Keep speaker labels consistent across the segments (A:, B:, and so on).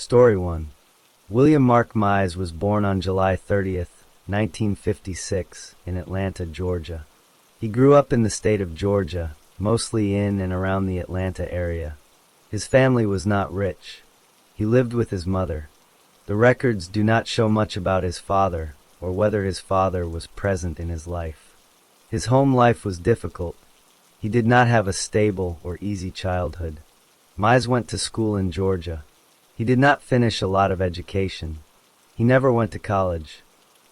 A: Story 1. William Mark Mai was born on July 30th, 1956, in Atlanta, Georgia. He grew up in the state of Georgia, mostly in and around the Atlanta area. His family was not rich. He lived with his mother. The records do not show much about his father, or whether his father was present in his life. His home life was difficult. He did not have a stable or easy childhood. Mai went to school in Georgia. He did not finish a lot of education. He never went to college.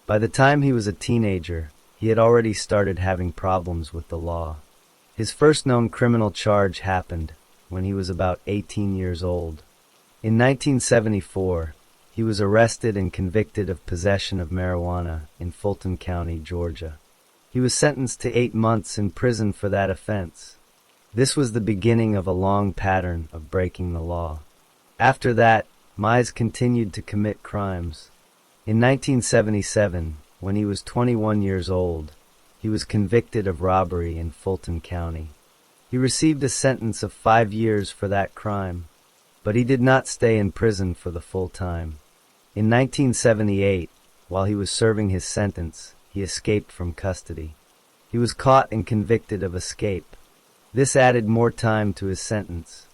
A: By the time he was a teenager, he had already started having problems with the law. His first known criminal charge happened when he was about 18 years old. In 1974, he was arrested and convicted of possession of marijuana in Fulton County, Georgia. He was sentenced to 8 months in prison for that offense. This was the beginning of a long pattern of breaking the law. After that, Mai continued to commit crimes. In 1977, when he was 21 years old, he was convicted of robbery in Fulton County. He received a sentence of 5 years for that crime, but he did not stay in prison for the full time. In 1978, while he was serving his sentence, he escaped from custody. He was caught and convicted of escape. This added more time to his sentence.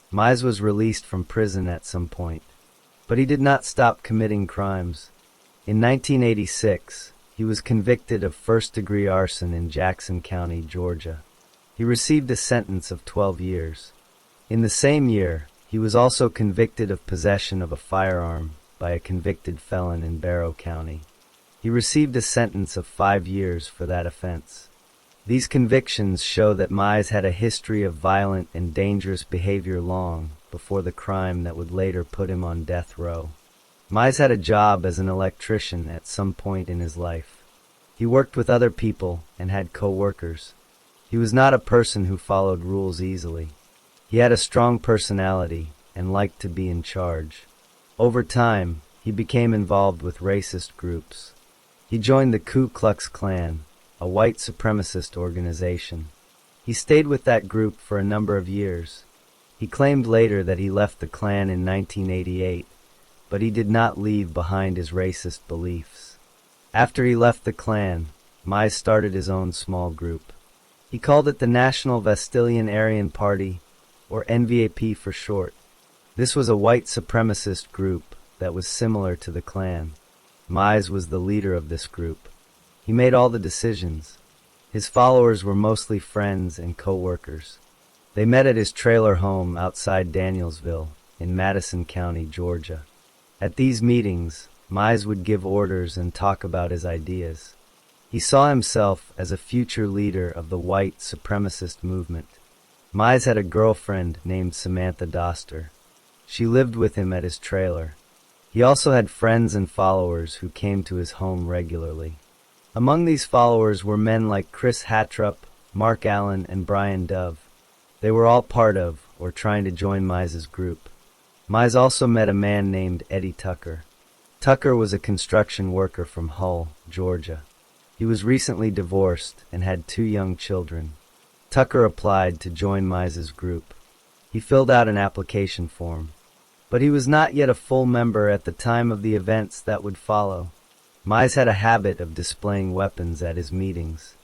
A: Mai was released from prison at some point, but he did not stop committing crimes. In 1986, he was convicted of first-degree arson in Jackson County, Georgia. He received a sentence of 12 years. In the same year, he was also convicted of possession of a firearm by a convicted felon in Barrow County. He received a sentence of 5 years for that offense. These convictions show that Mai had a history of violent and dangerous behavior long before the crime that would later put him on death row. Mai had a job as an electrician at some point in his life. He worked with other people and had co-workers. He was not a person who followed rules easily. He had a strong personality and liked to be in charge. Over time, he became involved with racist groups. He joined the Ku Klux Klan, a white supremacist organization. He stayed with that group for a number of years. He claimed later that he left the Klan in 1988, but he did not leave behind his racist beliefs. After he left the Klan, Mai started his own small group. He called it the National Vestalian Aryan Party, or NVAP for short. This was a white supremacist group that was similar to the Klan. Mai was the leader of this group. He made all the decisions. His followers were mostly friends and co-workers. They met at his trailer home outside Danielsville in Madison County, Georgia. At these meetings, Mai would give orders and talk about his ideas. He saw himself as a future leader of the white supremacist movement. Mai had a girlfriend named Samantha Doster. She lived with him at his trailer. He also had friends and followers who came to his home regularly. Among these followers were men like Chris Hatrup, Mark Allen, and Brian Dove. They were all part of, or trying to join Mai's group. Mai also met a man named Eddie Tucker. Tucker was a construction worker from Hull, Georgia. He was recently divorced and had 2 young children. Tucker applied to join Mai's group. He filled out an application form, but he was not yet a full member at the time of the events that would follow. Mai had a habit of displaying weapons at his meetings.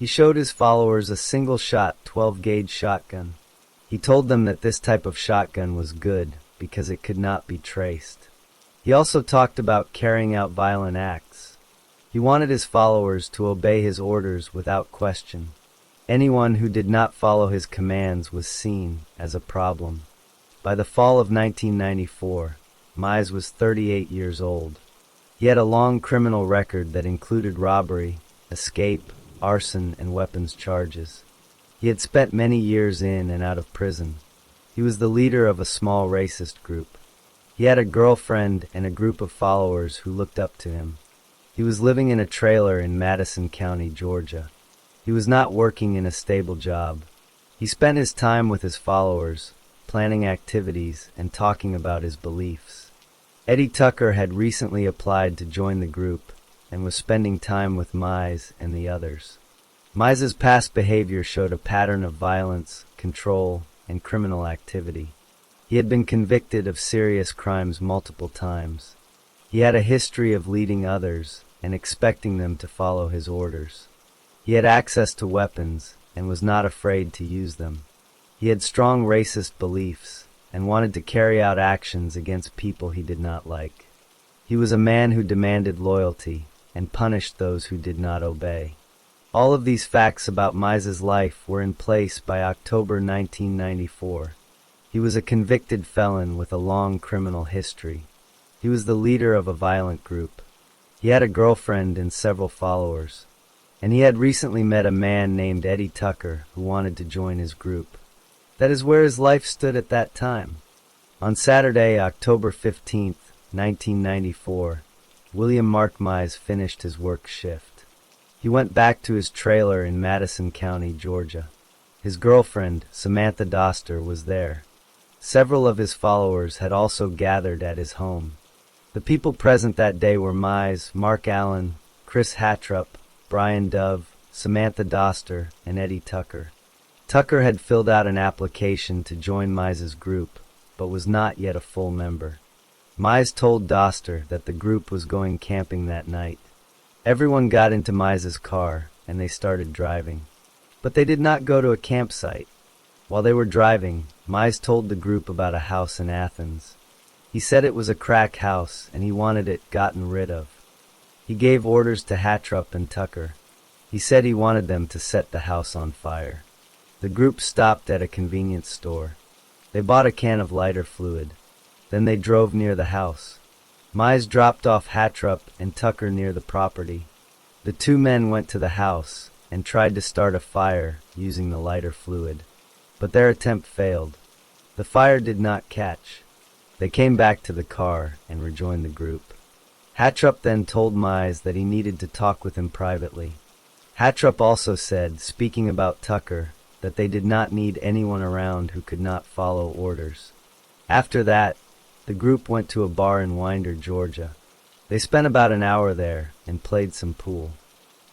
A: He showed his followers a single-shot 12-gauge shotgun. He told them that this type of shotgun was good because it could not be traced. He also talked about carrying out violent acts. He wanted his followers to obey his orders without question. Anyone who did not follow his commands was seen as a problem. By the fall of 1994, Mai was 38 years old. He had a long criminal record that included robbery, escape, arson, and weapons charges. He had spent many years in and out of prison. He was the leader of a small racist group. He had a girlfriend and a group of followers who looked up to him. He was living in a trailer in Madison County, Georgia. He was not working in a stable job. He spent his time with his followers, planning activities and talking about his beliefs. Eddie Tucker had recently applied to join the group and was spending time with Mai and the others. Mai's past behavior showed a pattern of violence, control, and criminal activity. He He had been convicted of serious crimes multiple times. He had a history of leading others and expecting them to follow his orders. He had access to weapons and was not afraid to use them. He had strong racist beliefs and wanted to carry out actions against people he did not like. He was a man who demanded loyalty and punished those who did not obey. All of these facts about Mai's life were in place by October 1994. He was a convicted felon with a long criminal history. He was the leader of a violent group. He had a girlfriend and several followers. And he had recently met a man named Eddie Tucker who wanted to join his group. That is where his life stood at that time. On Saturday, October 15th, 1994, William Mark Mai finished his work shift. He went back to his trailer in Madison County, Georgia. His girlfriend, Samantha Doster, was there. Several of his followers had also gathered at his home. The people present that day were Mai, Mark Allen, Chris Hatrup, Brian Dove, Samantha Doster, and Eddie Tucker. Tucker had filled out an application to join Mai's group, but was not yet a full member. Mai told Doster that the group was going camping that night. Everyone got into Mai's car, and they started driving. But they did not go to a campsite. While they were driving, Mai told the group about a house in Athens. He said it was a crack house, and he wanted it gotten rid of. He gave orders to Hatrup and Tucker. He said he wanted them to set the house on fire. The group stopped at a convenience store. They bought a can of lighter fluid. Then they drove near the house. Mai dropped off Hatrup and Tucker near the property. The two men went to the house and tried to start a fire using the lighter fluid. But their attempt failed. The fire did not catch. They came back to the car and rejoined the group. Hatrup then told Mai that he needed to talk with him privately. Hatrup also said, speaking about Tucker, that they did not need anyone around who could not follow orders. After that, the group went to a bar in Winder, Georgia. They spent about an hour there and played some pool.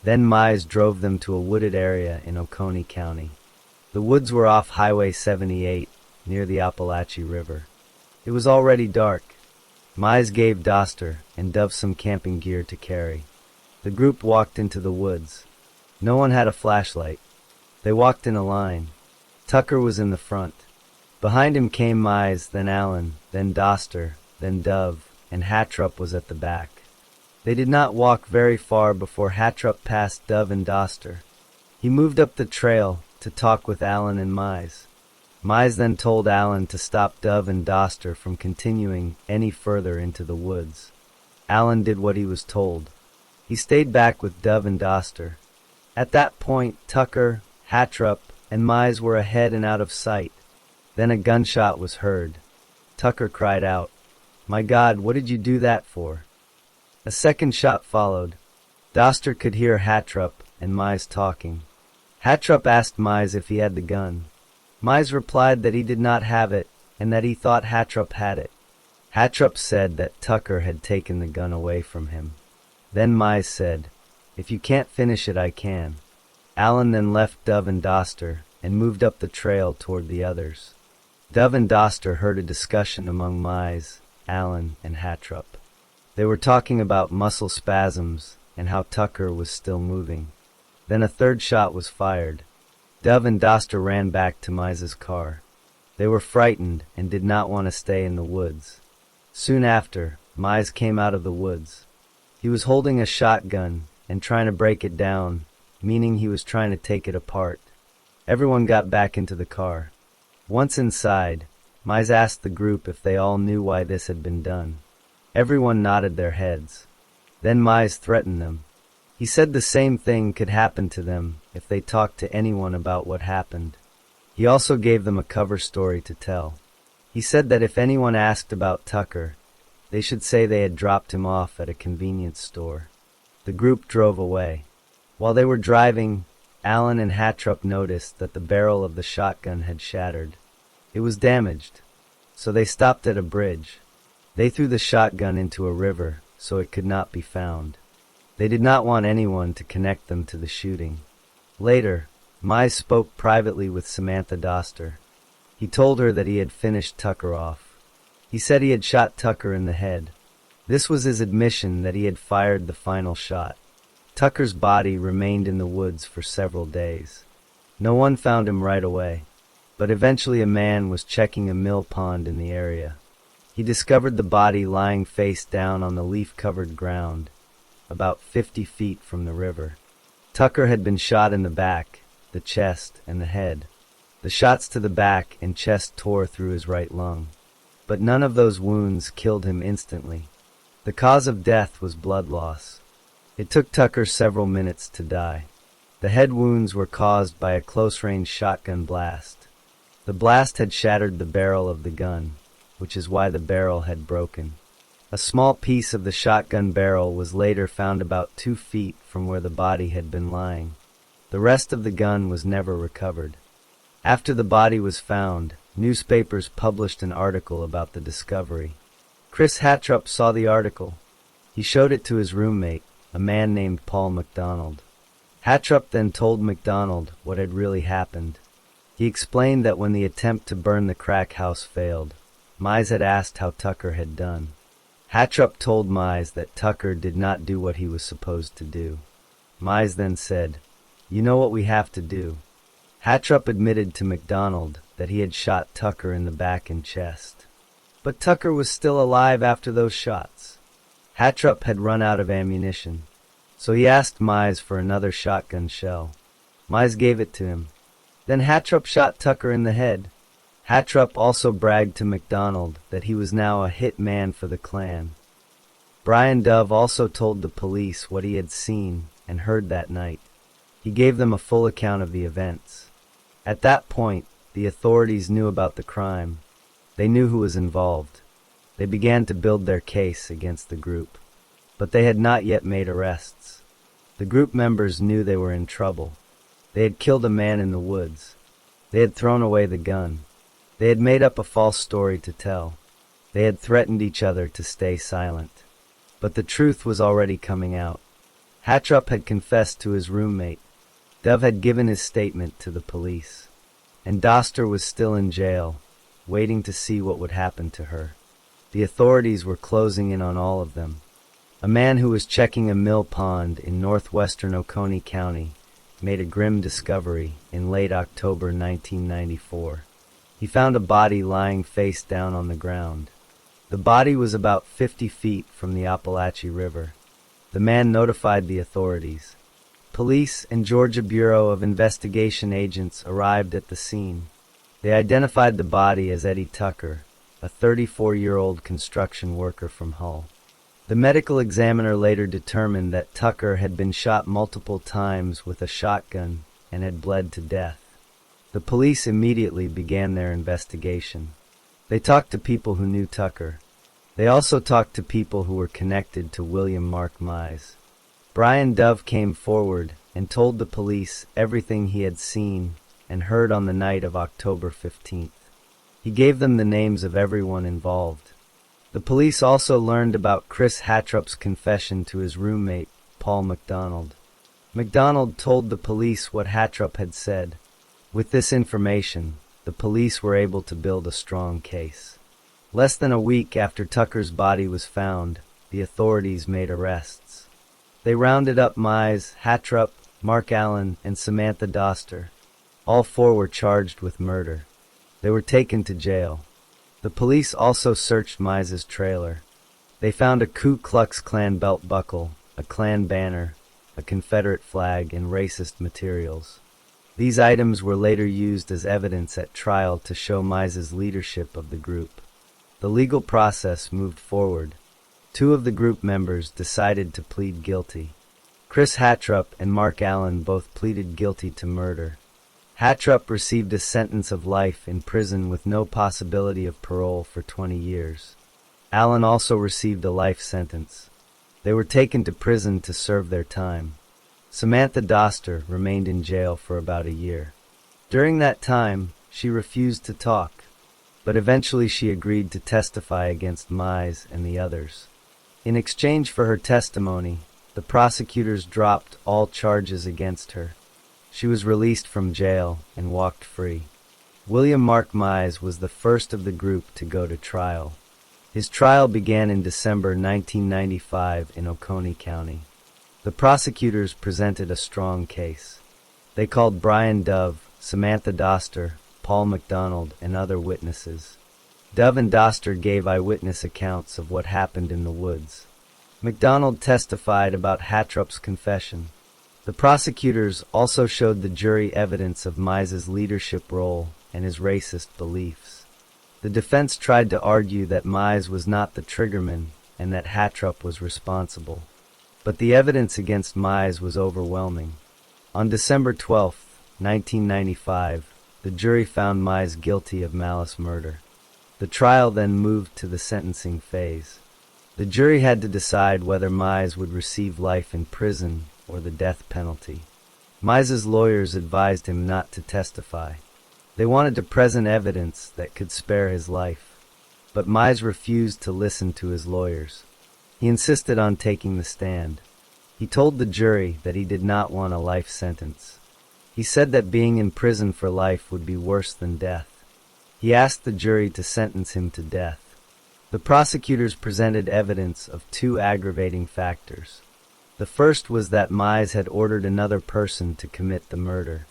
A: Then Mai drove them to a wooded area in Oconee County. The woods were off Highway 78, near the Appalachie River. It was already dark. Mai gave Doster and Dove some camping gear to carry. The group walked into the woods. No one had a flashlight. They walked in a line. Tucker was in the front. Behind him came Mai, then Allen, then Doster, then Dove, and Hatrup was at the back. They did not walk very far before Hatrup passed Dove and Doster. He moved up the trail to talk with Allen and Mai. Mai then told Allen to stop Dove and Doster from continuing any further into the woods. Allen did what he was told. He stayed back with Dove and Doster. At that point, Tucker, Hatrup, and Mai were ahead and out of sight. Then a gunshot was heard. Tucker cried out, "My God, what did you do that for?" A second shot followed. Doster could hear Hatrup and Mai talking. Hatrup asked Mai if he had the gun. Mai replied that he did not have it and that he thought Hatrup had it. Hatrup said that Tucker had taken the gun away from him. Then Mai said, "If you can't finish it, I can." Allen then left Dove and Doster and moved up the trail toward the others. Dove and Doster heard a discussion among Mai, Allen, and Hatrup. They were talking about muscle spasms and how Tucker was still moving. Then a third shot was fired. Dove and Doster ran back to Mai's car. They were frightened and did not want to stay in the woods. Soon after, Mai came out of the woods. He was holding a shotgun and trying to break it down, meaning he was trying to take it apart. Everyone got back into the car. Once inside, Mai asked the group if they all knew why this had been done. Everyone nodded their heads. Then Mai threatened them. He said the same thing could happen to them if they talked to anyone about what happened. He also gave them a cover story to tell. He said that if anyone asked about Tucker, they should say they had dropped him off at a convenience store. The group drove away. While they were driving, Allen and Hatrup noticed that the barrel of the shotgun had shattered. It was damaged, so they stopped at a bridge. They threw the shotgun into a river so it could not be found. They did not want anyone to connect them to the shooting. Later, Mai spoke privately with Samantha Doster. He told her that he had finished Tucker off. He said he had shot Tucker in the head. This was his admission that he had fired the final shot. Tucker's body remained in the woods for several days. No one found him right away, but eventually a man was checking a mill pond in the area. He discovered the body lying face down on the leaf-covered ground, about 50 feet from the river. Tucker had been shot in the back, the chest, and the head. The shots to the back and chest tore through his right lung, but none of those wounds killed him instantly. The cause of death was blood loss. It took Tucker several minutes to die. The head wounds were caused by a close-range shotgun blast. The blast had shattered the barrel of the gun, which is why the barrel had broken. A small piece of the shotgun barrel was later found about 2 feet from where the body had been lying. The rest of the gun was never recovered. After the body was found, newspapers published an article about the discovery. Chris Hatrup saw the article. He showed it to his roommate, a man named Paul McDonald. Hatrup then told McDonald what had really happened. He explained that when the attempt to burn the crack house failed, Mize had asked how Tucker had done. Hatrup told Mize that Tucker did not do what he was supposed to do. Mize then said, "You know what we have to do." Hatrup admitted to McDonald that he had shot Tucker in the back and chest. But Tucker was still alive after those shots. Hatrup had run out of ammunition, so he asked Mize for another shotgun shell. Mize gave it to him. Then Hatrup shot Tucker in the head. Hatrup also bragged to McDonald that he was now a hit man for the Klan. Brian Dove also told the police what he had seen and heard that night. He gave them a full account of the events. At that point, the authorities knew about the crime. They knew who was involved. They began to build their case against the group. But they had not yet made arrests. The group members knew they were in trouble. They had killed a man in the woods. They had thrown away the gun. They had made up a false story to tell. They had threatened each other to stay silent. But the truth was already coming out. Hatrup had confessed to his roommate. Dove had given his statement to the police. And Doster was still in jail, waiting to see what would happen to her. The authorities were closing in on all of them. A man who was checking a mill pond in northwestern Oconee County made a grim discovery in late October 1994. He found a body lying face down on the ground. The body was about 50 feet from the Appalachie River. The man notified the authorities. Police and Georgia Bureau of Investigation agents arrived at the scene. They identified the body as Eddie Tucker, a 34-year-old construction worker from Hull. The medical examiner later determined that Tucker had been shot multiple times with a shotgun and had bled to death. The police immediately began their investigation. They talked to people who knew Tucker. They also talked to people who were connected to William Mark Mai. Brian Dove came forward and told the police everything he had seen and heard on the night of October 15th. He gave them the names of everyone involved. The police also learned about Chris Hatrup's confession to his roommate, Paul McDonald. McDonald told the police what Hatrup had said. With this information, the police were able to build a strong case. Less than a week after Tucker's body was found, the authorities made arrests. They rounded up Mize, Hatrup, Mark Allen, and Samantha Doster. All four were charged with murder. They were taken to jail. The police also searched Mize's trailer. They found a Ku Klux Klan belt buckle, a Klan banner, a Confederate flag, and racist materials. These items were later used as evidence at trial to show Mize's leadership of the group. The legal process moved forward. Two of the group members decided to plead guilty. Chris Hatrup and Mark Allen both pleaded guilty to murder. Hatrup received a sentence of life in prison with no possibility of parole for 20 years. Allen also received a life sentence. They were taken to prison to serve their time. Samantha Doster remained in jail for about a year. During that time, she refused to talk, but eventually she agreed to testify against Mize and the others. In exchange for her testimony, the prosecutors dropped all charges against her. She was released from jail and walked free. William Mark Mai was the first of the group to go to trial. His trial began in December 1995 in Oconee County. The prosecutors presented a strong case. They called Brian Dove, Samantha Doster, Paul McDonald, and other witnesses. Dove and Doster gave eyewitness accounts of what happened in the woods. McDonald testified about Hatrup's confession. The prosecutors also showed the jury evidence of Mai's leadership role and his racist beliefs. The defense tried to argue that Mai was not the triggerman and that Hatrup was responsible. But the evidence against Mai was overwhelming. On December 12, 1995, the jury found Mai guilty of malice murder. The trial then moved to the sentencing phase. The jury had to decide whether Mai would receive life in prison or the death penalty. Mai's lawyers advised him not to testify. They wanted to present evidence that could spare his life. But Mai refused to listen to his lawyers. He insisted on taking the stand. He told the jury that he did not want a life sentence. He said that being in prison for life would be worse than death. He asked the jury to sentence him to death. The prosecutors presented evidence of two aggravating factors. The first was that Mai had ordered another person to commit the murder.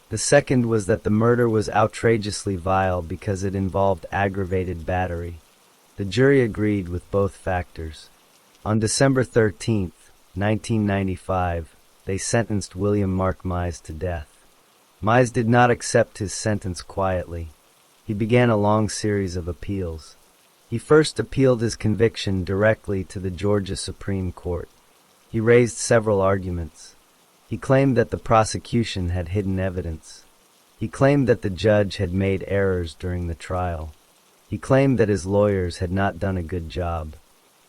A: The second was that the murder was outrageously vile because it involved aggravated battery. The jury agreed with both factors. On December 13, 1995, they sentenced William Mark Mai to death. Mai did not accept his sentence quietly. He began a long series of appeals. He first appealed his conviction directly to the Georgia Supreme Court. He raised several arguments. He claimed that the prosecution had hidden evidence. He claimed that the judge had made errors during the trial. He claimed that his lawyers had not done a good job.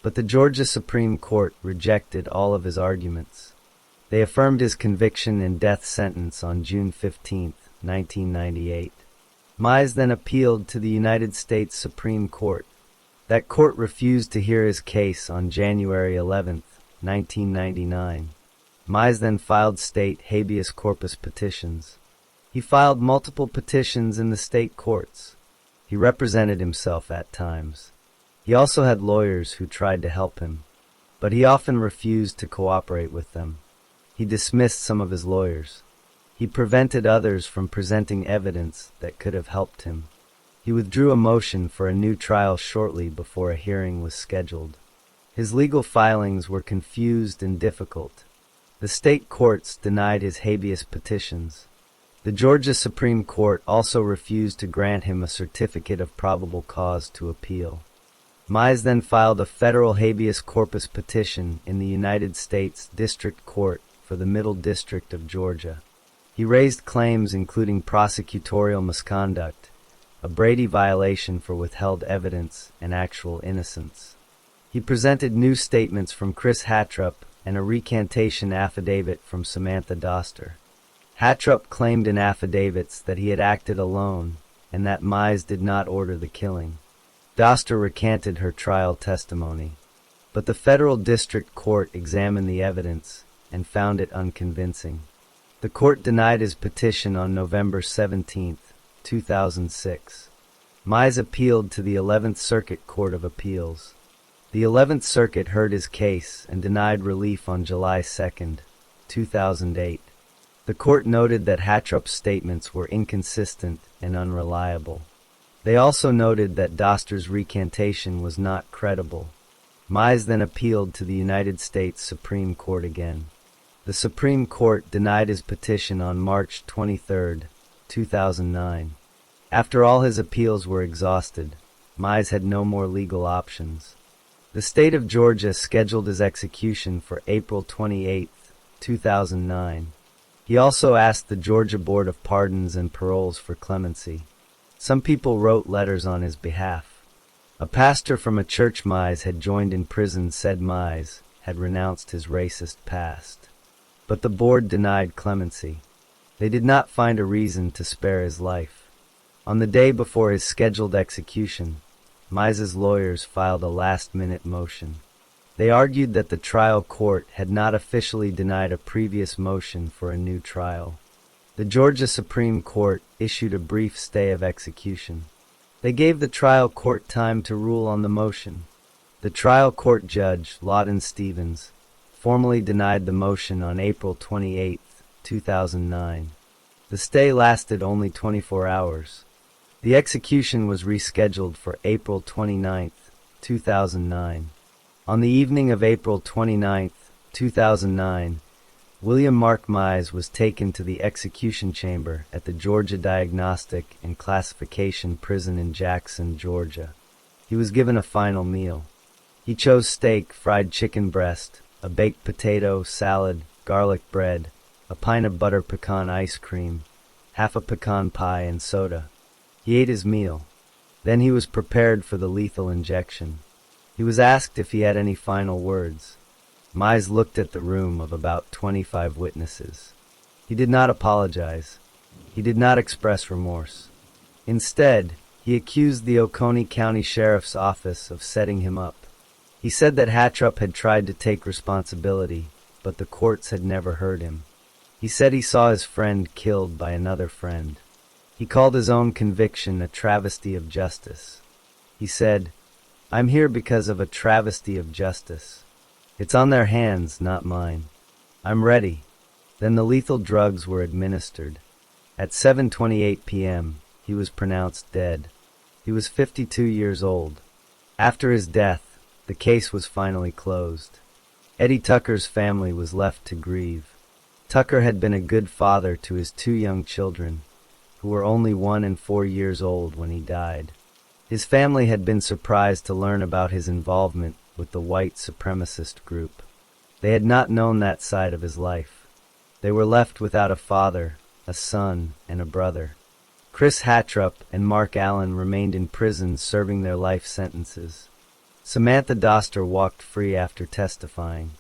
A: But the Georgia Supreme Court rejected all of his arguments. They affirmed his conviction and death sentence on June 15, 1998. Mai then appealed to the United States Supreme Court. That court refused to hear his case on January 11, 1999. Mai then filed state habeas corpus petitions. He filed multiple petitions in the state courts. He represented himself at times. He also had lawyers who tried to help him, but he often refused to cooperate with them. He dismissed some of his lawyers. He prevented others from presenting evidence that could have helped him. He withdrew a motion for a new trial shortly before a hearing was scheduled. His legal filings were confused and difficult. The state courts denied his habeas petitions. The Georgia Supreme Court also refused to grant him a certificate of probable cause to appeal. Mai then filed a federal habeas corpus petition in the United States District Court for the Middle District of Georgia. He raised claims including prosecutorial misconduct, a Brady violation for withheld evidence, and actual innocence. He presented new statements from Chris Hatrup and a recantation affidavit from Samantha Doster. Hatrup claimed in affidavits that he had acted alone and that Mai did not order the killing. Doster recanted her trial testimony, but the federal district court examined the evidence and found it unconvincing. The court denied his petition on November 17, 2006. Mai appealed to the 11th Circuit Court of Appeals. The 11th Circuit heard his case and denied relief on July 2, 2008. The court noted that Hatrup's statements were inconsistent and unreliable. They also noted that Doster's recantation was not credible. Mai then appealed to the United States Supreme Court again. The Supreme Court denied his petition on March 23, 2009. After all his appeals were exhausted, Mai had no more legal options. The state of Georgia scheduled his execution for April 28, 2009. He also asked the Georgia Board of Pardons and Paroles for clemency. Some people wrote letters on his behalf. A pastor from a church Mai had joined in prison said Mai had renounced his racist past. But the board denied clemency. They did not find a reason to spare his life. On the day before his scheduled execution, Mai's lawyers filed a last-minute motion. They argued that the trial court had not officially denied a previous motion for a new trial. The Georgia Supreme Court issued a brief stay of execution. They gave the trial court time to rule on the motion. The trial court judge, Lawton Stevens, formally denied the motion on April 28, 2009. The stay lasted only 24 hours. The execution was rescheduled for April 29, 2009. On the evening of April 29, 2009, William Mark Mai was taken to the execution chamber at the Georgia Diagnostic and Classification Prison in Jackson, Georgia. He was given a final meal. He chose steak, fried chicken breast, a baked potato, salad, garlic bread, a pint of butter pecan ice cream, half a pecan pie, and soda. He ate his meal. Then he was prepared for the lethal injection. He was asked if he had any final words. Mize looked at the room of about 25 witnesses. He did not apologize. He did not express remorse. Instead, he accused the Oconee County Sheriff's Office of setting him up. He said that Hatrup had tried to take responsibility, but the courts had never heard him. He said he saw his friend killed by another friend. He called his own conviction a travesty of justice. He said, "I'm here because of a travesty of justice. It's on their hands, not mine. I'm ready." Then the lethal drugs were administered. At 7:28 p.m., he was pronounced dead. He was 52 years old. After his death, the case was finally closed. Eddie Tucker's family was left to grieve. Tucker had been a good father to his two young children, who were only 1 and 4 years old when he died. His family had been surprised to learn about his involvement with the white supremacist group. They had not known that side of his life. They were left without a father, a son, and a brother. Chris Hatrup and Mark Allen remained in prison serving their life sentences. Samantha Doster walked free after testifying.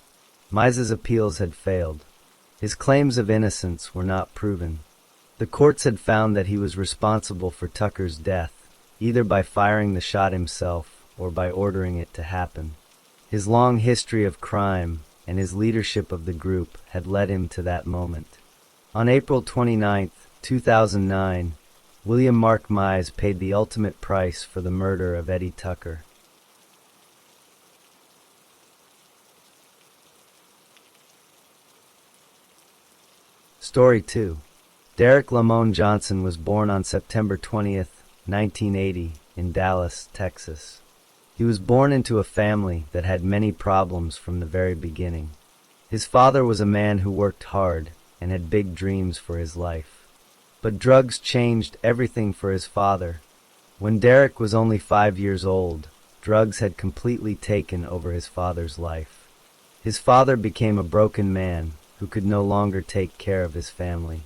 A: Mize's appeals had failed. His claims of innocence were not proven. The courts had found that he was responsible for Tucker's death, either by firing the shot himself or by ordering it to happen. His long history of crime and his leadership of the group had led him to that moment. On April 29, 2009, William Mark Mai paid the ultimate price for the murder of Eddie Tucker. Story 2. Derek Lamone Johnson was born on September 20th, 1980, in Dallas, Texas. He was born into a family that had many problems from the very beginning. His father was a man who worked hard and had big dreams for his life. But drugs changed everything for his father. When Derek was only 5 years old, drugs had completely taken over his father's life. His father became a broken man who could no longer take care of his family.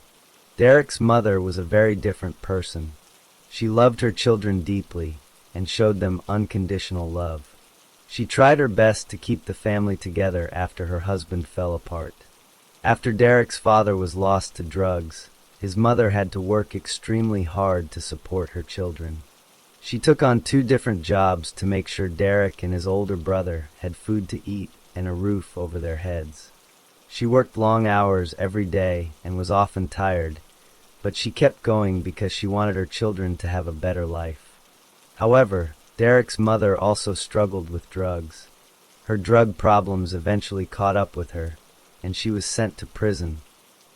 A: Derek's mother was a very different person. She loved her children deeply and showed them unconditional love. She tried her best to keep the family together after her husband fell apart. After Derek's father was lost to drugs, his mother had to work extremely hard to support her children. She took on 2 different jobs to make sure Derek and his older brother had food to eat and a roof over their heads. She worked long hours every day and was often tired, but she kept going because she wanted her children to have a better life. However, Derek's mother also struggled with drugs. Her drug problems eventually caught up with her, and she was sent to prison.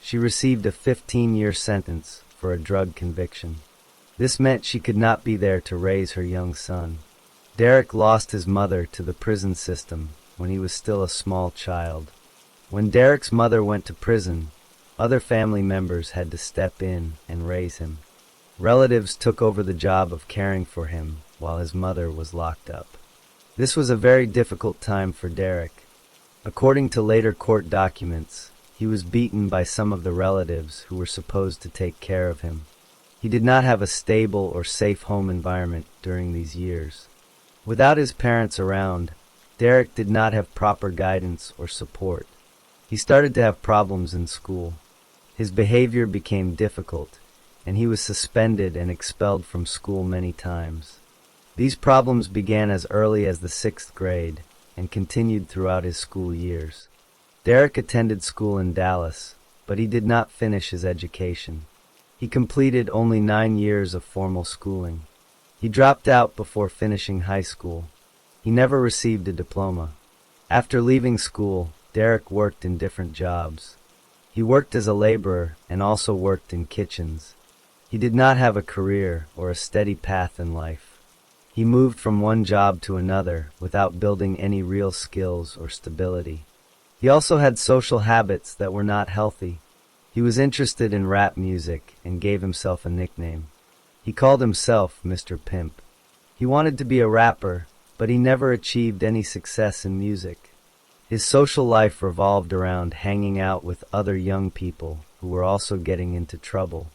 A: She received a 15-year sentence for a drug conviction. This meant she could not be there to raise her young son. Derek lost his mother to the prison system when he was still a small child. When Derek's mother went to prison, other family members had to step in and raise him. Relatives took over the job of caring for him while his mother was locked up. This was a very difficult time for Derek. According to later court documents, he was beaten by some of the relatives who were supposed to take care of him. He did not have a stable or safe home environment during these years. Without his parents around, Derek did not have proper guidance or support. He started to have problems in school. His behavior became difficult, and he was suspended and expelled from school many times. These problems began as early as the 6th grade and continued throughout his school years. Derek attended school in Dallas, but he did not finish his education. He completed only 9 years of formal schooling. He dropped out before finishing high school. He never received a diploma. After leaving school, Derek worked in different jobs. He worked as a laborer and also worked in kitchens. He did not have a career or a steady path in life. He moved from one job to another without building any real skills or stability. He also had social habits that were not healthy. He was interested in rap music and gave himself a nickname. He called himself Mr. Pimp. He wanted to be a rapper, but he never achieved any success in music. His social life revolved around hanging out with other young people who were also getting into trouble.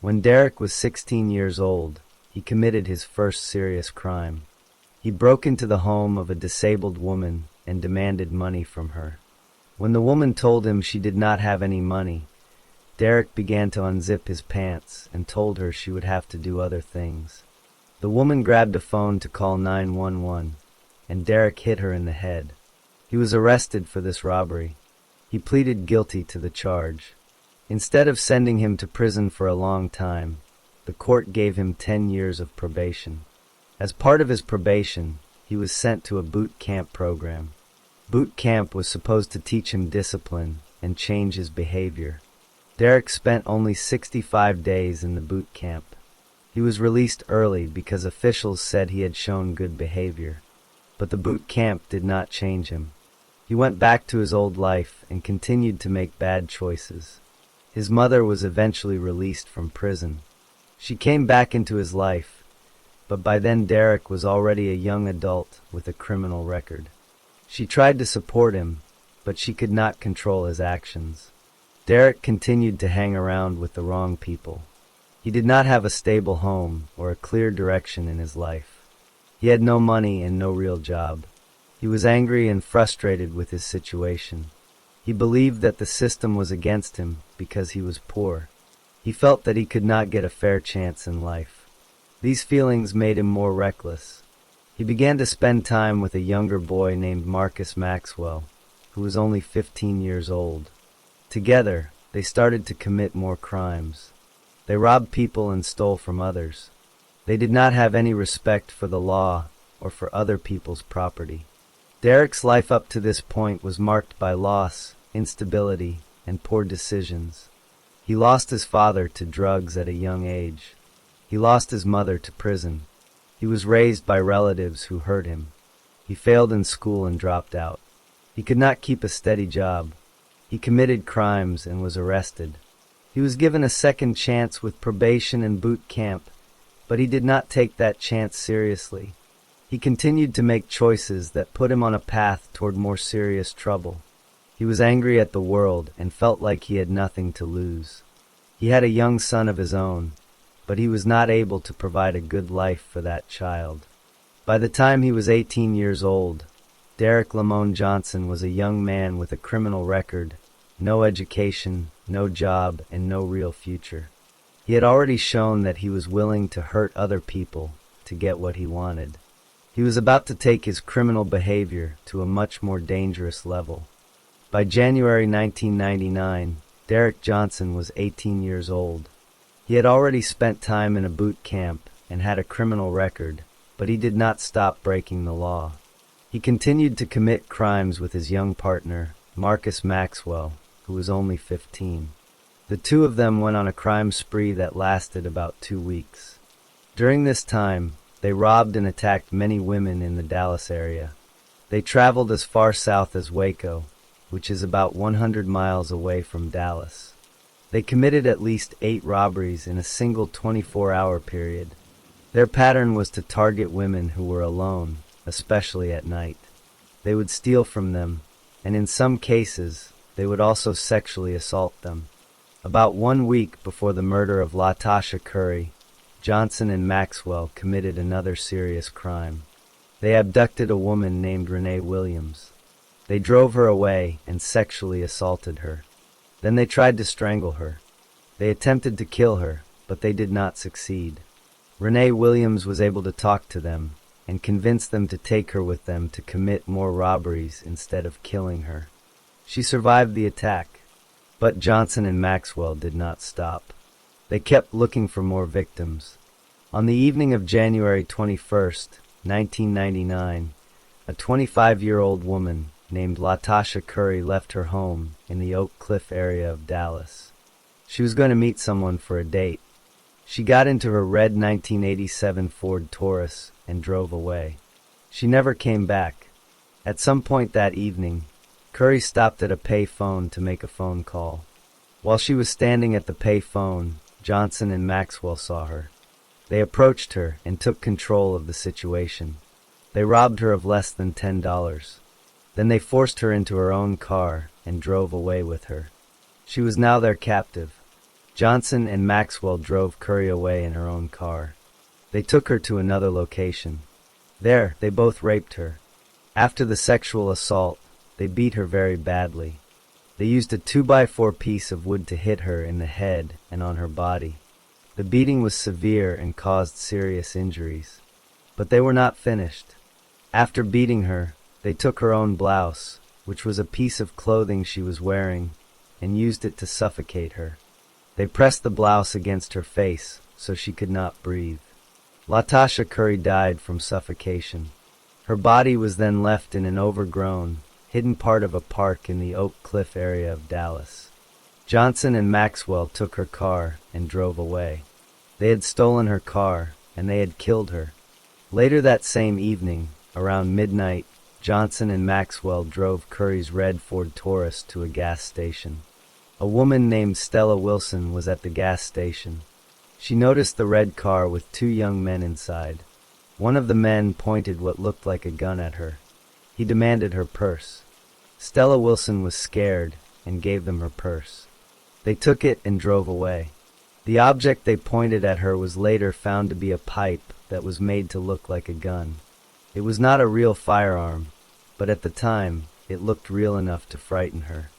A: When Derek was 16 years old, he committed his first serious crime. He broke into the home of a disabled woman and demanded money from her. When the woman told him she did not have any money, Derek began to unzip his pants and told her she would have to do other things. The woman grabbed a phone to call 911, and Derek hit her in the head. He was arrested for this robbery. He pleaded guilty to the charge. Instead of sending him to prison for a long time, the court gave him 10 years of probation. As part of his probation, he was sent to a boot camp program. Boot camp was supposed to teach him discipline and change his behavior. Derek spent only 65 days in the boot camp. He was released early because officials said he had shown good behavior. But the boot camp did not change him. He went back to his old life and continued to make bad choices. His mother was eventually released from prison. She came back into his life, but by then Derek was already a young adult with a criminal record. She tried to support him, but she could not control his actions. Derek continued to hang around with the wrong people. He did not have a stable home or a clear direction in his life. He had no money and no real job. He was angry and frustrated with his situation. He believed that the system was against him because he was poor. He felt that he could not get a fair chance in life. These feelings made him more reckless. He began to spend time with a younger boy named Marcus Maxwell, who was only 15 years old. Together, they started to commit more crimes. They robbed people and stole from others. They did not have any respect for the law or for other people's property. Derek's life up to this point was marked by loss, instability, and poor decisions. He lost his father to drugs at a young age. He lost his mother to prison. He was raised by relatives who hurt him. He failed in school and dropped out. He could not keep a steady job. He committed crimes and was arrested. He was given a second chance with probation and boot camp, but he did not take that chance seriously. He continued to make choices that put him on a path toward more serious trouble. He was angry at the world and felt like he had nothing to lose. He had a young son of his own, but he was not able to provide a good life for that child. By the time he was 18 years old, Derek Lamone Johnson was a young man with a criminal record, no education, no job, and no real future. He had already shown that he was willing to hurt other people to get what he wanted. He was about to take his criminal behavior to a much more dangerous level. By January 1999, Derek Johnson was 18 years old. He had already spent time in a boot camp and had a criminal record, but he did not stop breaking the law. He continued to commit crimes with his young partner, Marcus Maxwell, who was only 15. The two of them went on a crime spree that lasted about 2 weeks. During this time, they robbed and attacked many women in the Dallas area. They traveled as far south as Waco, which is about 100 miles away from Dallas. They committed at least 8 robberies in a single 24-hour period. Their pattern was to target women who were alone, especially at night. They would steal from them, and in some cases, they would also sexually assault them. About 1 week before the murder of LaTasha Curry, Johnson and Maxwell committed another serious crime. They abducted a woman named Renee Williams. They drove her away and sexually assaulted her. Then they tried to strangle her. They attempted to kill her, but they did not succeed. Renee Williams was able to talk to them and convince them to take her with them to commit more robberies instead of killing her. She survived the attack. But Johnson and Maxwell did not stop. They kept looking for more victims. On the evening of January 21st, 1999, a 25-year-old woman named Latasha Curry left her home in the Oak Cliff area of Dallas. She was going to meet someone for a date. She got into her red 1987 Ford Taurus and drove away. She never came back. At some point that evening, Curry stopped at a pay phone to make a phone call. While she was standing at the pay phone, Johnson and Maxwell saw her. They approached her and took control of the situation. They robbed her of less than $10. Then they forced her into her own car and drove away with her. She was now their captive. Johnson and Maxwell drove Curry away in her own car. They took her to another location. There, they both raped her. After the sexual assault, they beat her very badly. They used a 2x4 piece of wood to hit her in the head and on her body. The beating was severe and caused serious injuries. But they were not finished. After beating her, they took her own blouse, which was a piece of clothing she was wearing, and used it to suffocate her. They pressed the blouse against her face so she could not breathe. Latasha Curry died from suffocation. Her body was then left in an overgrown, hidden part of a park in the Oak Cliff area of Dallas. Johnson and Maxwell took her car and drove away. They had stolen her car, and they had killed her. Later that same evening, around midnight, Johnson and Maxwell drove Curry's red Ford Taurus to a gas station. A woman named Stella Wilson was at the gas station. She noticed the red car with two young men inside. One of the men pointed what looked like a gun at her. He demanded her purse. Stella Wilson was scared and gave them her purse. They took it and drove away. The object they pointed at her was later found to be a pipe that was made to look like a gun. It was not a real firearm, but at the time, it looked real enough to frighten her.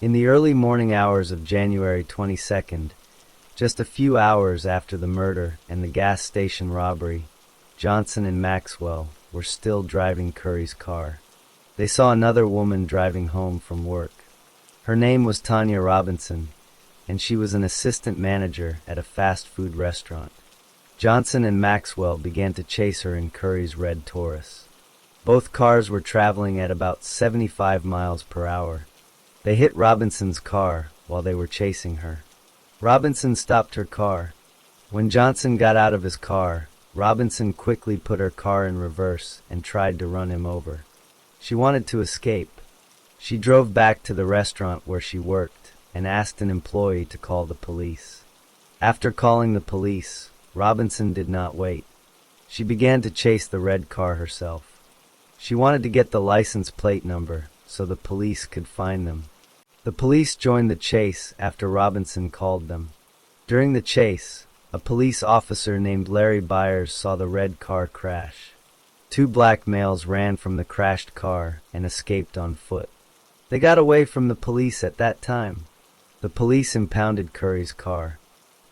A: In the early morning hours of January 22nd, just a few hours after the murder and the gas station robbery, Johnson and Maxwell were still driving Curry's car. They saw another woman driving home from work. Her name was Tanya Robinson, and she was an assistant manager at a fast food restaurant. Johnson and Maxwell began to chase her in Curry's red Taurus. Both cars were traveling at about 75 miles per hour. They hit Robinson's car while they were chasing her. Robinson stopped her car. When Johnson got out of his car, Robinson quickly put her car in reverse and tried to run him over. She wanted to escape. She drove back to the restaurant where she worked and asked an employee to call the police. After calling the police, Robinson did not wait. She began to chase the red car herself. She wanted to get the license plate number so the police could find them. The police joined the chase after Robinson called them. During the chase, a police officer named Larry Byers saw the red car crash. Two black males ran from the crashed car and escaped on foot. They got away from the police at that time. The police impounded Curry's car.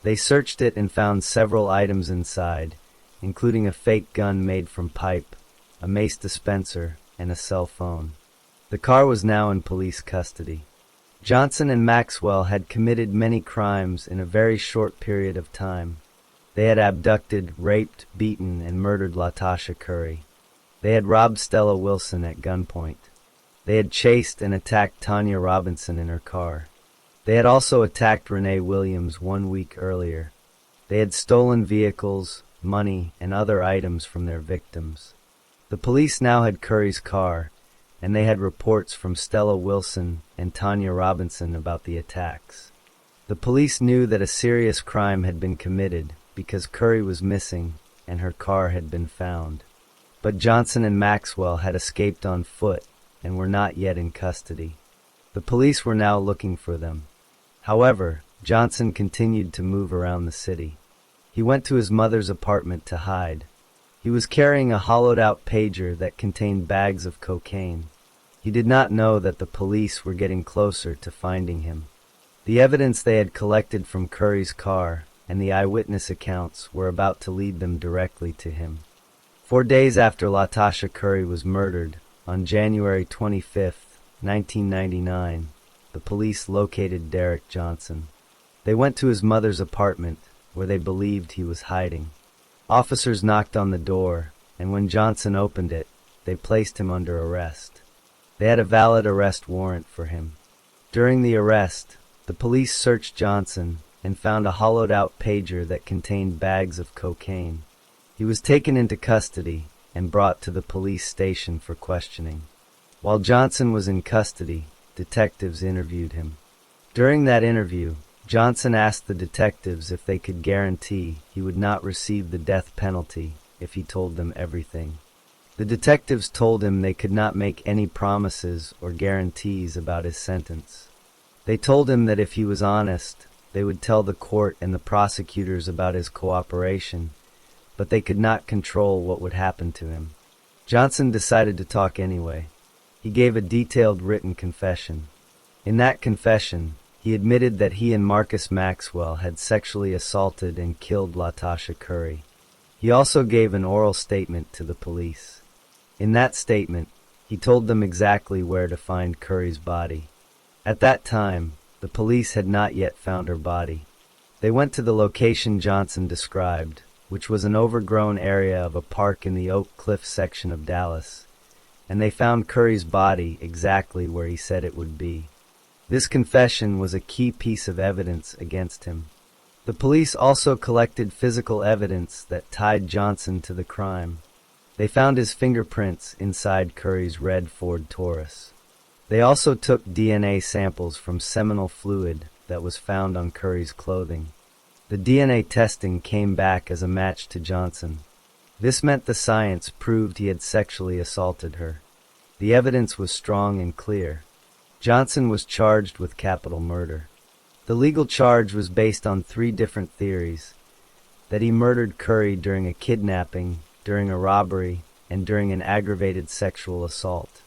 A: They searched it and found several items inside, including a fake gun made from pipe, a mace dispenser, and a cell phone. The car was now in police custody. Johnson and Maxwell had committed many crimes in a very short period of time. They had abducted, raped, beaten, and murdered Latasha Curry. They had robbed Stella Wilson at gunpoint. They had chased and attacked Tanya Robinson in her car. They had also attacked Renee Williams 1 week earlier. They had stolen vehicles, money, and other items from their victims. The police now had Curry's car, and they had reports from Stella Wilson and Tanya Robinson about the attacks. The police knew that a serious crime had been committed because Curry was missing and her car had been found. But Johnson and Maxwell had escaped on foot and were not yet in custody. The police were now looking for them. However, Johnson continued to move around the city. He went to his mother's apartment to hide. He was carrying a hollowed-out pager that contained bags of cocaine. He did not know that the police were getting closer to finding him. The evidence they had collected from Curry's car and the eyewitness accounts were about to lead them directly to him. 4 days after Latasha Curry was murdered, on January 25, 1999, the police located Derek Johnson. They went to his mother's apartment, where they believed he was hiding. Officers knocked on the door, and when Johnson opened it, they placed him under arrest. They had a valid arrest warrant for him. During the arrest, the police searched Johnson and found a hollowed-out pager that contained bags of cocaine. He was taken into custody and brought to the police station for questioning. While Johnson was in custody, detectives interviewed him. During that interview, Johnson asked the detectives if they could guarantee he would not receive the death penalty if he told them everything. The detectives told him they could not make any promises or guarantees about his sentence. They told him that if he was honest, they would tell the court and the prosecutors about his cooperation, but they could not control what would happen to him. Johnson decided to talk anyway. He gave a detailed written confession. In that confession, he admitted that he and Marcus Maxwell had sexually assaulted and killed Latasha Curry. He also gave an oral statement to the police. In that statement, he told them exactly where to find Curry's body. At that time, the police had not yet found her body. They went to the location Johnson described, which was an overgrown area of a park in the Oak Cliff section of Dallas, and they found Curry's body exactly where he said it would be. This confession was a key piece of evidence against him. The police also collected physical evidence that tied Johnson to the crime. They found his fingerprints inside Curry's red Ford Taurus. They also took DNA samples from seminal fluid that was found on Curry's clothing. The DNA testing came back as a match to Johnson. This meant the science proved he had sexually assaulted her. The evidence was strong and clear. Johnson was charged with capital murder. The legal charge was based on 3 different theories: that he murdered Curry during a kidnapping, during a robbery, and during an aggravated sexual assault.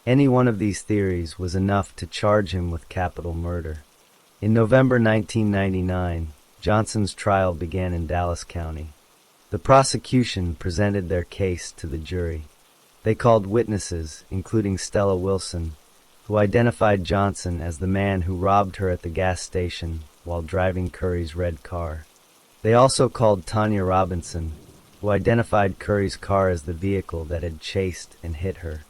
A: Any one of these theories was enough to charge him with capital murder. In November 1999, Johnson's trial began in Dallas County. The prosecution presented their case to the jury. They called witnesses, including Stella Wilson, who identified Johnson as the man who robbed her at the gas station while driving Curry's red car. They also called Tanya Robinson, who identified Curry's car as the vehicle that had chased and hit her.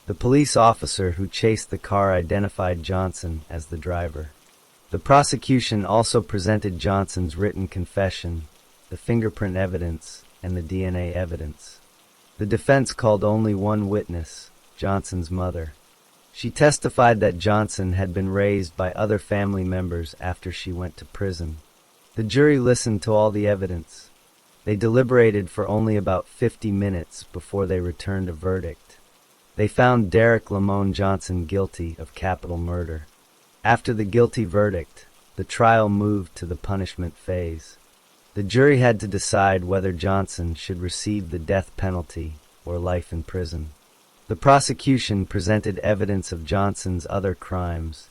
A: The police officer who chased the car identified Johnson as the driver. The prosecution also presented Johnson's written confession, the fingerprint evidence, and the DNA evidence. The defense called only one witness, Johnson's mother. She testified that Johnson had been raised by other family members after she went to prison. The jury listened to all the evidence. They deliberated for only about 50 minutes before they returned a verdict. They found Derek Lamone Johnson guilty of capital murder. After the guilty verdict, the trial moved to the punishment phase. The jury had to decide whether Johnson should receive the death penalty or life in prison. The prosecution presented evidence of Johnson's other crimes,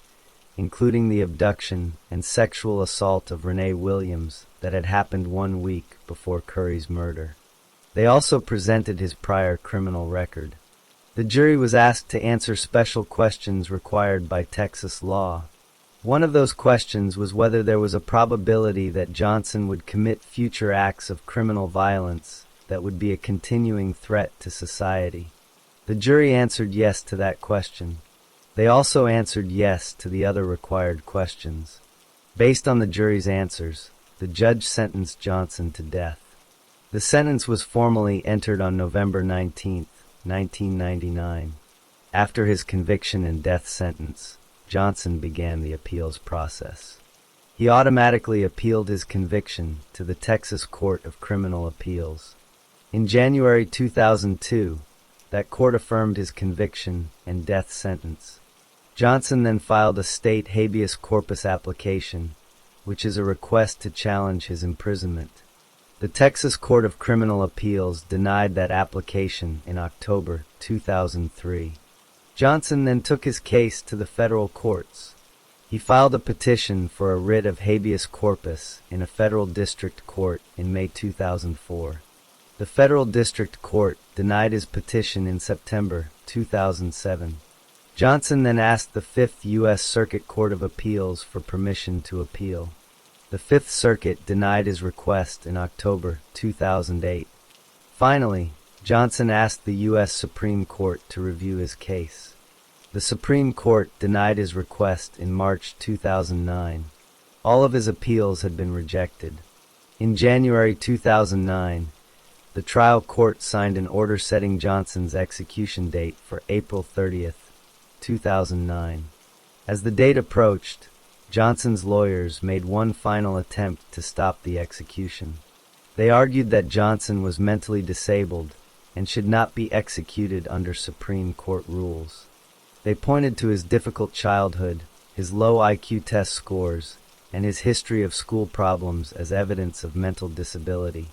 A: including the abduction and sexual assault of Renee Williams that had happened 1 week before Curry's murder. They also presented his prior criminal record. The jury was asked to answer special questions required by Texas law. One of those questions was whether there was a probability that Johnson would commit future acts of criminal violence that would be a continuing threat to society. The jury answered yes to that question. They also answered yes to the other required questions. Based on the jury's answers, the judge sentenced Johnson to death. The sentence was formally entered on November 19, 1999. After his conviction and death sentence, Johnson began the appeals process. He automatically appealed his conviction to the Texas Court of Criminal Appeals. In January 2002, that court affirmed his conviction and death sentence. Johnson then filed a state habeas corpus application, which is a request to challenge his imprisonment. The Texas Court of Criminal Appeals denied that application in October 2003. Johnson then took his case to the federal courts. He filed a petition for a writ of habeas corpus in a federal district court in May 2004. The federal district court denied his petition in September 2007. Johnson then asked the Fifth U.S. Circuit Court of Appeals for permission to appeal. The Fifth Circuit denied his request in October 2008. Finally, Johnson asked the U.S. Supreme Court to review his case. The Supreme Court denied his request in March 2009. All of his appeals had been rejected. In January 2009, the trial court signed an order setting Johnson's execution date for April 30th, 2009. As the date approached, Johnson's lawyers made one final attempt to stop the execution. They argued that Johnson was mentally disabled and should not be executed under Supreme Court rules. They pointed to his difficult childhood, his low IQ test scores, and his history of school problems as evidence of mental disability.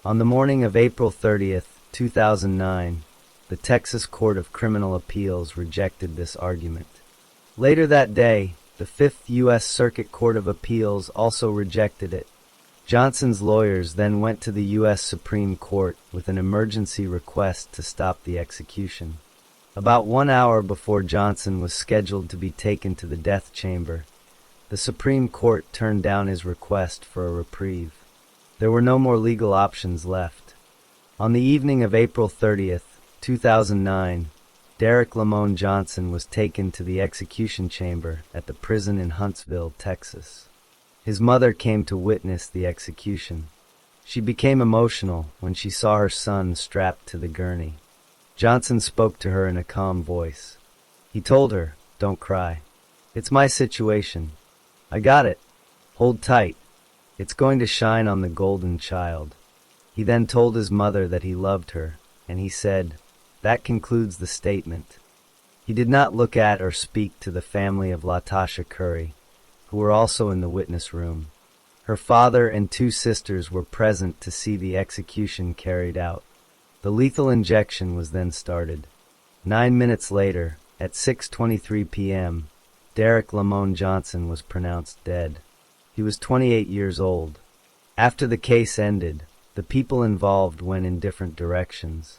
A: On the morning of April 30th, 2009, the Texas Court of Criminal Appeals rejected this argument. Later that day, the Fifth U.S. Circuit Court of Appeals also rejected it. Johnson's lawyers then went to the U.S. Supreme Court with an emergency request to stop the execution. About 1 hour before Johnson was scheduled to be taken to the death chamber, the Supreme Court turned down his request for a reprieve. There were no more legal options left. On the evening of April 30th, 2009, Derek Lamone Johnson was taken to the execution chamber at the prison in Huntsville, Texas. His mother came to witness the execution. She became emotional when she saw her son strapped to the gurney. Johnson spoke to her in a calm voice. He told her, "Don't cry. It's my situation. I got it. Hold tight. It's going to shine on the golden child." He then told his mother that he loved her, and he said, "That concludes the statement." He did not look at or speak to the family of LaTosha Curry, who were also in the witness room. Her father and 2 sisters were present to see the execution carried out. The lethal injection was then started. 9 minutes later, at 6:23 p.m., Derek Lamone Johnson was pronounced dead. He was 28 years old. After the case ended, the people involved went in different directions.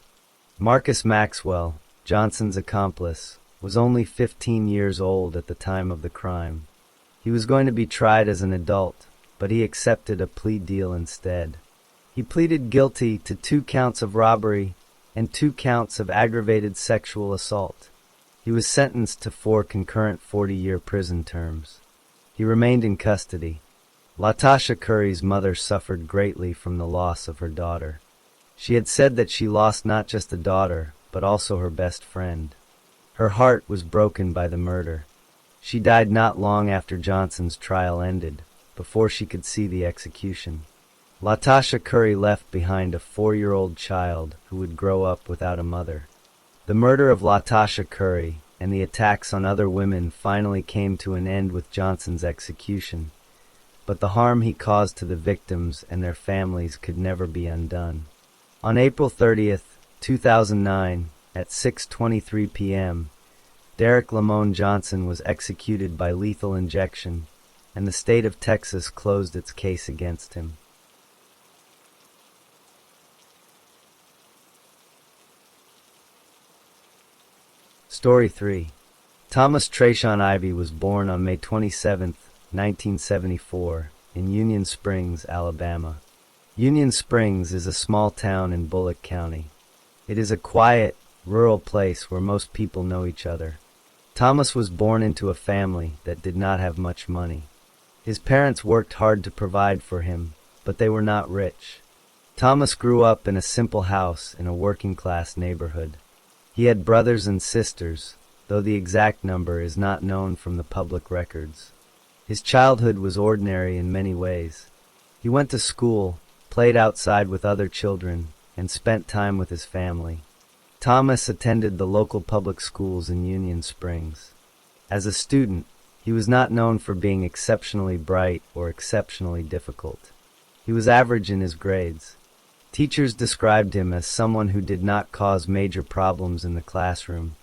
A: Marcus Maxwell, Johnson's accomplice, was only 15 years old at the time of the crime. He was going to be tried as an adult, but he accepted a plea deal instead. He pleaded guilty to 2 counts of robbery and 2 counts of aggravated sexual assault. He was sentenced to 4 concurrent 40-year prison terms. He remained in custody. LaTosha Curry's mother suffered greatly from the loss of her daughter. She had said that she lost not just a daughter, but also her best friend. Her heart was broken by the murder. She died not long after Johnson's trial ended, before she could see the execution. LaTosha Curry left behind a 4-year-old child who would grow up without a mother. The murder of LaTosha Curry and the attacks on other women finally came to an end with Johnson's execution, but the harm he caused to the victims and their families could never be undone. On April 30th, 2009, at 6:23 p.m., Derek Lamone Johnson was executed by lethal injection, and the state of Texas closed its case against him. Story 3. Thomas Trayshawn Ivy was born on May 27, 1974, in Union Springs, Alabama. Union Springs is a small town in Bullock County. It is a quiet, rural place where most people know each other. Thomas was born into a family that did not have much money. His parents worked hard to provide for him, but they were not rich. Thomas grew up in a simple house in a working-class neighborhood. He had brothers and sisters, though the exact number is not known from the public records. His childhood was ordinary in many ways. He went to school, played outside with other children, and spent time with his family. Thomas attended the local public schools in Union Springs. As a student, he was not known for being exceptionally bright or exceptionally difficult. He was average in his grades. Teachers described him as someone who did not cause major problems in the classroom,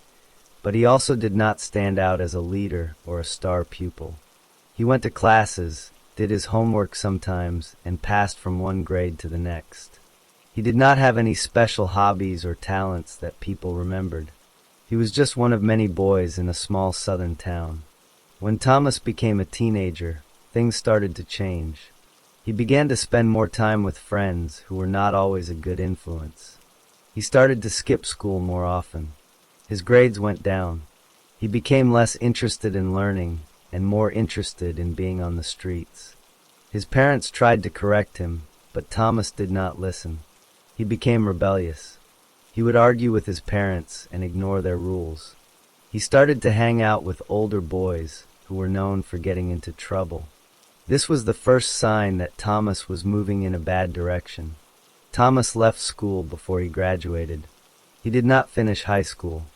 A: but he also did not stand out as a leader or a star pupil. He went to classes, did his homework sometimes, and passed from one grade to the next. He did not have any special hobbies or talents that people remembered. He was just one of many boys in a small southern town. When Thomas became a teenager, things started to change. He began to spend more time with friends who were not always a good influence. He started to skip school more often. His grades went down. He became less interested in learning and more interested in being on the streets. His parents tried to correct him, but Thomas did not listen. He became rebellious. He would argue with his parents and ignore their rules. He started to hang out with older boys who were known for getting into trouble. This was the first sign that Thomas was moving in a bad direction. Thomas left school before he graduated. He did not finish high school.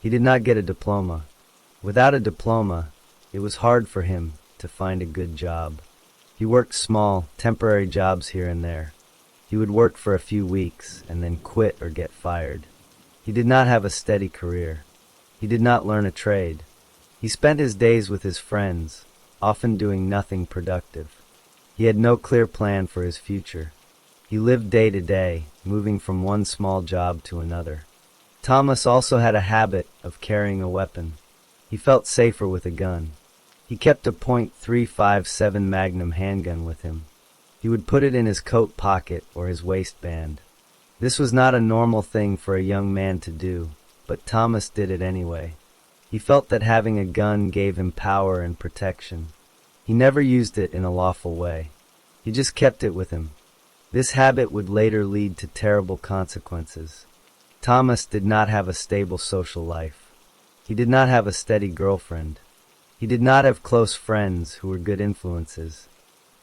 A: He did not get a diploma. Without a diploma, it was hard for him to find a good job. He worked small, temporary jobs here and there. He would work for a few weeks and then quit or get fired. He did not have a steady career. He did not learn a trade. He spent his days with his friends, often doing nothing productive. He had no clear plan for his future. He lived day to day, moving from one small job to another. Thomas also had a habit of carrying a weapon. He felt safer with a gun. He kept a .357 Magnum handgun with him. He would put it in his coat pocket or his waistband. This was not a normal thing for a young man to do, but Thomas did it anyway. He felt that having a gun gave him power and protection. He never used it in a lawful way. He just kept it with him. This habit would later lead to terrible consequences. Thomas did not have a stable social life. He did not have a steady girlfriend. He did not have close friends who were good influences.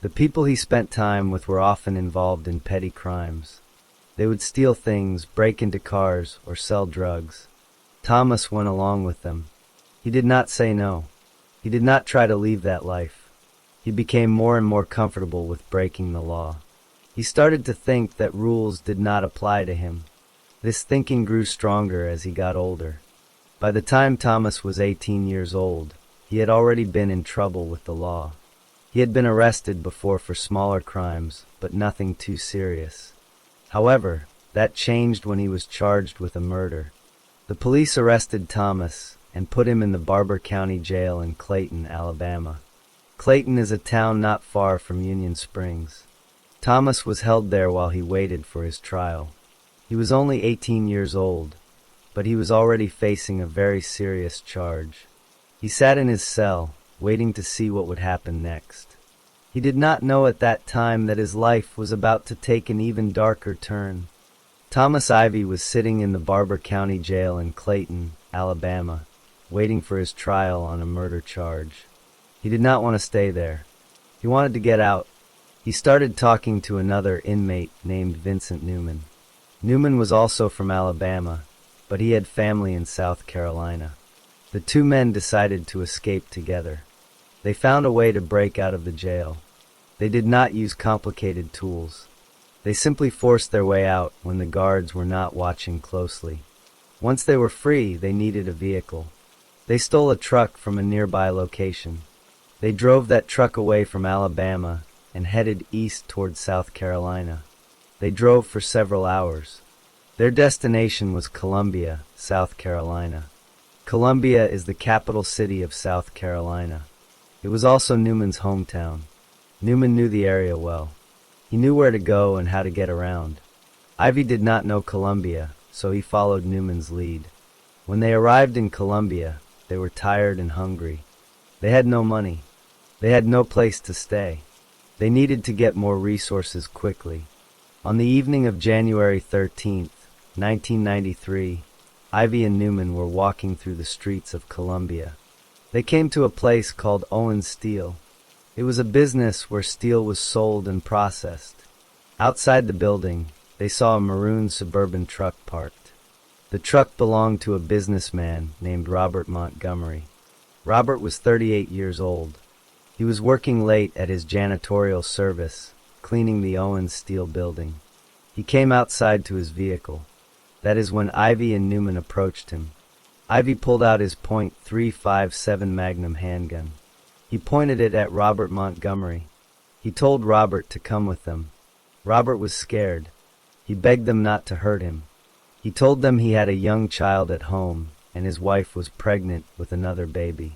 A: The people he spent time with were often involved in petty crimes. They would steal things, break into cars, or sell drugs. Thomas went along with them. He did not say no. He did not try to leave that life. He became more and more comfortable with breaking the law. He started to think that rules did not apply to him. This thinking grew stronger as he got older. By the time Thomas was 18 years old, he had already been in trouble with the law. He had been arrested before for smaller crimes, but nothing too serious. However, that changed when he was charged with a murder. The police arrested Thomas and put him in the Barber County Jail in Clayton, Alabama. Clayton is a town not far from Union Springs. Thomas was held there while he waited for his trial. He was only 18 years old, but he was already facing a very serious charge. He sat in his cell, waiting to see what would happen next. He did not know at that time that his life was about to take an even darker turn. Thomas Ivy was sitting in the Barber County Jail in Clayton, Alabama, waiting for his trial on a murder charge. He did not want to stay there. He wanted to get out. He started talking to another inmate named Vincent Newman. Newman was also from Alabama, but he had family in South Carolina. The two men decided to escape together. They found a way to break out of the jail. They did not use complicated tools. They simply forced their way out when the guards were not watching closely. Once they were free, they needed a vehicle. They stole a truck from a nearby location. They drove that truck away from Alabama and headed east toward South Carolina. They drove for several hours. Their destination was Columbia, South Carolina. Columbia is the capital city of South Carolina. It was also Newman's hometown. Newman knew the area well. He knew where to go and how to get around. Ivy did not know Columbia, so he followed Newman's lead. When they arrived in Columbia, they were tired and hungry. They had no money. They had no place to stay. They needed to get more resources quickly. On the evening of January 13th, 1993, Ivy and Newman were walking through the streets of Columbia. They came to a place called Owens Steel. It was a business where steel was sold and processed. Outside the building, they saw a maroon suburban truck parked. The truck belonged to a businessman named Robert Montgomery. Robert was 38 years old. He was working late at his janitorial service, cleaning the Owens Steel building. He came outside to his vehicle. That is when Ivy and Newman approached him. Ivy pulled out his .357 Magnum handgun. He pointed it at Robert Montgomery. He told Robert to come with them. Robert was scared. He begged them not to hurt him. He told them he had a young child at home and his wife was pregnant with another baby.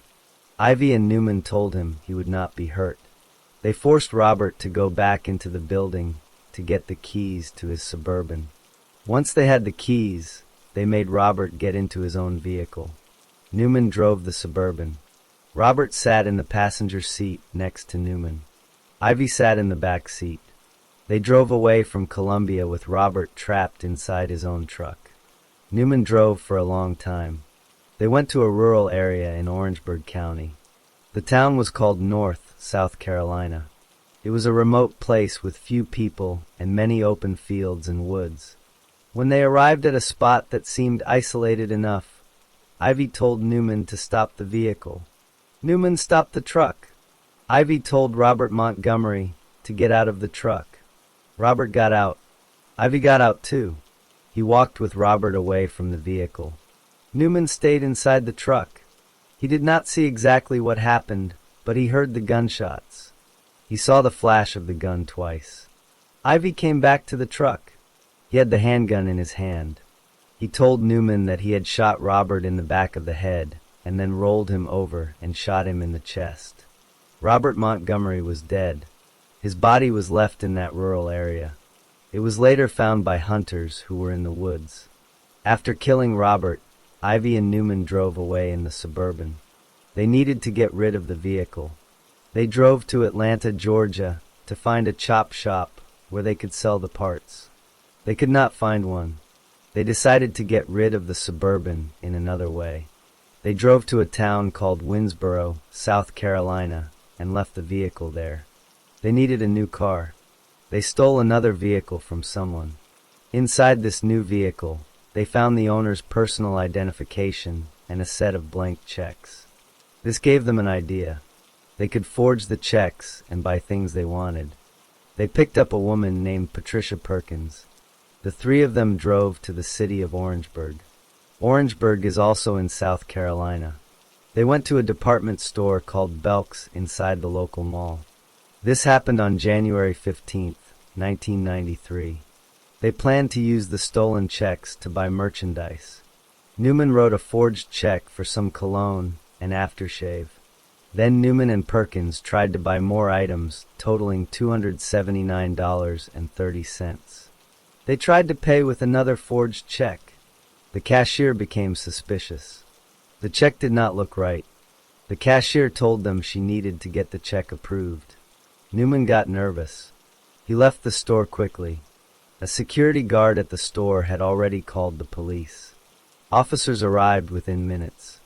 A: Ivy and Newman told him he would not be hurt. They forced Robert to go back into the building to get the keys to his Suburban. Once they had the keys, they made Robert get into his own vehicle. Newman drove the Suburban. Robert sat in the passenger seat next to Newman. Ivy sat in the back seat. They drove away from Columbia with Robert trapped inside his own truck. Newman drove for a long time. They went to a rural area in Orangeburg County. The town was called North, South Carolina. It was a remote place with few people and many open fields and woods. When they arrived at a spot that seemed isolated enough, Ivy told Newman to stop the vehicle. Newman stopped the truck. Ivy told Robert Montgomery to get out of the truck. Robert got out. Ivy got out too. He walked with Robert away from the vehicle. Newman stayed inside the truck. He did not see exactly what happened, but he heard the gunshots. He saw the flash of the gun twice. Ivy came back to the truck. He had the handgun in his hand. He told Newman that he had shot Robert in the back of the head and then rolled him over and shot him in the chest. Robert Montgomery was dead. His body was left in that rural area. It was later found by hunters who were in the woods. After killing Robert, Ivy and Newman drove away in the Suburban. They needed to get rid of the vehicle. They drove to Atlanta, Georgia, to find a chop shop where they could sell the parts. They could not find one. They decided to get rid of the Suburban in another way. They drove to a town called Winnsboro, South Carolina, and left the vehicle there. They needed a new car. They stole another vehicle from someone. Inside this new vehicle, they found the owner's personal identification and a set of blank checks. This gave them an idea. They could forge the checks and buy things they wanted. They picked up a woman named Patricia Perkins. The three of them drove to the city of Orangeburg. Orangeburg is also in South Carolina. They went to a department store called Belk's inside the local mall. This happened on January 15th, 1993. They planned to use the stolen checks to buy merchandise. Newman wrote a forged check for some cologne and aftershave. Then Newman and Perkins tried to buy more items, totaling $279.30. They tried to pay with another forged check. The cashier became suspicious. The check did not look right. The cashier told them she needed to get the check approved. Newman got nervous. He left the store quickly. A security guard at the store had already called the police. Officers arrived within minutes.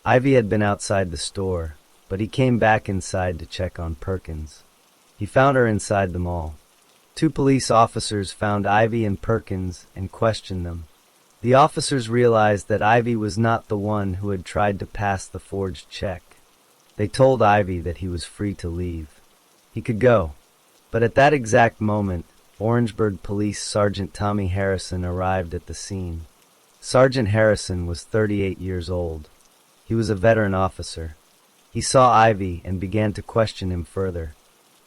A: Ivy had been outside the store, but he came back inside to check on Perkins. He found her inside the mall. Two police officers found Ivy and Perkins and questioned them. The officers realized that Ivy was not the one who had tried to pass the forged check. They told Ivy that he was free to leave. He could go. But at that exact moment, Orangeburg Police Sergeant Tommy Harrison arrived at the scene. Sergeant Harrison was 38 years old. He was a veteran officer. He saw Ivy and began to question him further.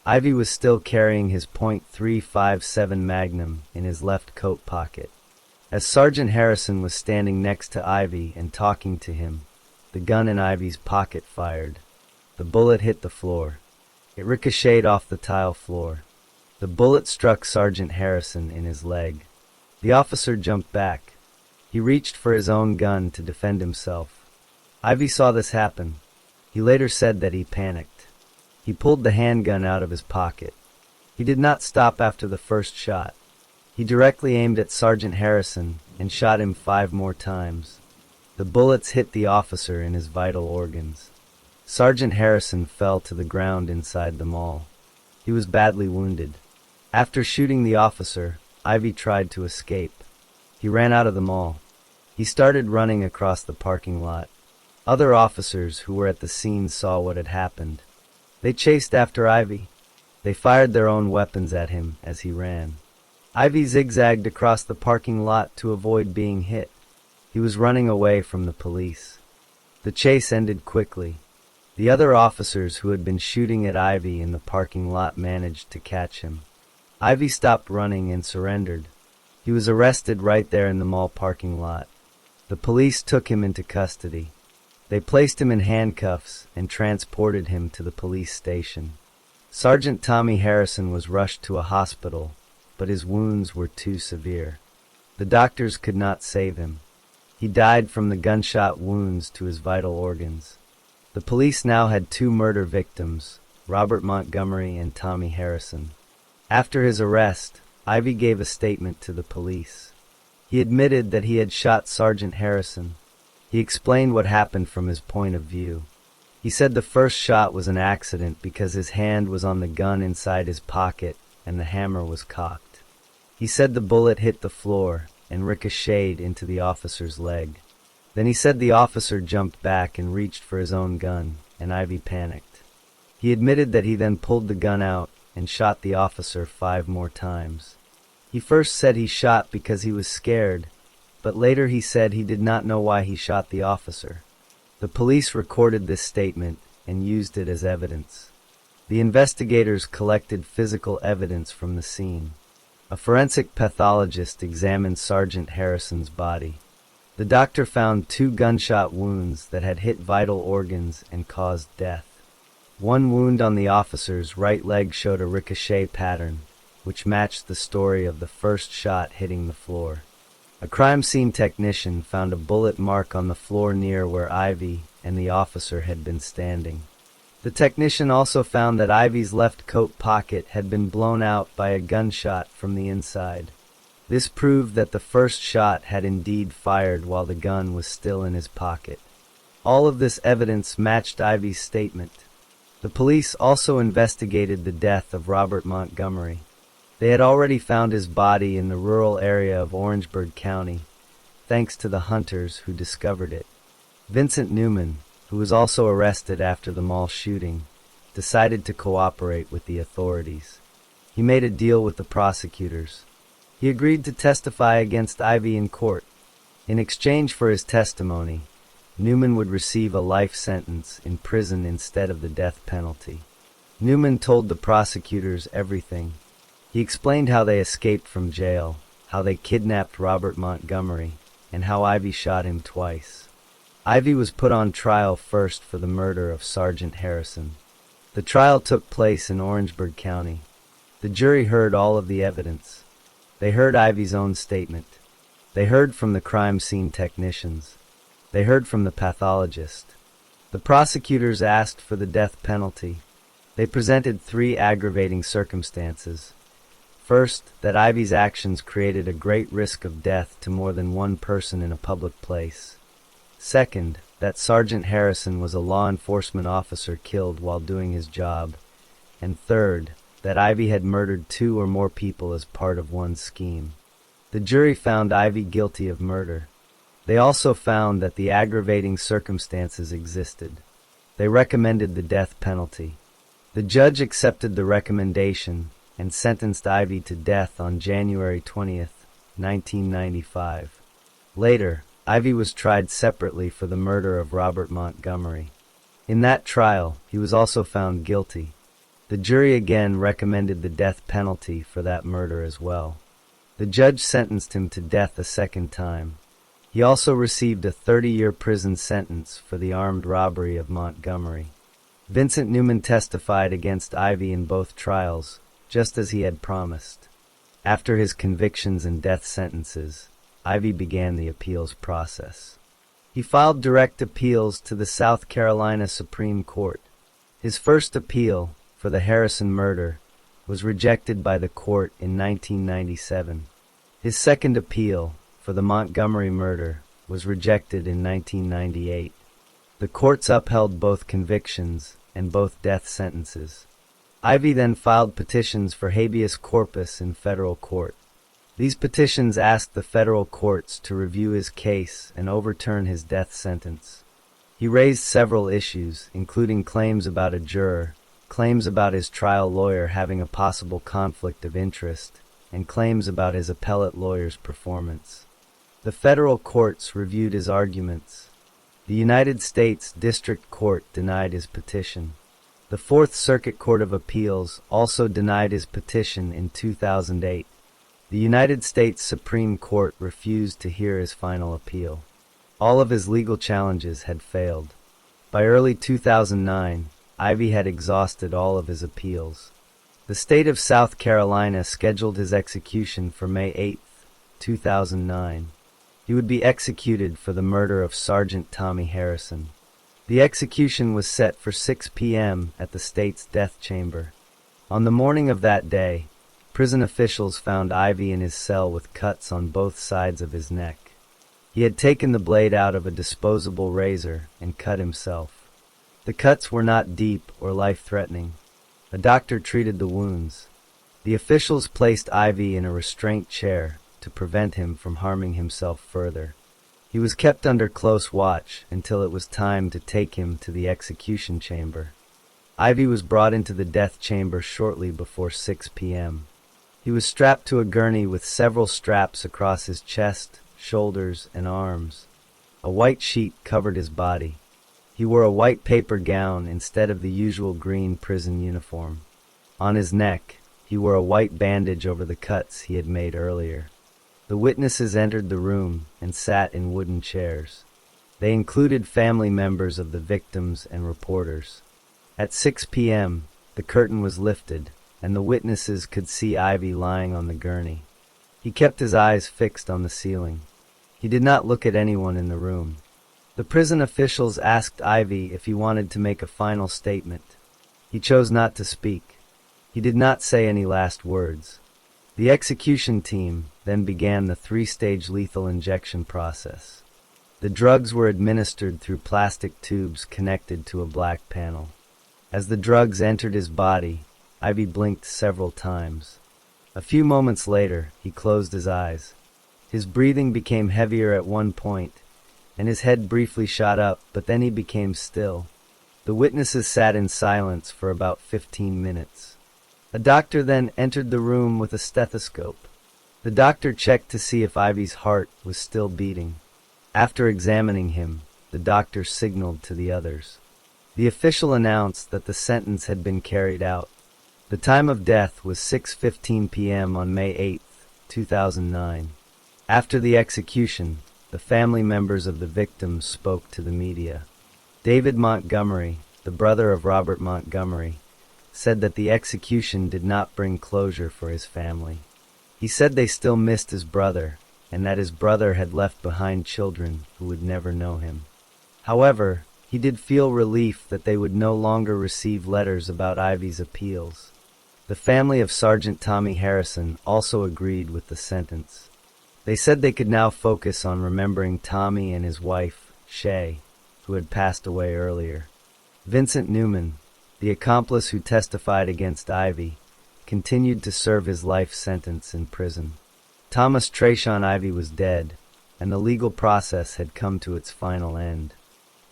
A: Ivy was still carrying his .357 Magnum in his left coat pocket. As Sergeant Harrison was standing next to Ivy and talking to him, the gun in Ivy's pocket fired. The bullet hit the floor. It ricocheted off the tile floor. The bullet struck Sergeant Harrison in his leg. The officer jumped back. He reached for his own gun to defend himself. Ivy saw this happen. He later said that he panicked. He pulled the handgun out of his pocket. He did not stop after the first shot. He directly aimed at Sergeant Harrison and shot him 5 more times. The bullets hit the officer in his vital organs. Sergeant Harrison fell to the ground inside the mall. He was badly wounded. After shooting the officer, Ivy tried to escape. He ran out of the mall. He started running across the parking lot. Other officers who were at the scene saw what had happened. They chased after Ivy. They fired their own weapons at him as he ran. Ivy zigzagged across the parking lot to avoid being hit. He was running away from the police. The chase ended quickly. The other officers who had been shooting at Ivy in the parking lot managed to catch him. Ivy stopped running and surrendered. He was arrested right there in the mall parking lot. The police took him into custody. They placed him in handcuffs and transported him to the police station. Sergeant Tommy Harrison was rushed to a hospital, but his wounds were too severe. The doctors could not save him. He died from the gunshot wounds to his vital organs. The police now had two murder victims, Robert Montgomery and Tommy Harrison. After his arrest, Ivy gave a statement to the police. He admitted that he had shot Sergeant Harrison. He explained what happened from his point of view. He said the first shot was an accident because his hand was on the gun inside his pocket and the hammer was cocked. He said the bullet hit the floor and ricocheted into the officer's leg. Then he said the officer jumped back and reached for his own gun, and Ivy panicked. He admitted that he then pulled the gun out and shot the officer 5 more times. He first said he shot because he was scared, but later he said he did not know why he shot the officer. The police recorded this statement and used it as evidence. The investigators collected physical evidence from the scene. A forensic pathologist examined Sergeant Harrison's body. The doctor found 2 gunshot wounds that had hit vital organs and caused death. One wound on the officer's right leg showed a ricochet pattern, which matched the story of the first shot hitting the floor. A crime scene technician found a bullet mark on the floor near where Ivy and the officer had been standing. The technician also found that Ivy's left coat pocket had been blown out by a gunshot from the inside. This proved that the first shot had indeed fired while the gun was still in his pocket. All of this evidence matched Ivy's statement. The police also investigated the death of Robert Montgomery. They had already found his body in the rural area of Orangeburg County, thanks to the hunters who discovered it. Vincent Newman, who was also arrested after the mall shooting, decided to cooperate with the authorities. He made a deal with the prosecutors. He agreed to testify against Ivy in court. In exchange for his testimony, Newman would receive a life sentence in prison instead of the death penalty. Newman told the prosecutors everything. He explained how they escaped from jail, how they kidnapped Robert Montgomery, and how Ivy shot him twice. Ivy was put on trial first for the murder of Sergeant Harrison. The trial took place in Orangeburg County. The jury heard all of the evidence. They heard Ivy's own statement. They heard from the crime scene technicians. They heard from the pathologist. The prosecutors asked for the death penalty. They presented 3 aggravating circumstances. First, that Ivy's actions created a great risk of death to more than one person in a public place. Second, that Sergeant Harrison was a law enforcement officer killed while doing his job. And third, that Ivy had murdered 2 or more people as part of one scheme. The jury found Ivy guilty of murder. They also found that the aggravating circumstances existed. They recommended the death penalty. The judge accepted the recommendation and sentenced Ivy to death on January 20th, 1995. Later, Ivy was tried separately for the murder of Robert Montgomery. In that trial, he was also found guilty. The jury again recommended the death penalty for that murder as well. The judge sentenced him to death a second time. He also received a 30-year prison sentence for the armed robbery of Montgomery. Vincent Newman testified against Ivy in both trials, just as he had promised. After his convictions and death sentences, Ivy began the appeals process. He filed direct appeals to the South Carolina Supreme Court. His first appeal, for the Harrison murder, was rejected by the court in 1997. His second appeal, for the Montgomery murder, was rejected in 1998. The courts upheld both convictions and both death sentences. Ivy then filed petitions for habeas corpus in federal court. These petitions asked the federal courts to review his case and overturn his death sentence. He raised several issues, including claims about a juror, claims about his trial lawyer having a possible conflict of interest, and claims about his appellate lawyer's performance. The federal courts reviewed his arguments. The United States District Court denied his petition. The Fourth Circuit Court of Appeals also denied his petition in 2008. The United States Supreme Court refused to hear his final appeal. All of his legal challenges had failed. By early 2009, Ivy had exhausted all of his appeals. The state of South Carolina scheduled his execution for May 8, 2009. He would be executed for the murder of Sergeant Tommy Harrison. The execution was set for 6 p.m. at the state's death chamber. On the morning of that day, prison officials found Ivy in his cell with cuts on both sides of his neck. He had taken the blade out of a disposable razor and cut himself. The cuts were not deep or life-threatening. A doctor treated the wounds. The officials placed Ivy in a restraint chair to prevent him from harming himself further. He was kept under close watch until it was time to take him to the execution chamber. Ivy was brought into the death chamber shortly before 6 p.m. He was strapped to a gurney with several straps across his chest, shoulders, and arms. A white sheet covered his body. He wore a white paper gown instead of the usual green prison uniform. On his neck, he wore a white bandage over the cuts he had made earlier. The witnesses entered the room and sat in wooden chairs. They included family members of the victims and reporters. At 6 p.m., the curtain was lifted, and the witnesses could see Ivy lying on the gurney. He kept his eyes fixed on the ceiling. He did not look at anyone in the room. The prison officials asked Ivy if he wanted to make a final statement. He chose not to speak. He did not say any last words. The execution team then began the 3-stage lethal injection process. The drugs were administered through plastic tubes connected to a black panel. As the drugs entered his body, Ivy blinked several times. A few moments later, he closed his eyes. His breathing became heavier at one point, and his head briefly shot up, but then he became still. The witnesses sat in silence for about 15 minutes. A doctor then entered the room with a stethoscope. The doctor checked to see if Ivy's heart was still beating. After examining him, the doctor signaled to the others. The official announced that the sentence had been carried out. The time of death was 6:15 p.m. on May 8, 2009. After the execution, the family members of the victims spoke to the media. David Montgomery, the brother of Robert Montgomery, said that the execution did not bring closure for his family. He said they still missed his brother, and that his brother had left behind children who would never know him. However, he did feel relief that they would no longer receive letters about Ivy's appeals. The family of Sergeant Tommy Harrison also agreed with the sentence. They said they could now focus on remembering Tommy and his wife, Shay, who had passed away earlier. Vincent Newman, the accomplice who testified against Ivy, continued to serve his life sentence in prison. Thomas Trayshawn Ivy was dead, and the legal process had come to its final end.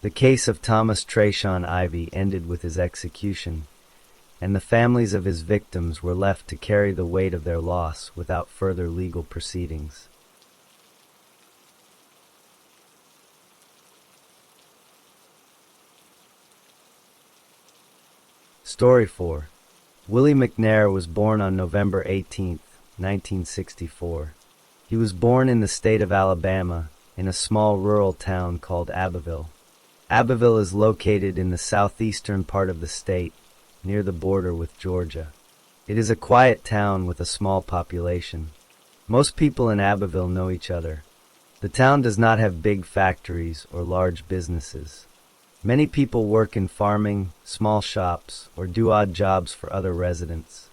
A: The case of Thomas Trayshawn Ivy ended with his execution, and the families of his victims were left to carry the weight of their loss without further legal proceedings. Story 4. Willie McNair was born on November 18, 1964. He was born in the state of Alabama, in a small rural town called Abbeville. Abbeville is located in the southeastern part of the state, near the border with Georgia. It is a quiet town with a small population. Most people in Abbeville know each other. The town does not have big factories or large businesses. Many people work in farming, small shops, or do odd jobs for other residents.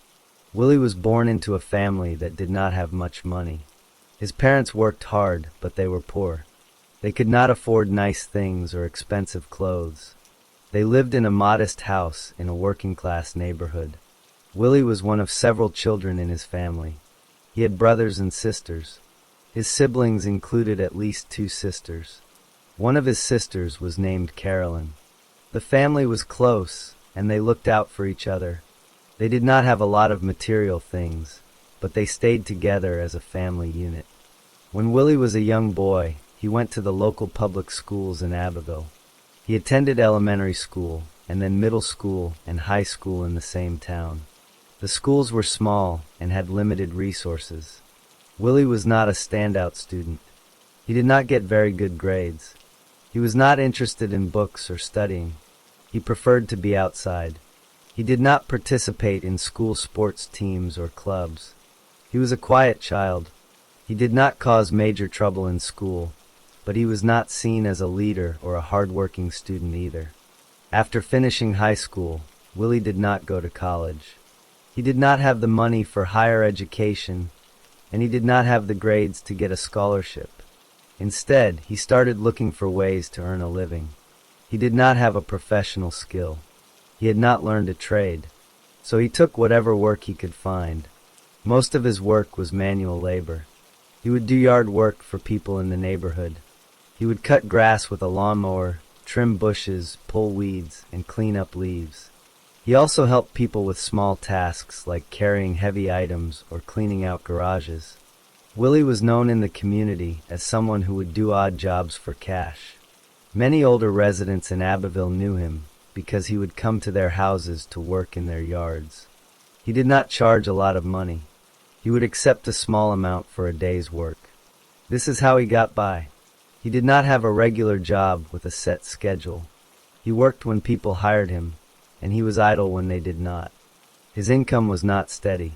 A: Willie was born into a family that did not have much money. His parents worked hard, but they were poor. They could not afford nice things or expensive clothes. They lived in a modest house in a working-class neighborhood. Willie was one of several children in his family. He had brothers and sisters. His siblings included at least 2 sisters. One of his sisters was named Carolyn. The family was close, and they looked out for each other. They did not have a lot of material things, but they stayed together as a family unit. When Willie was a young boy, he went to the local public schools in Abbeville. He attended elementary school, and then middle school and high school in the same town. The schools were small and had limited resources. Willie was not a standout student. He did not get very good grades. He was not interested in books or studying. He preferred to be outside. He did not participate in school sports teams or clubs. He was a quiet child. He did not cause major trouble in school, but he was not seen as a leader or a hard-working student either. After finishing high school, Willie did not go to college. He did not have the money for higher education, and he did not have the grades to get a scholarship. Instead, he started looking for ways to earn a living. He did not have a professional skill. He had not learned a trade, so he took whatever work he could find. Most of his work was manual labor. He would do yard work for people in the neighborhood. He would cut grass with a lawnmower, trim bushes, pull weeds, and clean up leaves. He also helped people with small tasks like carrying heavy items or cleaning out garages. Willie was known in the community as someone who would do odd jobs for cash. Many older residents in Abbeville knew him because he would come to their houses to work in their yards. He did not charge a lot of money. He would accept a small amount for a day's work. This is how he got by. He did not have a regular job with a set schedule. He worked when people hired him, and he was idle when they did not. His income was not steady.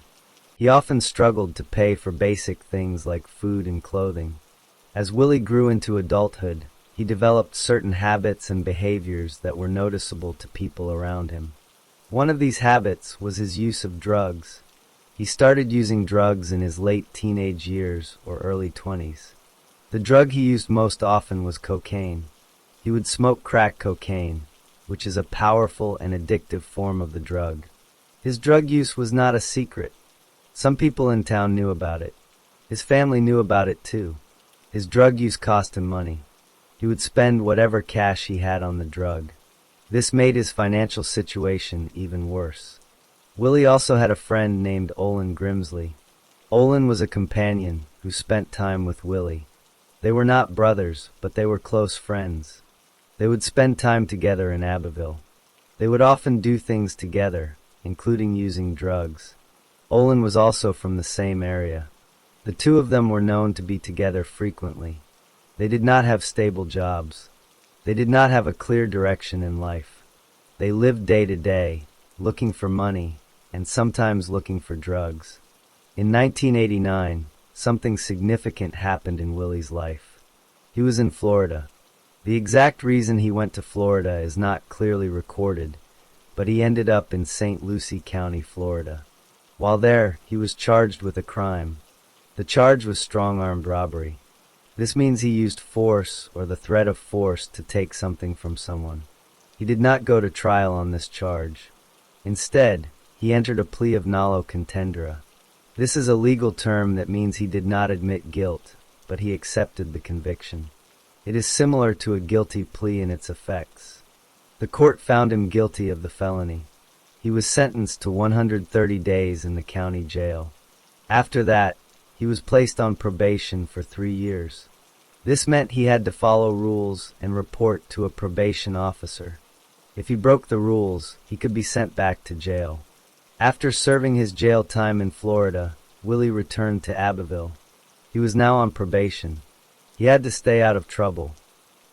A: He often struggled to pay for basic things like food and clothing. As Willie grew into adulthood, he developed certain habits and behaviors that were noticeable to people around him. One of these habits was his use of drugs. He started using drugs in his late teenage years or early 20s. The drug he used most often was cocaine. He would smoke crack cocaine, which is a powerful and addictive form of the drug. His drug use was not a secret. Some people in town knew about it. His family knew about it too. His drug use cost him money. He would spend whatever cash he had on the drug. This made his financial situation even worse. Willie also had a friend named Olin Grimsley. Olin was a companion who spent time with Willie. They were not brothers, but they were close friends. They would spend time together in Abbeville. They would often do things together, including using drugs. Olin was also from the same area. The two of them were known to be together frequently. They did not have stable jobs. They did not have a clear direction in life. They lived day to day, looking for money, and sometimes looking for drugs. In 1989, something significant happened in Willie's life. He was in Florida. The exact reason he went to Florida is not clearly recorded, but he ended up in St. Lucie County, Florida. While there, he was charged with a crime. The charge was strong-armed robbery. This means he used force or the threat of force to take something from someone. He did not go to trial on this charge. Instead, he entered a plea of nolo contendere. This is a legal term that means he did not admit guilt, but he accepted the conviction. It is similar to a guilty plea in its effects. The court found him guilty of the felony. He was sentenced to 130 days in the county jail. After that, he was placed on probation for 3 years. This meant he had to follow rules and report to a probation officer. If he broke the rules, he could be sent back to jail. After serving his jail time in Florida, Willie returned to Abbeville. He was now on probation. He had to stay out of trouble.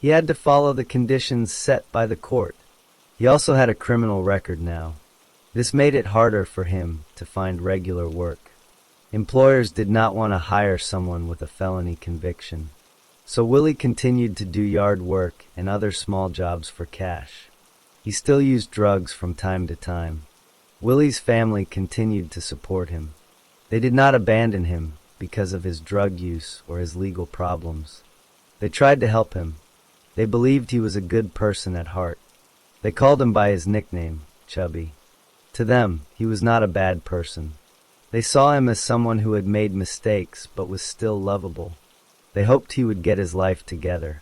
A: He had to follow the conditions set by the court. He also had a criminal record now. This made it harder for him to find regular work. Employers did not want to hire someone with a felony conviction. So Willie continued to do yard work and other small jobs for cash. He still used drugs from time to time. Willie's family continued to support him. They did not abandon him because of his drug use or his legal problems. They tried to help him. They believed he was a good person at heart. They called him by his nickname, Chubby. To them, he was not a bad person. They saw him as someone who had made mistakes but was still lovable. They hoped he would get his life together.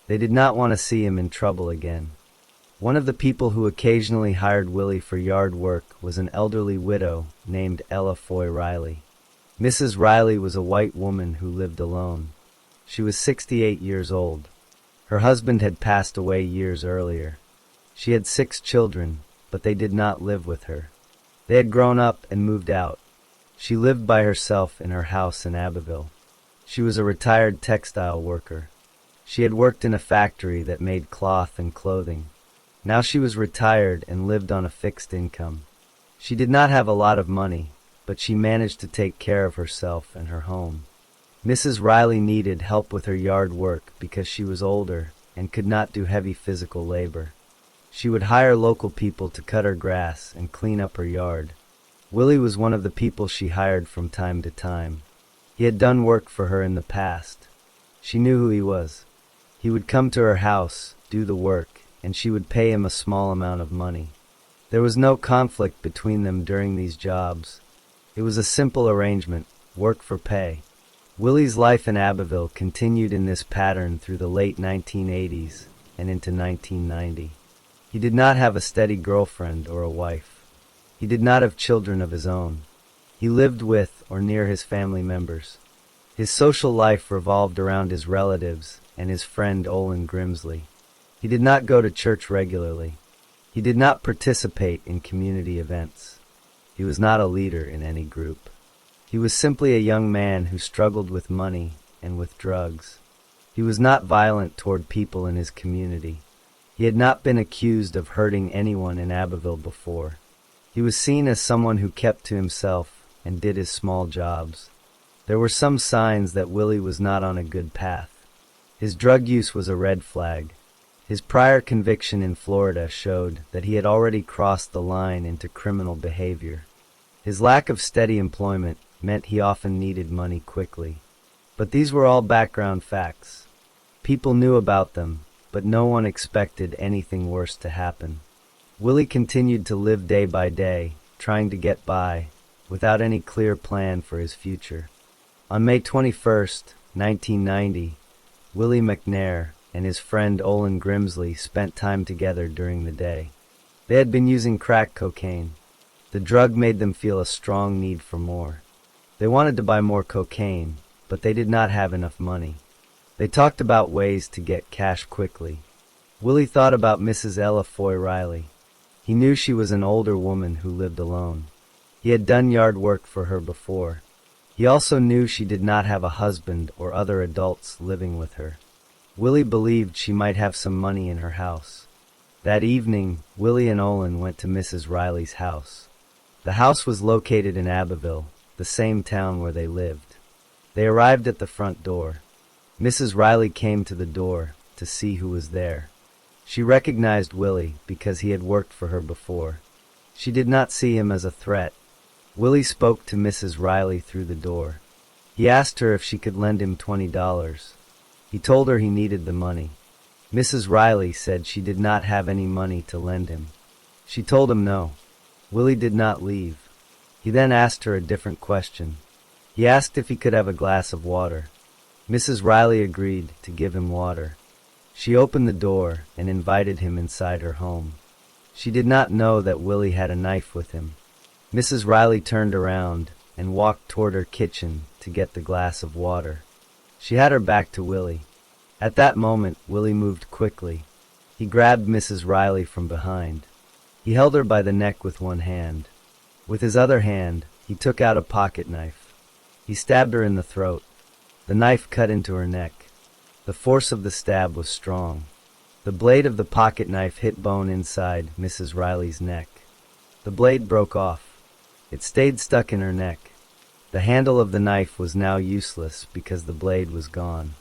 A: They did not want to see him in trouble again. One of the people who occasionally hired Willie for yard work was an elderly widow named Ella Foy Riley. Mrs. Riley was a white woman who lived alone. She was 68 years old. Her husband had passed away years earlier. She had 6 children, but they did not live with her. They had grown up and moved out. She lived by herself in her house in Abbeville. She was a retired textile worker. She had worked in a factory that made cloth and clothing. Now she was retired and lived on a fixed income. She did not have a lot of money, but she managed to take care of herself and her home. Mrs. Riley needed help with her yard work because she was older and could not do heavy physical labor. She would hire local people to cut her grass and clean up her yard. Willie was one of the people she hired from time to time. He had done work for her in the past. She knew who he was. He would come to her house, do the work, and she would pay him a small amount of money. There was no conflict between them during these jobs. It was a simple arrangement, work for pay. Willie's life in Abbeville continued in this pattern through the late 1980s and into 1990. He did not have a steady girlfriend or a wife. He did not have children of his own. He lived with or near his family members. His social life revolved around his relatives and his friend Olin Grimsley. He did not go to church regularly. He did not participate in community events. He was not a leader in any group. He was simply a young man who struggled with money and with drugs. He was not violent toward people in his community. He had not been accused of hurting anyone in Abbeville before. He was seen as someone who kept to himself and did his small jobs. There were some signs that Willie was not on a good path. His drug use was a red flag. His prior conviction in Florida showed that he had already crossed the line into criminal behavior. His lack of steady employment meant he often needed money quickly. But these were all background facts. People knew about them, but no one expected anything worse to happen. Willie continued to live day by day, trying to get by, without any clear plan for his future. On May 21, 1990, Willie McNair and his friend Olin Grimsley spent time together during the day. They had been using crack cocaine. The drug made them feel a strong need for more. They wanted to buy more cocaine, but they did not have enough money. They talked about ways to get cash quickly. Willie thought about Mrs. Ella Foy Riley. He knew she was an older woman who lived alone. He had done yard work for her before. He also knew she did not have a husband or other adults living with her. Willie believed she might have some money in her house. That evening, Willie and Olin went to Mrs. Riley's house. The house was located in Abbeville, the same town where they lived. They arrived at the front door. Mrs. Riley came to the door to see who was there. She recognized Willie because he had worked for her before. She did not see him as a threat. Willie spoke to Mrs. Riley through the door. He asked her if she could lend him $20. He told her he needed the money. Mrs. Riley said she did not have any money to lend him. She told him no. Willie did not leave. He then asked her a different question. He asked if he could have a glass of water. Mrs. Riley agreed to give him water. She opened the door and invited him inside her home. She did not know that Willie had a knife with him. Mrs. Riley turned around and walked toward her kitchen to get the glass of water. She had her back to Willie. At that moment, Willie moved quickly. He grabbed Mrs. Riley from behind. He held her by the neck with one hand. With his other hand, he took out a pocket knife. He stabbed her in the throat. The knife cut into her neck. The force of the stab was strong. The blade of the pocket knife hit bone inside Mrs. Riley's neck. The blade broke off. It stayed stuck in her neck. The handle of the knife was now useless because the blade was gone.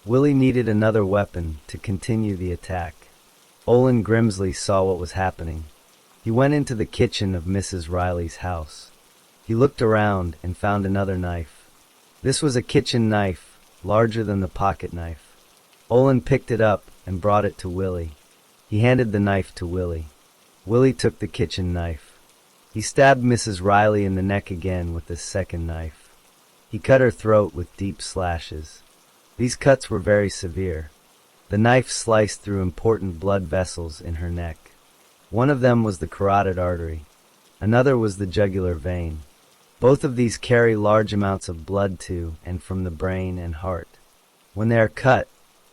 A: Willie needed another weapon to continue the attack. Olin Grimsley saw what was happening. He went into the kitchen of Mrs. Riley's house. He looked around and found another knife. This was a kitchen knife, larger than the pocket knife. Olin picked it up and brought it to Willie. He handed the knife to Willie. Willie took the kitchen knife. He stabbed Mrs. Riley in the neck again with the second knife. He cut her throat with deep slashes. These cuts were very severe. The knife sliced through important blood vessels in her neck. One of them was the carotid artery. Another was the jugular vein. Both of these carry large amounts of blood to and from the brain and heart. When they are cut,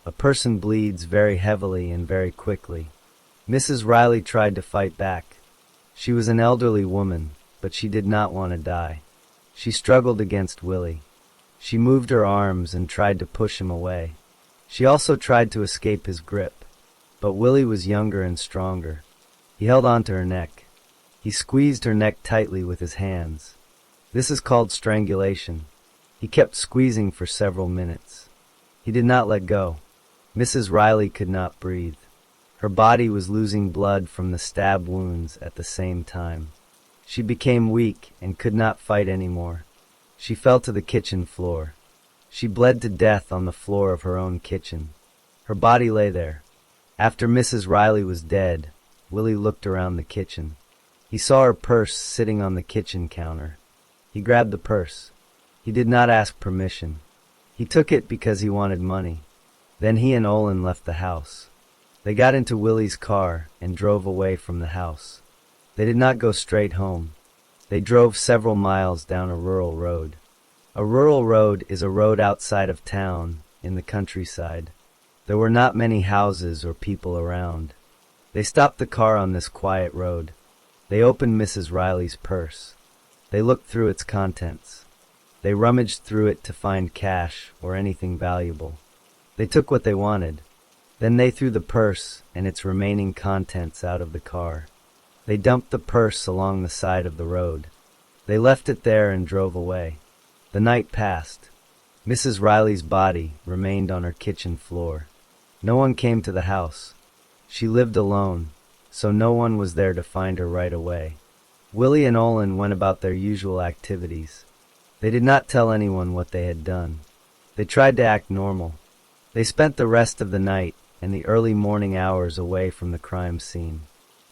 A: a person bleeds very heavily and very quickly. Mrs. Riley tried to fight back. She was an elderly woman, but she did not want to die. She struggled against Willie. She moved her arms and tried to push him away. She also tried to escape his grip, but Willie was younger and stronger. He held onto her neck. He squeezed her neck tightly with his hands. This is called strangulation. He kept squeezing for several minutes. He did not let go. Mrs. Riley could not breathe. Her body was losing blood from the stab wounds at the same time. She became weak and could not fight anymore. She fell to the kitchen floor. She bled to death on the floor of her own kitchen. Her body lay there. After Mrs. Riley was dead, Willie looked around the kitchen. He saw her purse sitting on the kitchen counter. He grabbed the purse. He did not ask permission. He took it because he wanted money. Then he and Olin left the house. They got into Willie's car and drove away from the house. They did not go straight home. They drove several miles down a rural road. A rural road is a road outside of town, in the countryside. There were not many houses or people around. They stopped the car on this quiet road. They opened Mrs. Riley's purse. They looked through its contents. They rummaged through it to find cash or anything valuable. They took what they wanted. Then they threw the purse and its remaining contents out of the car. They dumped the purse along the side of the road. They left it there and drove away. The night passed. Mrs. Riley's body remained on her kitchen floor. No one came to the house. She lived alone, so no one was there to find her right away. Willie and Olin went about their usual activities. They did not tell anyone what they had done. They tried to act normal. They spent the rest of the night and the early morning hours away from the crime scene.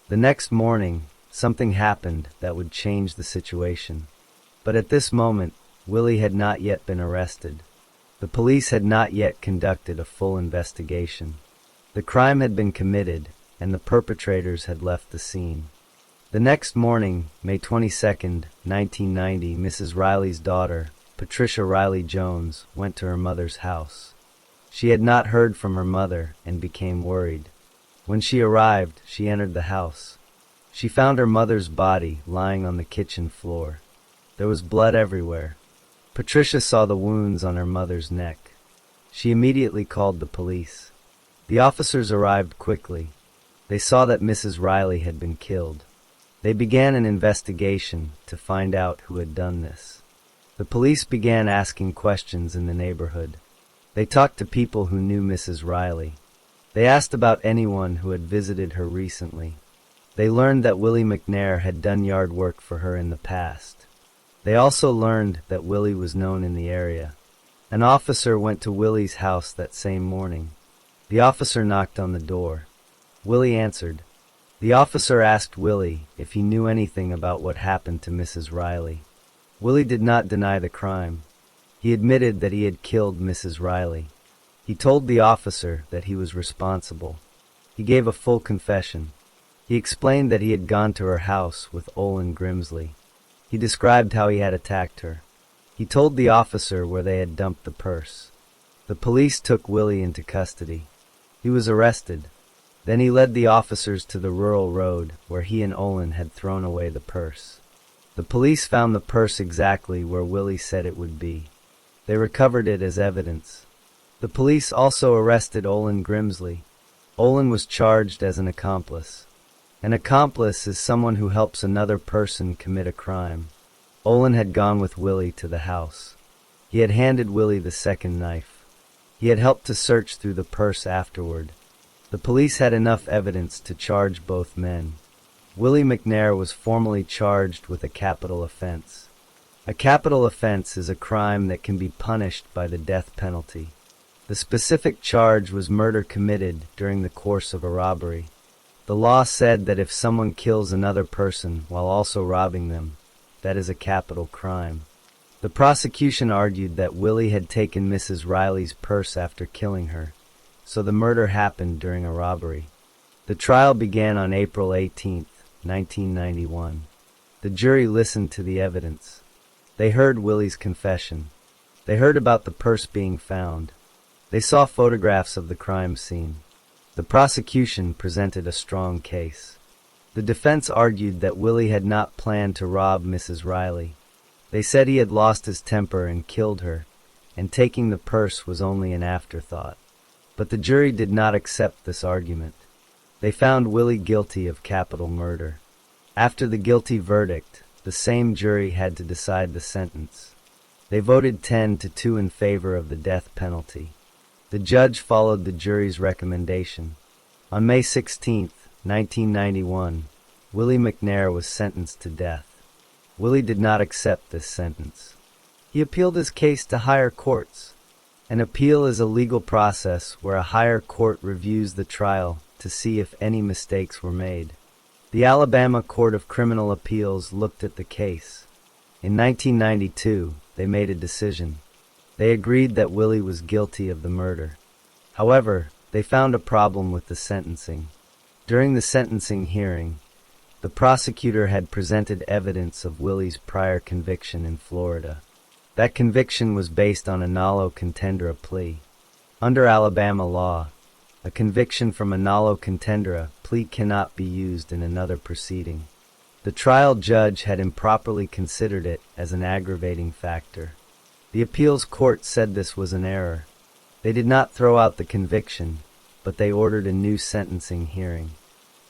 A: The next morning, something happened that would change the situation. But at this moment, Willie had not yet been arrested. The police had not yet conducted a full investigation. The crime had been committed, and the perpetrators had left the scene. The next morning, May 22, 1990, Mrs. Riley's daughter, Patricia Riley Jones, went to her mother's house. She had not heard from her mother and became worried. When she arrived, she entered the house. She found her mother's body lying on the kitchen floor. There was blood everywhere. Patricia saw the wounds on her mother's neck. She immediately called the police. The officers arrived quickly. They saw that Mrs. Riley had been killed. They began an investigation to find out who had done this. The police began asking questions in the neighborhood. They talked to people who knew Mrs. Riley. They asked about anyone who had visited her recently. They learned that Willie McNair had done yard work for her in the past. They also learned that Willie was known in the area. An officer went to Willie's house that same morning. The officer knocked on the door. Willie answered. The officer asked Willie if he knew anything about what happened to Mrs. Riley. Willie did not deny the crime. He admitted that he had killed Mrs. Riley. He told the officer that he was responsible. He gave a full confession. He explained that he had gone to her house with Olin Grimsley. He described how he had attacked her. He told the officer where they had dumped the purse. The police took Willie into custody. He was arrested. Then he led the officers to the rural road where he and Olin had thrown away the purse. The police found the purse exactly where Willie said it would be. They recovered it as evidence. The police also arrested Olin Grimsley. Olin was charged as an accomplice. An accomplice is someone who helps another person commit a crime. Olin had gone with Willie to the house. He had handed Willie the second knife. He had helped to search through the purse afterward. The police had enough evidence to charge both men. Willie McNair was formally charged with a capital offense. A capital offense is a crime that can be punished by the death penalty. The specific charge was murder committed during the course of a robbery. The law said that if someone kills another person while also robbing them, that is a capital crime. The prosecution argued that Willie had taken Mrs. Riley's purse after killing her, so the murder happened during a robbery. The trial began on April 18, 1991. The jury listened to the evidence. They heard Willie's confession. They heard about the purse being found. They saw photographs of the crime scene. The prosecution presented a strong case. The defense argued that Willie had not planned to rob Mrs. Riley. They said he had lost his temper and killed her, and taking the purse was only an afterthought. But the jury did not accept this argument. They found Willie guilty of capital murder. After the guilty verdict, the same jury had to decide the sentence. They voted 10-2 in favor of the death penalty. The judge followed the jury's recommendation. On May 16, 1991, Willie McNair was sentenced to death. Willie did not accept this sentence. He appealed his case to higher courts. An appeal is a legal process where a higher court reviews the trial to see if any mistakes were made. The Alabama Court of Criminal Appeals looked at the case. In 1992, they made a decision. They agreed that Willie was guilty of the murder. However, they found a problem with the sentencing. During the sentencing hearing, the prosecutor had presented evidence of Willie's prior conviction in Florida. That conviction was based on a nolo contendere plea. Under Alabama law, a conviction from a nolo contendere plea cannot be used in another proceeding. The trial judge had improperly considered it as an aggravating factor. The appeals court said this was an error. They did not throw out the conviction, but they ordered a new sentencing hearing.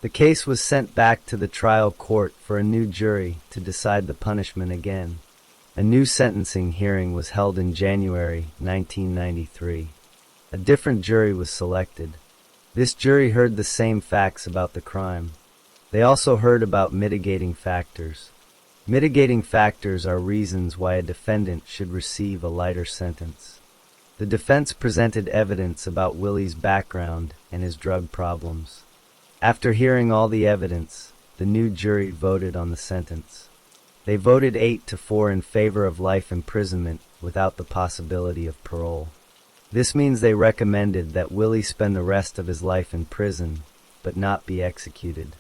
A: The case was sent back to the trial court for a new jury to decide the punishment again. A new sentencing hearing was held in January 1993. A different jury was selected. This jury heard the same facts about the crime. They also heard about mitigating factors. Mitigating factors are reasons why a defendant should receive a lighter sentence. The defense presented evidence about Willie's background and his drug problems. After hearing all the evidence, the new jury voted on the sentence. They voted 8-4 in favor of life imprisonment without the possibility of parole. This means they recommended that Willie spend the rest of his life in prison, but not be executed.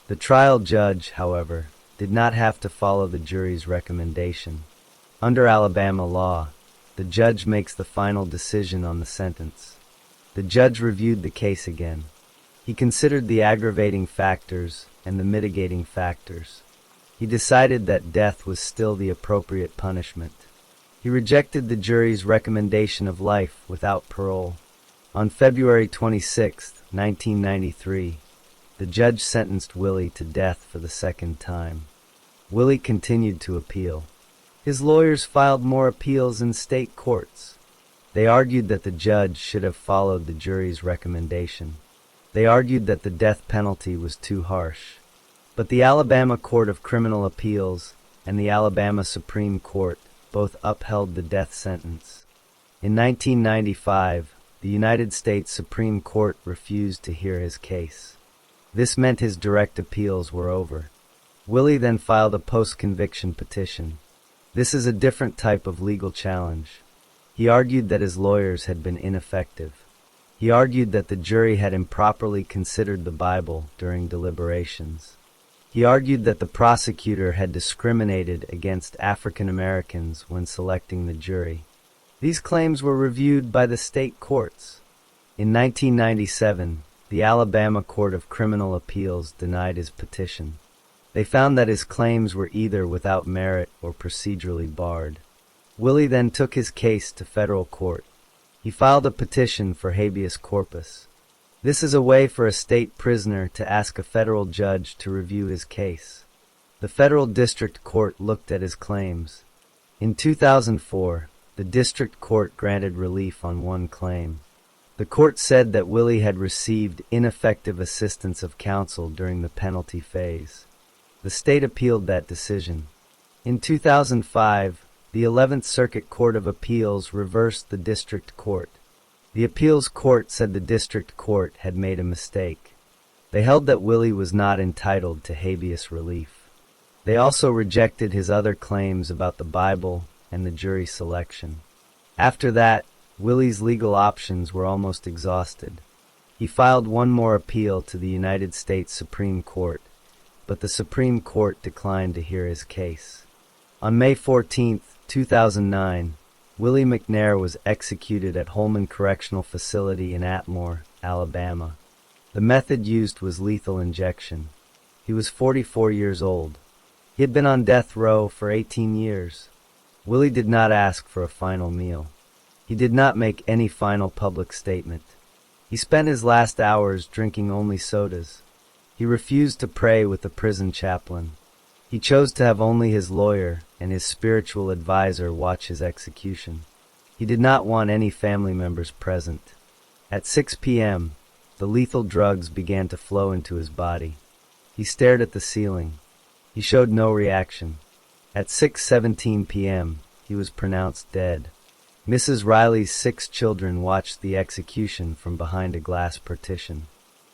A: The trial judge, however, did not have to follow the jury's recommendation. Under Alabama law, the judge makes the final decision on the sentence. The judge reviewed the case again. He considered the aggravating factors and the mitigating factors. He decided that death was still the appropriate punishment. He rejected the jury's recommendation of life without parole. On February 26, 1993, the judge sentenced Willie to death for the second time. Willie continued to appeal. His lawyers filed more appeals in state courts. They argued that the judge should have followed the jury's recommendation. They argued that the death penalty was too harsh. But the Alabama Court of Criminal Appeals and the Alabama Supreme Court both upheld the death sentence. In 1995, the United States Supreme Court refused to hear his case. This meant his direct appeals were over. Willie then filed a post-conviction petition. This is a different type of legal challenge. He argued that his lawyers had been ineffective. He argued that the jury had improperly considered the Bible during deliberations. He argued that the prosecutor had discriminated against African Americans when selecting the jury. These claims were reviewed by the state courts. In 1997, the Alabama Court of Criminal Appeals denied his petition. They found that his claims were either without merit or procedurally barred. Willie then took his case to federal court. He filed a petition for habeas corpus. This is a way for a state prisoner to ask a federal judge to review his case. The federal district court looked at his claims. In 2004, the district court granted relief on one claim. The court said that Willie had received ineffective assistance of counsel during the penalty phase. The state appealed that decision. In 2005, the 11th Circuit Court of Appeals reversed the district court. The appeals court said the district court had made a mistake. They held that Willie was not entitled to habeas relief. They also rejected his other claims about the Bible and the jury selection. After that, Willie's legal options were almost exhausted. He filed one more appeal to the United States Supreme Court, but the Supreme Court declined to hear his case. On May 14, 2009, Willie McNair was executed at Holman Correctional Facility in Atmore, Alabama. The method used was lethal injection. He was 44 years old. He had been on death row for 18 years. Willie did not ask for a final meal. He did not make any final public statement. He spent his last hours drinking only sodas. He refused to pray with the prison chaplain. He chose to have only his lawyer and his spiritual advisor watch his execution. He did not want any family members present. At 6 p.m., the lethal drugs began to flow into his body. He stared at the ceiling. He showed no reaction. At 6:17 p.m., he was pronounced dead. Mrs. Riley's 6 children watched the execution from behind a glass partition.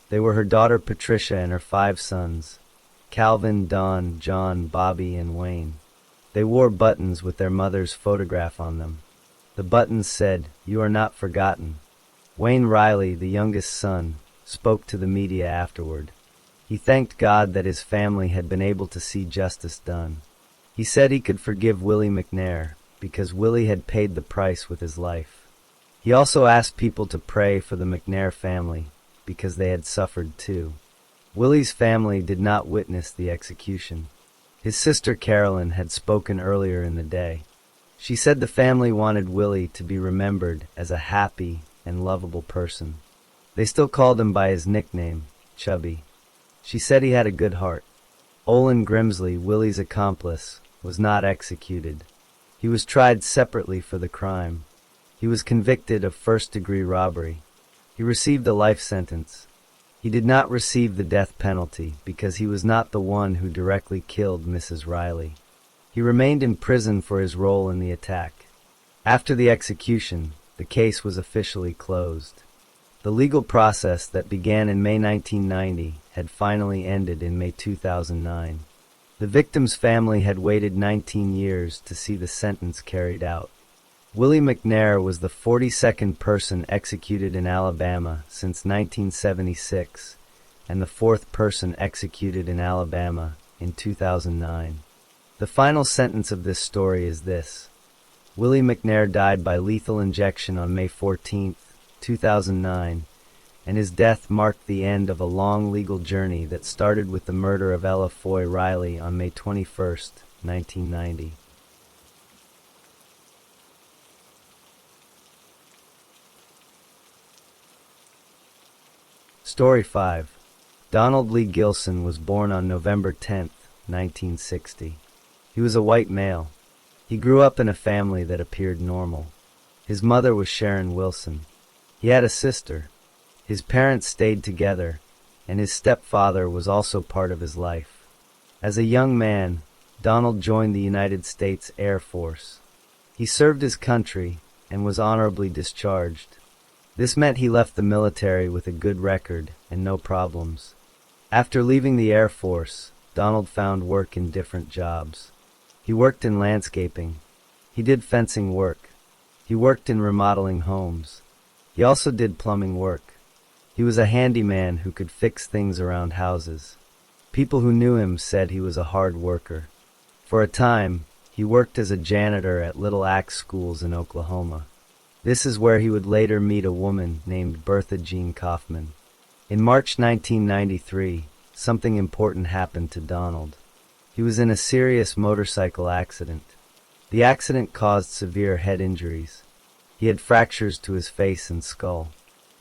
A: They were her daughter Patricia and her 5 sons, Calvin, Don, John, Bobby, and Wayne. They wore buttons with their mother's photograph on them. The buttons said, "You are not forgotten." Wayne Riley, the youngest son, spoke to the media afterward. He thanked God that his family had been able to see justice done. He said he could forgive Willie McNair because Willie had paid the price with his life. He also asked people to pray for the McNair family because they had suffered too. Willie's family did not witness the execution. His sister Carolyn had spoken earlier in the day. She said the family wanted Willie to be remembered as a happy and lovable person. They still called him by his nickname, Chubby. She said he had a good heart. Olin Grimsley, Willie's accomplice, was not executed. He was tried separately for the crime. He was convicted of first-degree robbery. He received a life sentence. He did not receive the death penalty because he was not the one who directly killed Mrs. Riley. He remained in prison for his role in the attack. After the execution, the case was officially closed. The legal process that began in May 1990 had finally ended in May 2009. The victim's family had waited 19 years to see the sentence carried out. Willie McNair was the 42nd person executed in Alabama since 1976, and the 4th person executed in Alabama in 2009. The final sentence of this story is this. Willie McNair died by lethal injection on May 14, 2009, and his death marked the end of a long legal journey that started with the murder of Ella Foy Riley on May 21, 1990. Story 5. Donald Lee Gillson was born on November 10, 1960. He was a white male. He grew up in a family that appeared normal. His mother was Sharon Wilson. He had a sister. His parents stayed together, and his stepfather was also part of his life. As a young man, Donald joined the United States Air Force. He served his country and was honorably discharged. This meant he left the military with a good record and no problems. After leaving the Air Force, Donald found work in different jobs. He worked in landscaping. He did fencing work. He worked in remodeling homes. He also did plumbing work. He was a handyman who could fix things around houses. People who knew him said he was a hard worker. For a time, he worked as a janitor at Little Axe schools in Oklahoma. This is where he would later meet a woman named Bertha Jean Kaufman. In March 1993, something important happened to Donald. He was in a serious motorcycle accident. The accident caused severe head injuries. He had fractures to his face and skull.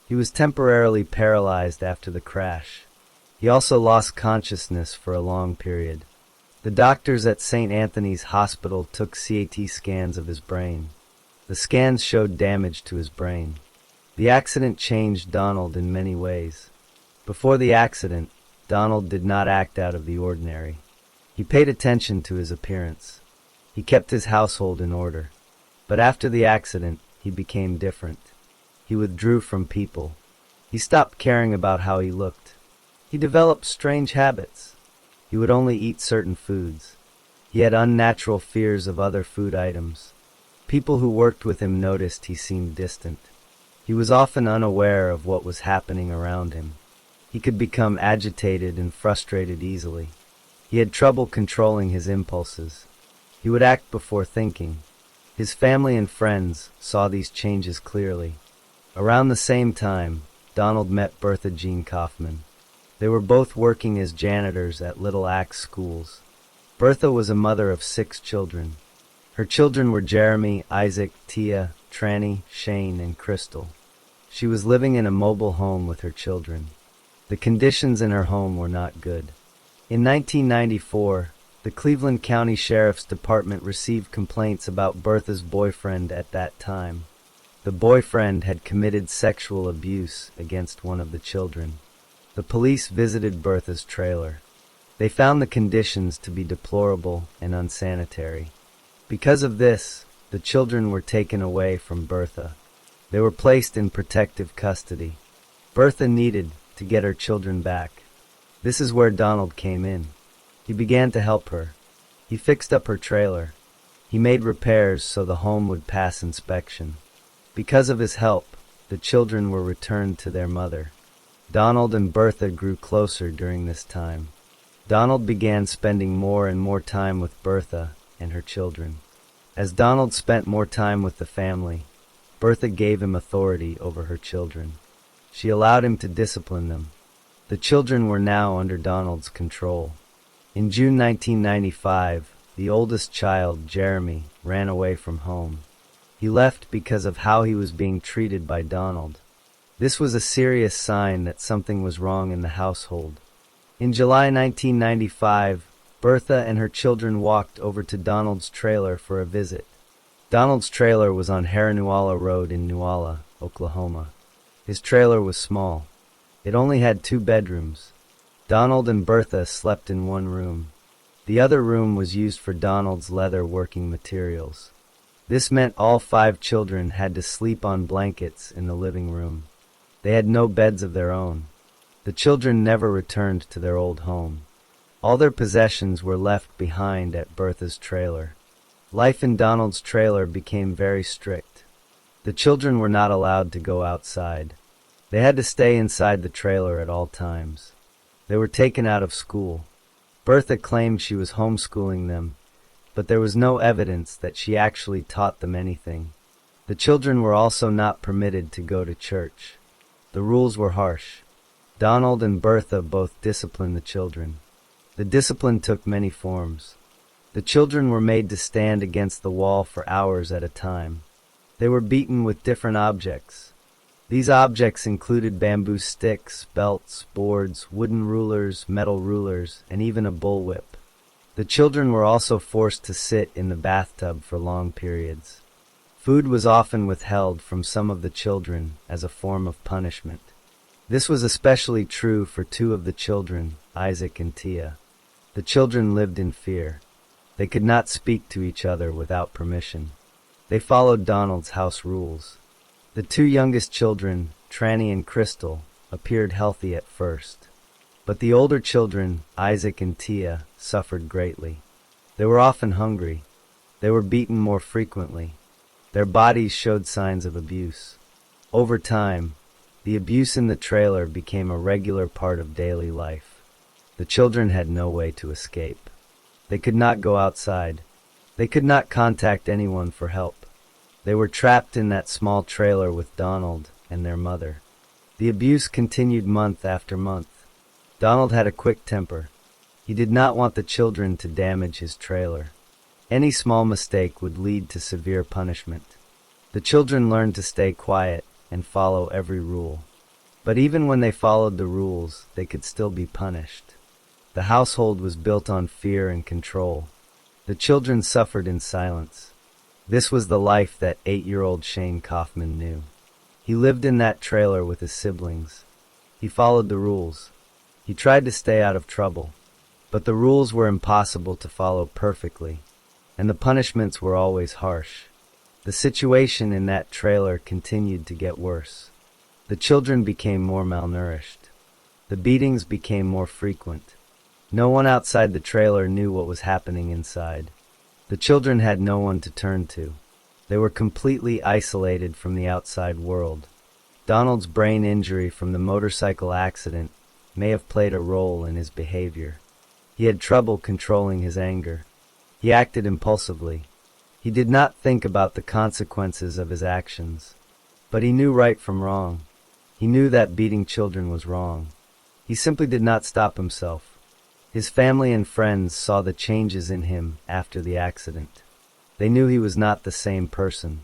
A: He was temporarily paralyzed after the crash. He also lost consciousness for a long period. The doctors at St. Anthony's Hospital took CAT scans of his brain. The scans showed damage to his brain. The accident changed Donald in many ways. Before the accident, Donald did not act out of the ordinary. He paid attention to his appearance. He kept his household in order. But after the accident, he became different. He withdrew from people. He stopped caring about how he looked. He developed strange habits. He would only eat certain foods. He had unnatural fears of other food items. People who worked with him noticed he seemed distant. He was often unaware of what was happening around him. He could become agitated and frustrated easily. He had trouble controlling his impulses. He would act before thinking. His family and friends saw these changes clearly. Around the same time, Donald met Bertha Jean Kaufman. They were both working as janitors at Little Axe schools. Bertha was a mother of 6 children. Her children were Jeremy, Isaac, Tia, Tranny, Shane, and Crystal. She was living in a mobile home with her children. The conditions in her home were not good. In 1994, the Cleveland County Sheriff's Department received complaints about Bertha's boyfriend at that time. The boyfriend had committed sexual abuse against one of the children. The police visited Bertha's trailer. They found the conditions to be deplorable and unsanitary. Because of this, the children were taken away from Bertha. They were placed in protective custody. Bertha needed to get her children back. This is where Donald came in. He began to help her. He fixed up her trailer. He made repairs so the home would pass inspection. Because of his help, the children were returned to their mother. Donald and Bertha grew closer during this time. Donald began spending more and more time with Bertha and her children. As Donald spent more time with the family, Bertha gave him authority over her children. She allowed him to discipline them. The children were now under Donald's control. In June 1995, the oldest child, Jeremy, ran away from home. He left because of how he was being treated by Donald. This was a serious sign that something was wrong in the household. In July 1995, Bertha and her children walked over to Donald's trailer for a visit. Donald's trailer was on Harranuala Road in Nuala, Oklahoma. His trailer was small. It only had 2 bedrooms. Donald and Bertha slept in one room. The other room was used for Donald's leather working materials. This meant all 5 children had to sleep on blankets in the living room. They had no beds of their own. The children never returned to their old home. All their possessions were left behind at Bertha's trailer. Life in Donald's trailer became very strict. The children were not allowed to go outside. They had to stay inside the trailer at all times. They were taken out of school. Bertha claimed she was homeschooling them, but there was no evidence that she actually taught them anything. The children were also not permitted to go to church. The rules were harsh. Donald and Bertha both disciplined the children. The discipline took many forms. The children were made to stand against the wall for hours at a time. They were beaten with different objects. These objects included bamboo sticks, belts, boards, wooden rulers, metal rulers, and even a bullwhip. The children were also forced to sit in the bathtub for long periods. Food was often withheld from some of the children as a form of punishment. This was especially true for 2 of the children, Isaac and Tia. The children lived in fear. They could not speak to each other without permission. They followed Donald's house rules. The 2 youngest children, Tranny and Crystal, appeared healthy at first. But the older children, Isaac and Tia, suffered greatly. They were often hungry. They were beaten more frequently. Their bodies showed signs of abuse. Over time, the abuse in the trailer became a regular part of daily life. The children had no way to escape. They could not go outside. They could not contact anyone for help. They were trapped in that small trailer with Donald and their mother. The abuse continued month after month. Donald had a quick temper. He did not want the children to damage his trailer. Any small mistake would lead to severe punishment. The children learned to stay quiet and follow every rule. But even when they followed the rules, they could still be punished. The household was built on fear and control. The children suffered in silence. This was the life that 8-year-old Shane Kaufman knew. He lived in that trailer with his siblings. He followed the rules. He tried to stay out of trouble. But the rules were impossible to follow perfectly, and the punishments were always harsh. The situation in that trailer continued to get worse. The children became more malnourished. The beatings became more frequent. No one outside the trailer knew what was happening inside. The children had no one to turn to. They were completely isolated from the outside world. Donald's brain injury from the motorcycle accident may have played a role in his behavior. He had trouble controlling his anger. He acted impulsively. He did not think about the consequences of his actions. But he knew right from wrong. He knew that beating children was wrong. He simply did not stop himself. His family and friends saw the changes in him after the accident. They knew he was not the same person.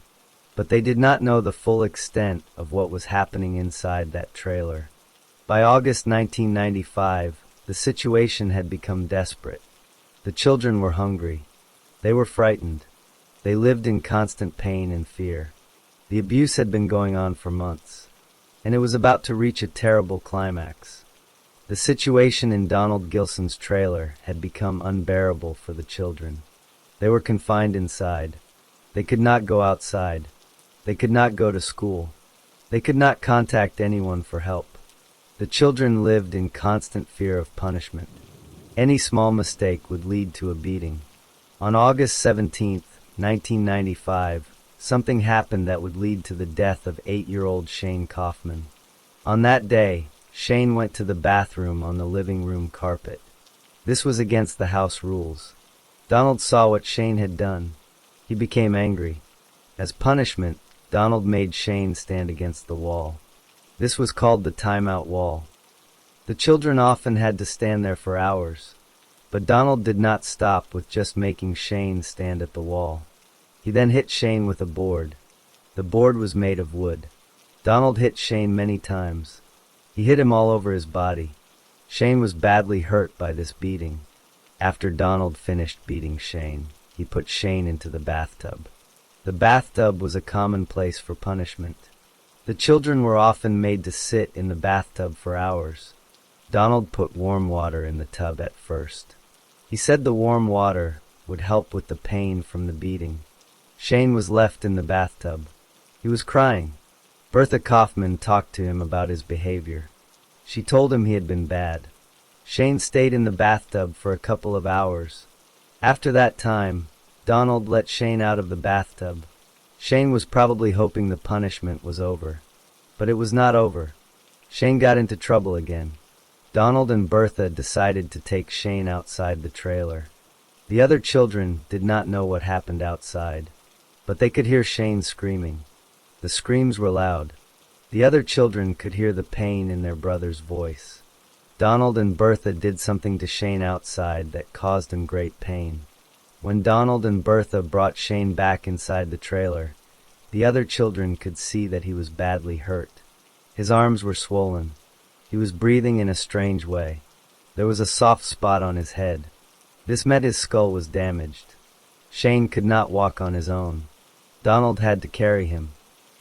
A: But they did not know the full extent of what was happening inside that trailer. By August 1995, the situation had become desperate. The children were hungry. They were frightened. They lived in constant pain and fear. The abuse had been going on for months, and it was about to reach a terrible climax. The situation in Donald Gillson's trailer had become unbearable for the children. They were confined inside. They could not go outside. They could not go to school. They could not contact anyone for help. The children lived in constant fear of punishment. Any small mistake would lead to a beating. On August 17, 1995, something happened that would lead to the death of 8-year-old Shane Kaufman. On that day, Shane went to the bathroom on the living room carpet. This was against the house rules. Donald saw what Shane had done. He became angry. As punishment, Donald made Shane stand against the wall. This was called the timeout wall. The children often had to stand there for hours, but Donald did not stop with just making Shane stand at the wall. He then hit Shane with a board. The board was made of wood. Donald hit Shane many times. He hit him all over his body. Shane was badly hurt by this beating. After Donald finished beating Shane, he put Shane into the bathtub. The bathtub was a common place for punishment. The children were often made to sit in the bathtub for hours. Donald put warm water in the tub at first. He said the warm water would help with the pain from the beating. Shane was left in the bathtub. He was crying. Bertha Kaufman talked to him about his behavior. She told him he had been bad. Shane stayed in the bathtub for a couple of hours. After that time, Donald let Shane out of the bathtub. Shane was probably hoping the punishment was over. But it was not over. Shane got into trouble again. Donald and Bertha decided to take Shane outside the trailer. The other children did not know what happened outside, but they could hear Shane screaming. The screams were loud. The other children could hear the pain in their brother's voice. Donald and Bertha did something to Shane outside that caused him great pain. When Donald and Bertha brought Shane back inside the trailer, the other children could see that he was badly hurt. His arms were swollen. He was breathing in a strange way. There was a soft spot on his head. This meant his skull was damaged. Shane could not walk on his own. Donald had to carry him.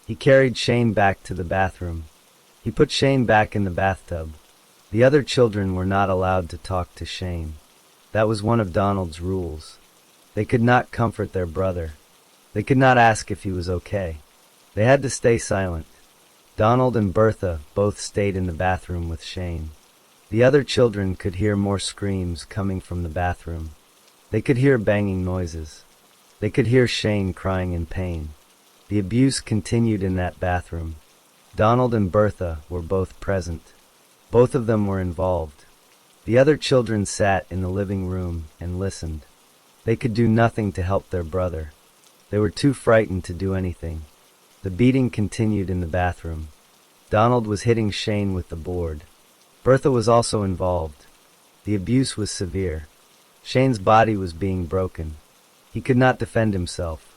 A: He carried Shane back to the bathroom. He put Shane back in the bathtub. The other children were not allowed to talk to Shane. That was one of Donald's rules. They could not comfort their brother. They could not ask if he was okay. They had to stay silent. Donald and Bertha both stayed in the bathroom with Shane. The other children could hear more screams coming from the bathroom. They could hear banging noises. They could hear Shane crying in pain. The abuse continued in that bathroom. Donald and Bertha were both present. Both of them were involved. The other children sat in the living room and listened. They could do nothing to help their brother. They were too frightened to do anything. The beating continued in the bathroom. Donald was hitting Shane with the board. Bertha was also involved. The abuse was severe. Shane's body was being broken. He could not defend himself.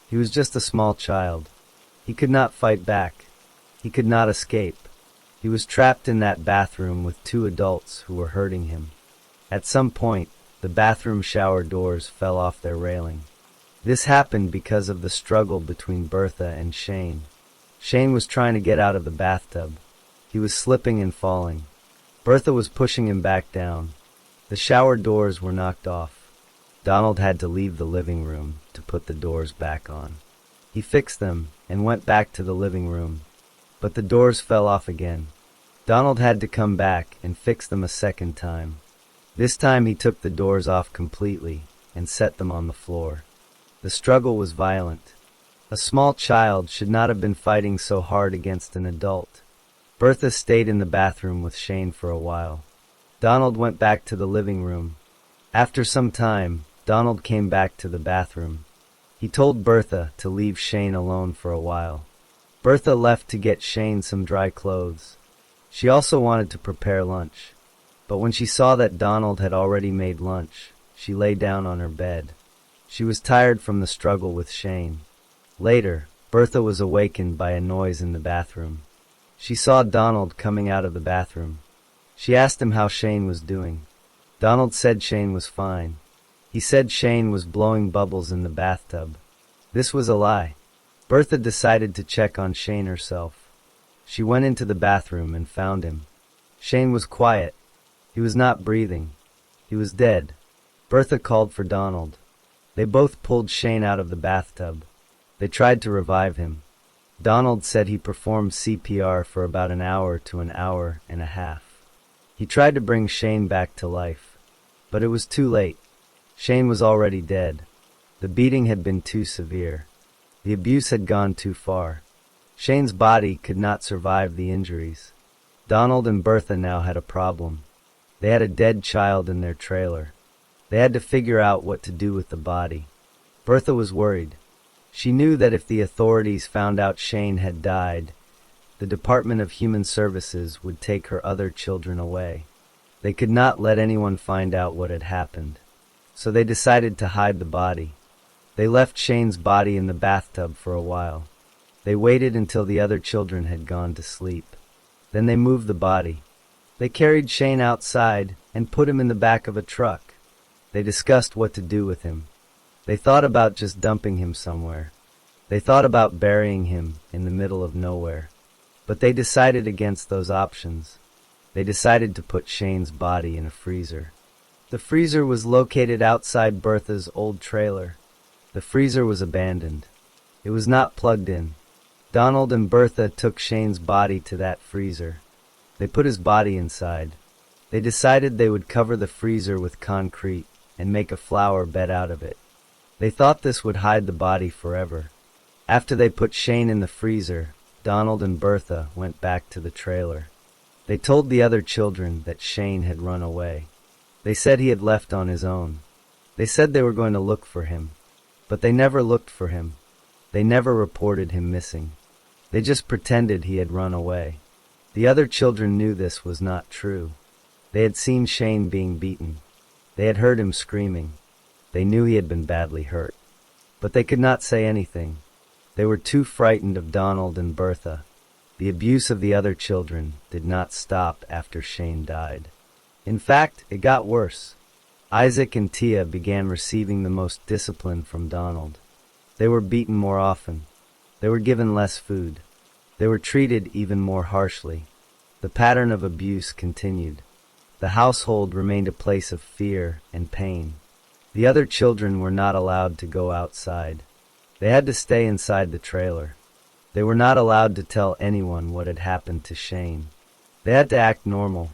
A: He was just a small child. He could not fight back. He could not escape. He was trapped in that bathroom with two adults who were hurting him. At some point, the bathroom shower doors fell off their railing. This happened because of the struggle between Bertha and Shane. Shane was trying to get out of the bathtub. He was slipping and falling. Bertha was pushing him back down. The shower doors were knocked off. Donald had to leave the living room to put the doors back on. He fixed them and went back to the living room, but the doors fell off again. Donald had to come back and fix them a second time. This time he took the doors off completely and set them on the floor. The struggle was violent. A small child should not have been fighting so hard against an adult. Bertha stayed in the bathroom with Shane for a while. Donald went back to the living room. After some time, Donald came back to the bathroom. He told Bertha to leave Shane alone for a while. Bertha left to get Shane some dry clothes. She also wanted to prepare lunch. But when she saw that Donald had already made lunch, she lay down on her bed. She was tired from the struggle with Shane. Later, Bertha was awakened by a noise in the bathroom. She saw Donald coming out of the bathroom. She asked him how Shane was doing. Donald said Shane was fine. He said Shane was blowing bubbles in the bathtub. This was a lie. Bertha decided to check on Shane herself. She went into the bathroom and found him. Shane was quiet. He was not breathing. He was dead. Bertha called for Donald. They both pulled Shane out of the bathtub. They tried to revive him. Donald said he performed CPR for about an hour to an hour and a half. He tried to bring Shane back to life, but it was too late. Shane was already dead. The beating had been too severe. The abuse had gone too far. Shane's body could not survive the injuries. Donald and Bertha now had a problem. They had a dead child in their trailer. They had to figure out what to do with the body. Bertha was worried. She knew that if the authorities found out Shane had died, the Department of Human Services would take her other children away. They could not let anyone find out what had happened. So they decided to hide the body. They left Shane's body in the bathtub for a while. They waited until the other children had gone to sleep. Then they moved the body. They carried Shane outside and put him in the back of a truck. They discussed what to do with him. They thought about just dumping him somewhere. They thought about burying him in the middle of nowhere. But they decided against those options. They decided to put Shane's body in a freezer. The freezer was located outside Bertha's old trailer. The freezer was abandoned. It was not plugged in. Donald and Bertha took Shane's body to that freezer. They put his body inside. They decided they would cover the freezer with concrete and make a flower bed out of it. They thought this would hide the body forever. After they put Shane in the freezer, Donald and Bertha went back to the trailer. They told the other children that Shane had run away. They said he had left on his own. They said they were going to look for him. But they never looked for him. They never reported him missing. They just pretended he had run away. The other children knew this was not true. They had seen Shane being beaten. They had heard him screaming. They knew he had been badly hurt. But they could not say anything. They were too frightened of Donald and Bertha. The abuse of the other children did not stop after Shane died. In fact, it got worse. Isaac and Tia began receiving the most discipline from Donald. They were beaten more often. They were given less food. They were treated even more harshly. The pattern of abuse continued. The household remained a place of fear and pain. The other children were not allowed to go outside. They had to stay inside the trailer. They were not allowed to tell anyone what had happened to Shane. They had to act normal.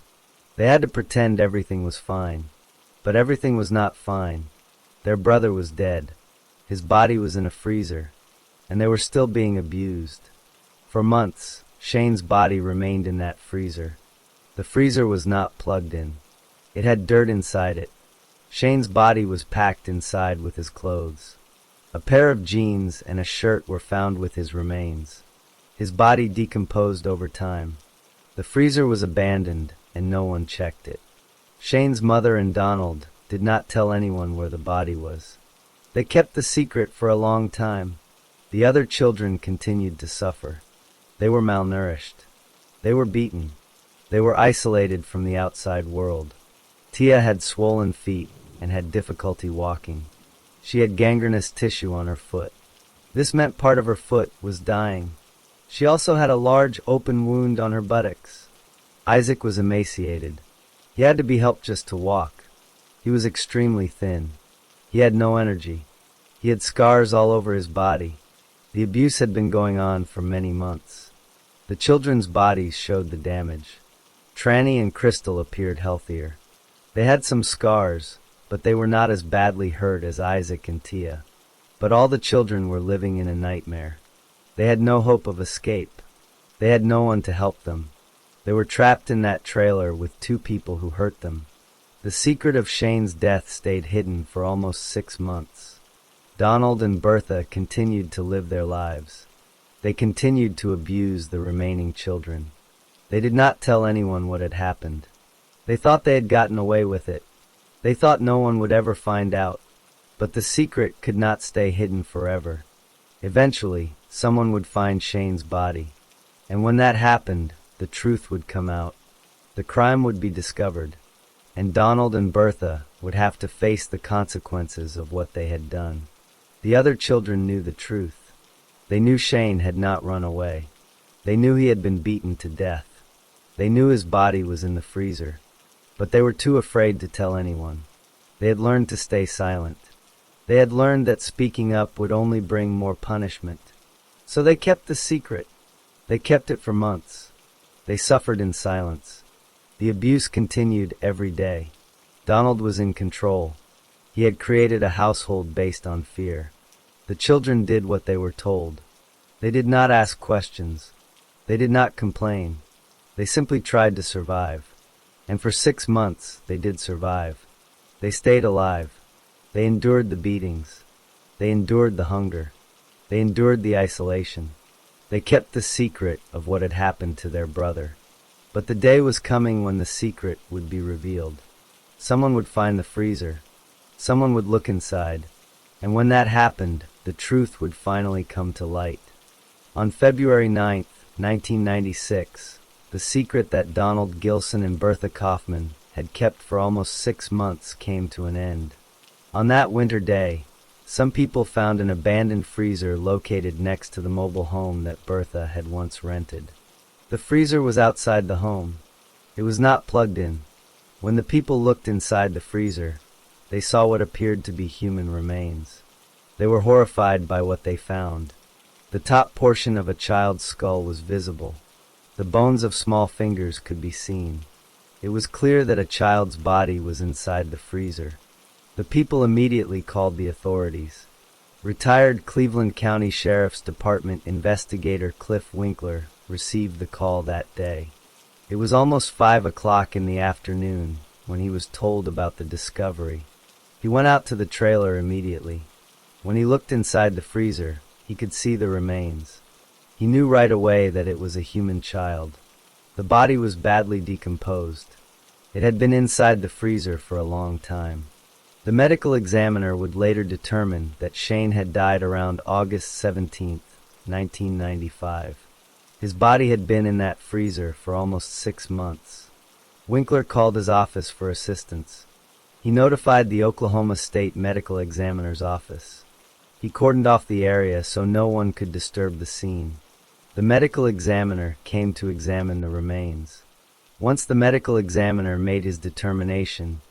A: They had to pretend everything was fine. But everything was not fine. Their brother was dead. His body was in a freezer, and they were still being abused. For months, Shane's body remained in that freezer. The freezer was not plugged in. It had dirt inside it. Shane's body was packed inside with his clothes. A pair of jeans and a shirt were found with his remains. His body decomposed over time. The freezer was abandoned, and no one checked it. Shane's mother and Donald did not tell anyone where the body was. They kept the secret for a long time. The other children continued to suffer. They were malnourished. They were beaten. They were isolated from the outside world. Tia had swollen feet and had difficulty walking. She had gangrenous tissue on her foot. This meant part of her foot was dying. She also had a large open wound on her buttocks. Isaac was emaciated. He had to be helped just to walk. He was extremely thin. He had no energy. He had scars all over his body. The abuse had been going on for many months. The children's bodies showed the damage. Tranny and Crystal appeared healthier. They had some scars, but they were not as badly hurt as Isaac and Tia. But all the children were living in a nightmare. They had no hope of escape. They had no one to help them. They were trapped in that trailer with two people who hurt them. The secret of Shane's death stayed hidden for almost 6 months. Donald and Bertha continued to live their lives. They continued to abuse the remaining children. They did not tell anyone what had happened. They thought they had gotten away with it. They thought no one would ever find out. But the secret could not stay hidden forever. Eventually, someone would find Shane's body. And when that happened, the truth would come out. The crime would be discovered, and Donald and Bertha would have to face the consequences of what they had done. The other children knew the truth. They knew Shane had not run away. They knew he had been beaten to death. They knew his body was in the freezer, but they were too afraid to tell anyone. They had learned to stay silent. They had learned that speaking up would only bring more punishment. So they kept the secret. They kept it for months. They suffered in silence. The abuse continued every day. Donald was in control. He had created a household based on fear. The children did what they were told. They did not ask questions. They did not complain. They simply tried to survive. And for 6 months, they did survive. They stayed alive. They endured the beatings. They endured the hunger. They endured the isolation. They kept the secret of what had happened to their brother. But the day was coming when the secret would be revealed. Someone would find the freezer. Someone would look inside. And when that happened, the truth would finally come to light. On February 9th, 1996, the secret that Donald Gillson and Bertha Kaufman had kept for almost 6 months came to an end. On that winter day, some people found an abandoned freezer located next to the mobile home that Bertha had once rented. The freezer was outside the home. It was not plugged in. When the people looked inside the freezer, they saw what appeared to be human remains. They were horrified by what they found. The top portion of a child's skull was visible. The bones of small fingers could be seen. It was clear that a child's body was inside the freezer. The people immediately called the authorities. Retired Cleveland County Sheriff's Department investigator Cliff Winkler received the call that day. It was almost 5 o'clock in the afternoon when he was told about the discovery. He went out to the trailer immediately. When he looked inside the freezer, he could see the remains. He knew right away that it was a human child. The body was badly decomposed. It had been inside the freezer for a long time. The medical examiner would later determine that Shane had died around August 17, 1995. His body had been in that freezer for almost 6 months. Winkler called his office for assistance. He notified the Oklahoma State Medical Examiner's office. He cordoned off the area so no one could disturb the scene. The medical examiner came to examine the remains. Once the medical examiner made his determination,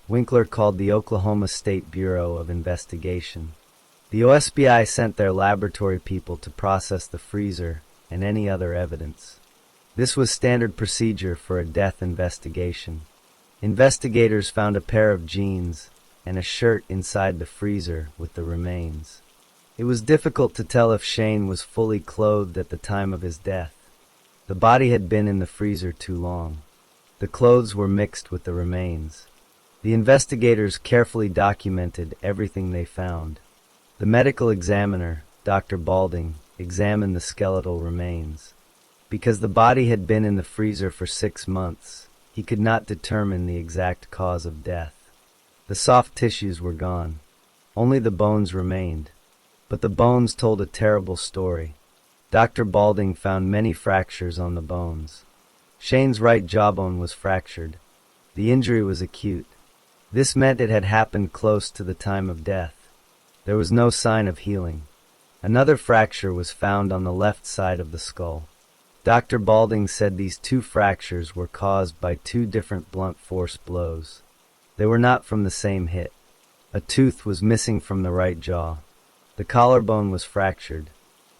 A: Winkler called the Oklahoma State Bureau of Investigation. The OSBI sent their laboratory people to process the freezer and any other evidence. This was standard procedure for a death investigation. Investigators found a pair of jeans and a shirt inside the freezer with the remains. It was difficult to tell if Shane was fully clothed at the time of his death. The body had been in the freezer too long. The clothes were mixed with the remains. The investigators carefully documented everything they found. The medical examiner, Dr. Balding, examined the skeletal remains. Because the body had been in the freezer for 6 months, he could not determine the exact cause of death. The soft tissues were gone. Only the bones remained. But the bones told a terrible story. Dr. Balding found many fractures on the bones. Shane's right jawbone was fractured. The injury was acute. This meant it had happened close to the time of death. There was no sign of healing. Another fracture was found on the left side of the skull. Dr. Balding said these 2 fractures were caused by 2 different blunt force blows. They were not from the same hit. A tooth was missing from the right jaw. The collarbone was fractured.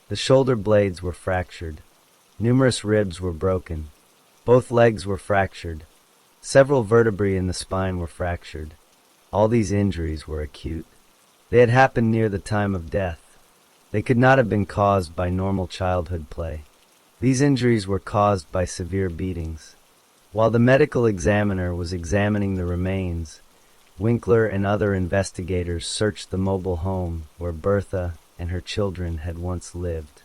A: The shoulder blades were fractured. Numerous ribs were broken. Both legs were fractured. Several vertebrae in the spine were fractured. All these injuries were acute. They had happened near the time of death. They could not have been caused by normal childhood play. These injuries were caused by severe beatings. While the medical examiner was examining the remains, Winkler and other investigators searched the mobile home where Bertha and her children had once lived.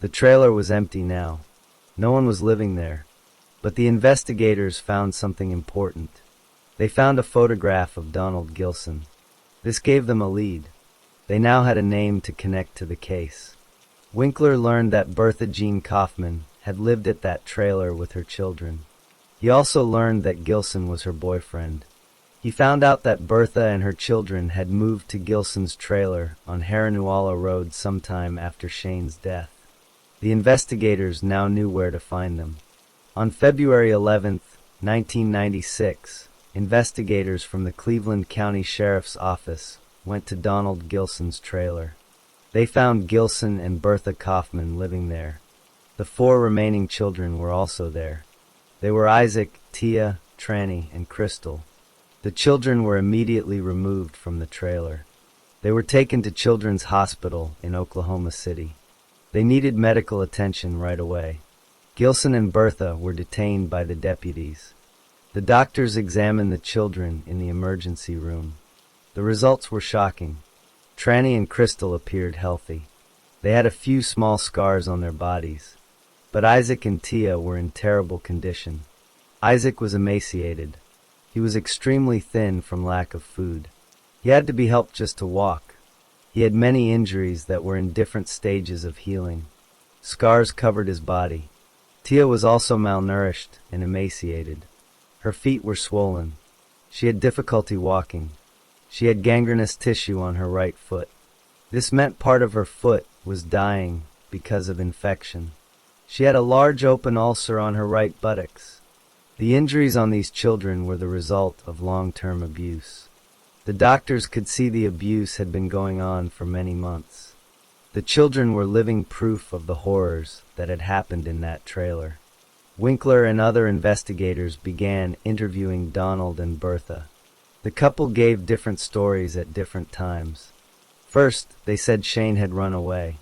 A: The trailer was empty now. No one was living there. But the investigators found something important. They found a photograph of Donald Gillson. This gave them a lead. They now had a name to connect to the case. Winkler learned that Bertha Jean Kaufman had lived at that trailer with her children. He also learned that Gillson was her boyfriend. He found out that Bertha and her children had moved to Gillson's trailer on Haranuala Road sometime after Shane's death. The investigators now knew where to find them. On February 11, 1996, investigators from the Cleveland County Sheriff's Office went to Donald Gillson's trailer. They found Gillson and Bertha Kaufman living there. The 4 remaining children were also there. They were Isaac, Tia, Tranny, and Crystal. The children were immediately removed from the trailer. They were taken to Children's Hospital in Oklahoma City. They needed medical attention right away. Gillson and Bertha were detained by the deputies. The doctors examined the children in the emergency room. The results were shocking. Tranny and Crystal appeared healthy. They had a few small scars on their bodies. But Isaac and Tia were in terrible condition. Isaac was emaciated. He was extremely thin from lack of food. He had to be helped just to walk. He had many injuries that were in different stages of healing. Scars covered his body. Tia was also malnourished and emaciated. Her feet were swollen. She had difficulty walking. She had gangrenous tissue on her right foot. This meant part of her foot was dying because of infection. She had a large open ulcer on her right buttocks. The injuries on these children were the result of long-term abuse. The doctors could see the abuse had been going on for many months. The children were living proof of the horrors that had happened in that trailer. Winkler and other investigators began interviewing Donald and Bertha. The couple gave different stories at different times. First, they said Shane had run away.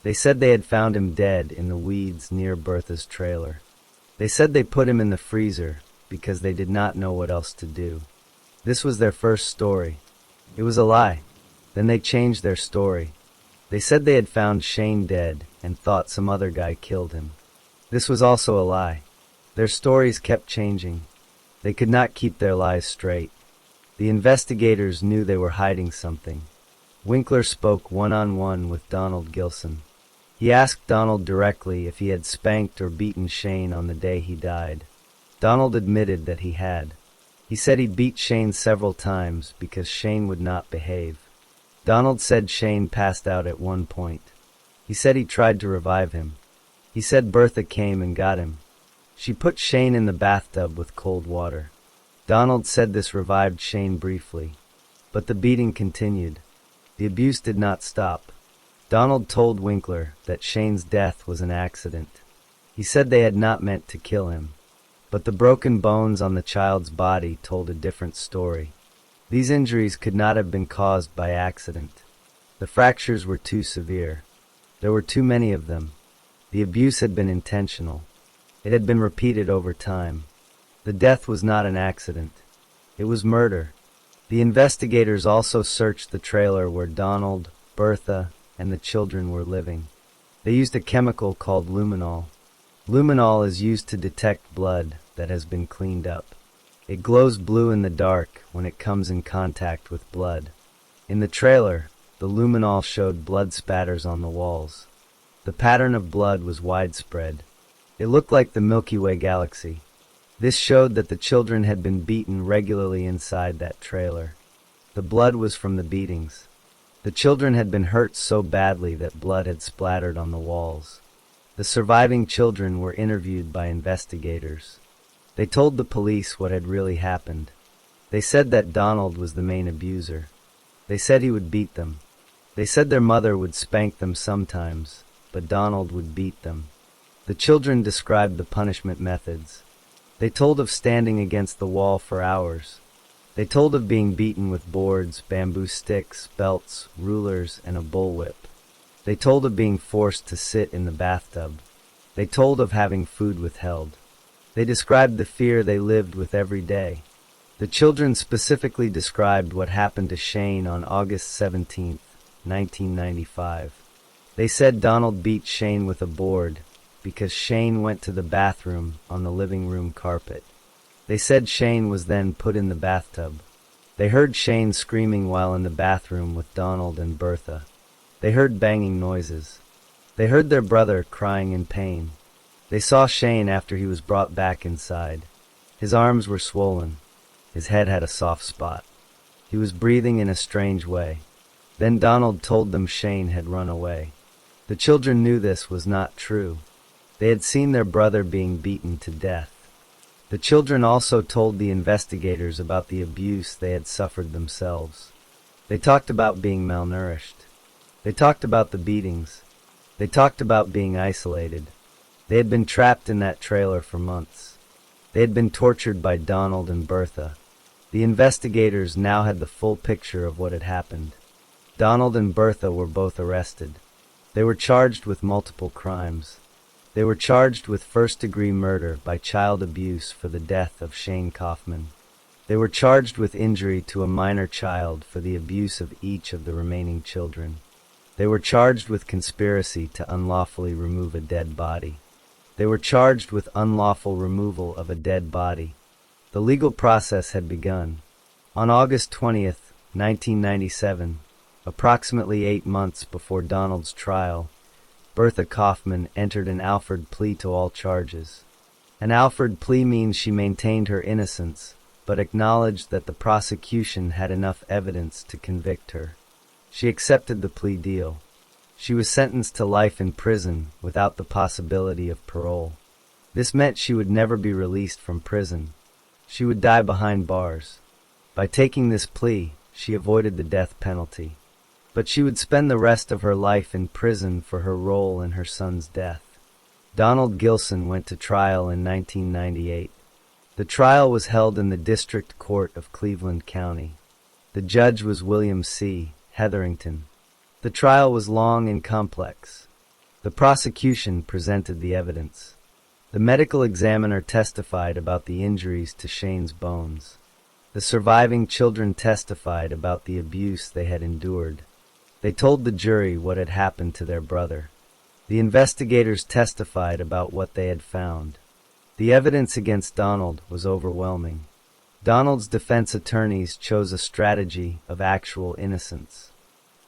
A: They said they had found him dead in the weeds near Bertha's trailer. They said they put him in the freezer because they did not know what else to do. This was their first story. It was a lie. Then they changed their story. They said they had found Shane dead and thought some other guy killed him. This was also a lie. Their stories kept changing. They could not keep their lies straight. The investigators knew they were hiding something. Winkler spoke one-on-one with Donald Gillson. He asked Donald directly if he had spanked or beaten Shane on the day he died. Donald admitted that he had. He said he beat Shane several times because Shane would not behave. Donald said Shane passed out at one point. He said he tried to revive him. He said Bertha came and got him. She put Shane in the bathtub with cold water. Donald said this revived Shane briefly. But the beating continued. The abuse did not stop. Donald told Winkler that Shane's death was an accident. He said they had not meant to kill him. But the broken bones on the child's body told a different story. These injuries could not have been caused by accident. The fractures were too severe. There were too many of them. The abuse had been intentional. It had been repeated over time. The death was not an accident. It was murder. The investigators also searched the trailer where Donald, Bertha, and the children were living. They used a chemical called luminol. Luminol is used to detect blood that has been cleaned up. It glows blue in the dark when it comes in contact with blood. In the trailer, the luminol showed blood spatters on the walls. The pattern of blood was widespread. It looked like the Milky Way galaxy. This showed that the children had been beaten regularly inside that trailer. The blood was from the beatings. The children had been hurt so badly that blood had splattered on the walls. The surviving children were interviewed by investigators. They told the police what had really happened. They said that Donald was the main abuser. They said he would beat them. They said their mother would spank them sometimes, but Donald would beat them. The children described the punishment methods. They told of standing against the wall for hours. They told of being beaten with boards, bamboo sticks, belts, rulers, and a bullwhip. They told of being forced to sit in the bathtub. They told of having food withheld. They described the fear they lived with every day. The children specifically described what happened to Shane on August 17, 1995. They said Donald beat Shane with a board because Shane went to the bathroom on the living room carpet. They said Shane was then put in the bathtub. They heard Shane screaming while in the bathroom with Donald and Bertha. They heard banging noises. They heard their brother crying in pain. They saw Shane after he was brought back inside. His arms were swollen. His head had a soft spot. He was breathing in a strange way. Then Donald told them Shane had run away. The children knew this was not true. They had seen their brother being beaten to death. The children also told the investigators about the abuse they had suffered themselves. They talked about being malnourished. They talked about the beatings. They talked about being isolated. They had been trapped in that trailer for months. They had been tortured by Donald and Bertha. The investigators now had the full picture of what had happened. Donald and Bertha were both arrested. They were charged with multiple crimes. They were charged with first-degree murder by child abuse for the death of Shane Kaufman. They were charged with injury to a minor child for the abuse of each of the remaining children. They were charged with conspiracy to unlawfully remove a dead body. They were charged with unlawful removal of a dead body. The legal process had begun. On August 20th, 1997, approximately 8 months before Donald's trial, Bertha Kaufman entered an Alford plea to all charges. An Alford plea means she maintained her innocence, but acknowledged that the prosecution had enough evidence to convict her. She accepted the plea deal. She was sentenced to life in prison without the possibility of parole. This meant she would never be released from prison. She would die behind bars. By taking this plea, she avoided the death penalty. But she would spend the rest of her life in prison for her role in her son's death. Donald Gillson went to trial in 1998. The trial was held in the District Court of Cleveland County. The judge was William C. Hetherington. The trial was long and complex. The prosecution presented the evidence. The medical examiner testified about the injuries to Shane's bones. The surviving children testified about the abuse they had endured. They told the jury what had happened to their brother. The investigators testified about what they had found. The evidence against Donald was overwhelming. Donald's defense attorneys chose a strategy of actual innocence.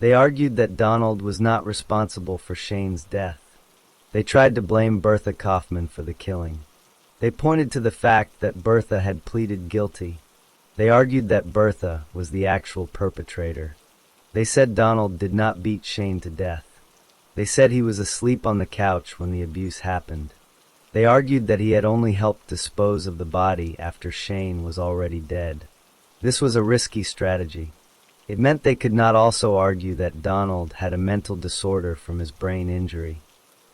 A: They argued that Donald was not responsible for Shane's death. They tried to blame Bertha Kaufman for the killing. They pointed to the fact that Bertha had pleaded guilty. They argued that Bertha was the actual perpetrator. They said Donald did not beat Shane to death. They said he was asleep on the couch when the abuse happened. They argued that he had only helped dispose of the body after Shane was already dead. This was a risky strategy. It meant they could not also argue that Donald had a mental disorder from his brain injury.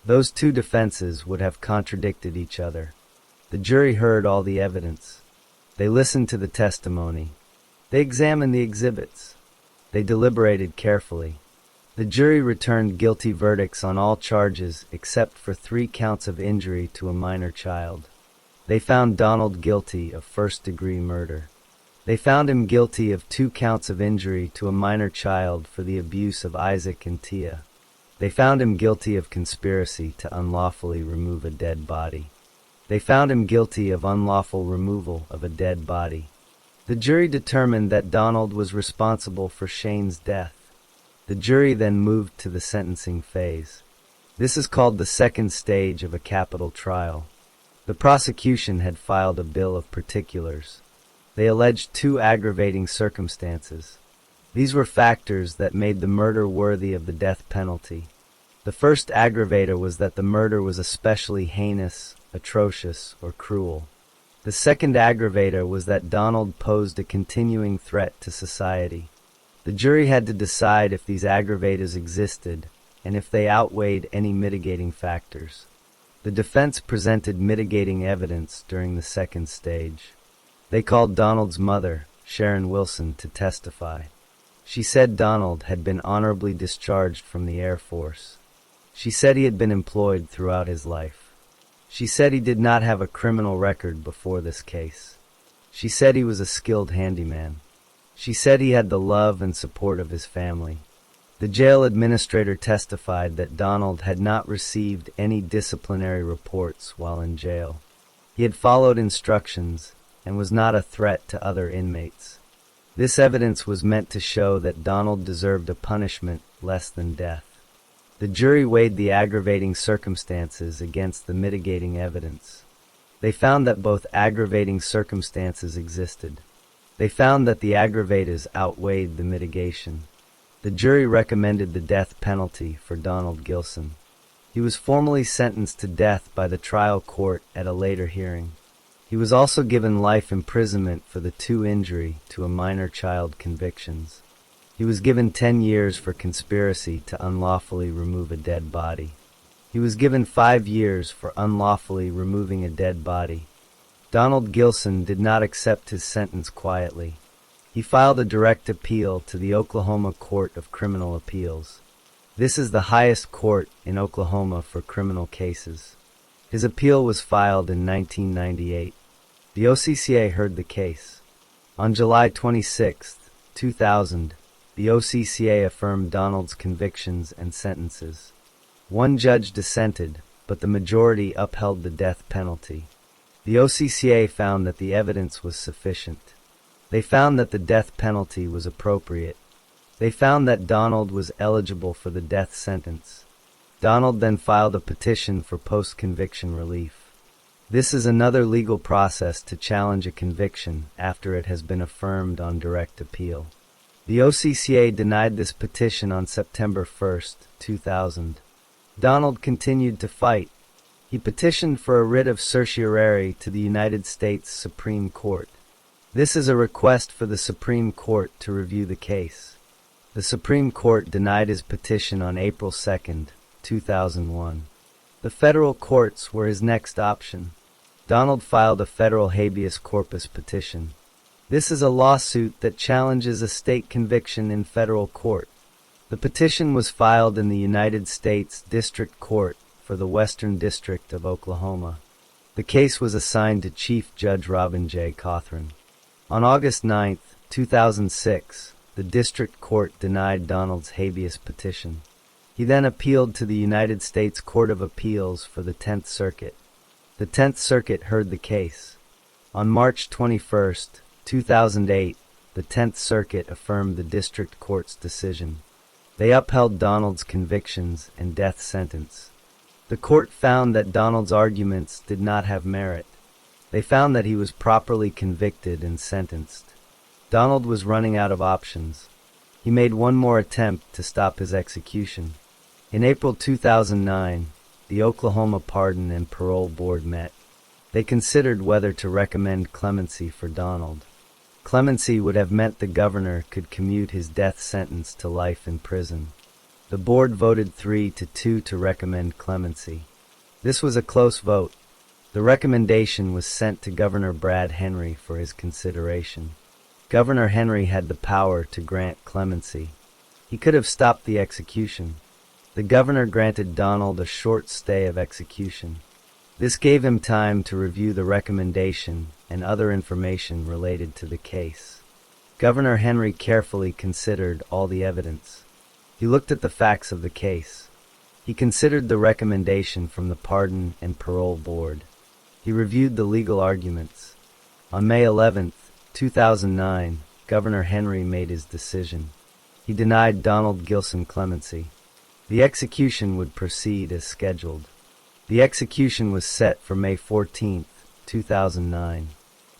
A: Those two defenses would have contradicted each other. The jury heard all the evidence. They listened to the testimony. They examined the exhibits. They deliberated carefully. The jury returned guilty verdicts on all charges except for 3 counts of injury to a minor child. They found Donald guilty of first-degree murder. They found him guilty of 2 counts of injury to a minor child for the abuse of Isaac and Tia. They found him guilty of conspiracy to unlawfully remove a dead body. They found him guilty of unlawful removal of a dead body. The jury determined that Donald was responsible for Shane's death. The jury then moved to the sentencing phase. This is called the second stage of a capital trial. The prosecution had filed a bill of particulars. They alleged 2 aggravating circumstances. These were factors that made the murder worthy of the death penalty. The first aggravator was that the murder was especially heinous, atrocious, or cruel. The second aggravator was that Donald posed a continuing threat to society. The jury had to decide if these aggravators existed and if they outweighed any mitigating factors. The defense presented mitigating evidence during the second stage. They called Donald's mother, Sharon Wilson, to testify. She said Donald had been honorably discharged from the Air Force. She said he had been employed throughout his life. She said he did not have a criminal record before this case. She said he was a skilled handyman. She said he had the love and support of his family. The jail administrator testified that Donald had not received any disciplinary reports while in jail. He had followed instructions and was not a threat to other inmates. This evidence was meant to show that Donald deserved a punishment less than death. The jury weighed the aggravating circumstances against the mitigating evidence. They found that both aggravating circumstances existed. They found that the aggravators outweighed the mitigation. The jury recommended the death penalty for Donald Gillson. He was formally sentenced to death by the trial court at a later hearing. He was also given life imprisonment for the 2 injury to a minor child convictions. He was given 10 years for conspiracy to unlawfully remove a dead body. He was given 5 years for unlawfully removing a dead body. Donald Gillson did not accept his sentence quietly. He filed a direct appeal to the Oklahoma Court of Criminal Appeals. This is the highest court in Oklahoma for criminal cases. His appeal was filed in 1998. The OCCA heard the case. On July 26, 2000, the OCCA affirmed Donald's convictions and sentences. One judge dissented, but the majority upheld the death penalty. The OCCA found that the evidence was sufficient. They found that the death penalty was appropriate. They found that Donald was eligible for the death sentence. Donald then filed a petition for post-conviction relief. This is another legal process to challenge a conviction after it has been affirmed on direct appeal. The OCCA denied this petition on September 1, 2000. Donald continued to fight. He petitioned for a writ of certiorari to the United States Supreme Court. This is a request for the Supreme Court to review the case. The Supreme Court denied his petition on April 2, 2001. The federal courts were his next option. Donald filed a federal habeas corpus petition. This is a lawsuit that challenges a state conviction in federal court. The petition was filed in the United States District Court for the Western District of Oklahoma. The case was assigned to Chief Judge Robin J. Kaufman. On August 9, 2006, the District Court denied Donald's habeas petition. He then appealed to the United States Court of Appeals for the 10th Circuit. The 10th Circuit heard the case. On March 21, 2008, the 10th Circuit affirmed the District Court's decision. They upheld Donald's convictions and death sentence. The court found that Donald's arguments did not have merit. They found that he was properly convicted and sentenced. Donald was running out of options. He made one more attempt to stop his execution. In April 2009, the Oklahoma Pardon and Parole Board met. They considered whether to recommend clemency for Donald. Clemency would have meant the governor could commute his death sentence to life in prison. The board voted 3-2 to recommend clemency. This was a close vote. The recommendation was sent to Governor Brad Henry for his consideration. Governor Henry had the power to grant clemency. He could have stopped the execution. The governor granted Donald a short stay of execution. This gave him time to review the recommendation and other information related to the case. Governor Henry carefully considered all the evidence. He looked at the facts of the case. He considered the recommendation from the Pardon and Parole Board. He reviewed the legal arguments. On May 11, 2009, Governor Henry made his decision. He denied Donald Gillson clemency. The execution would proceed as scheduled. The execution was set for May 14, 2009.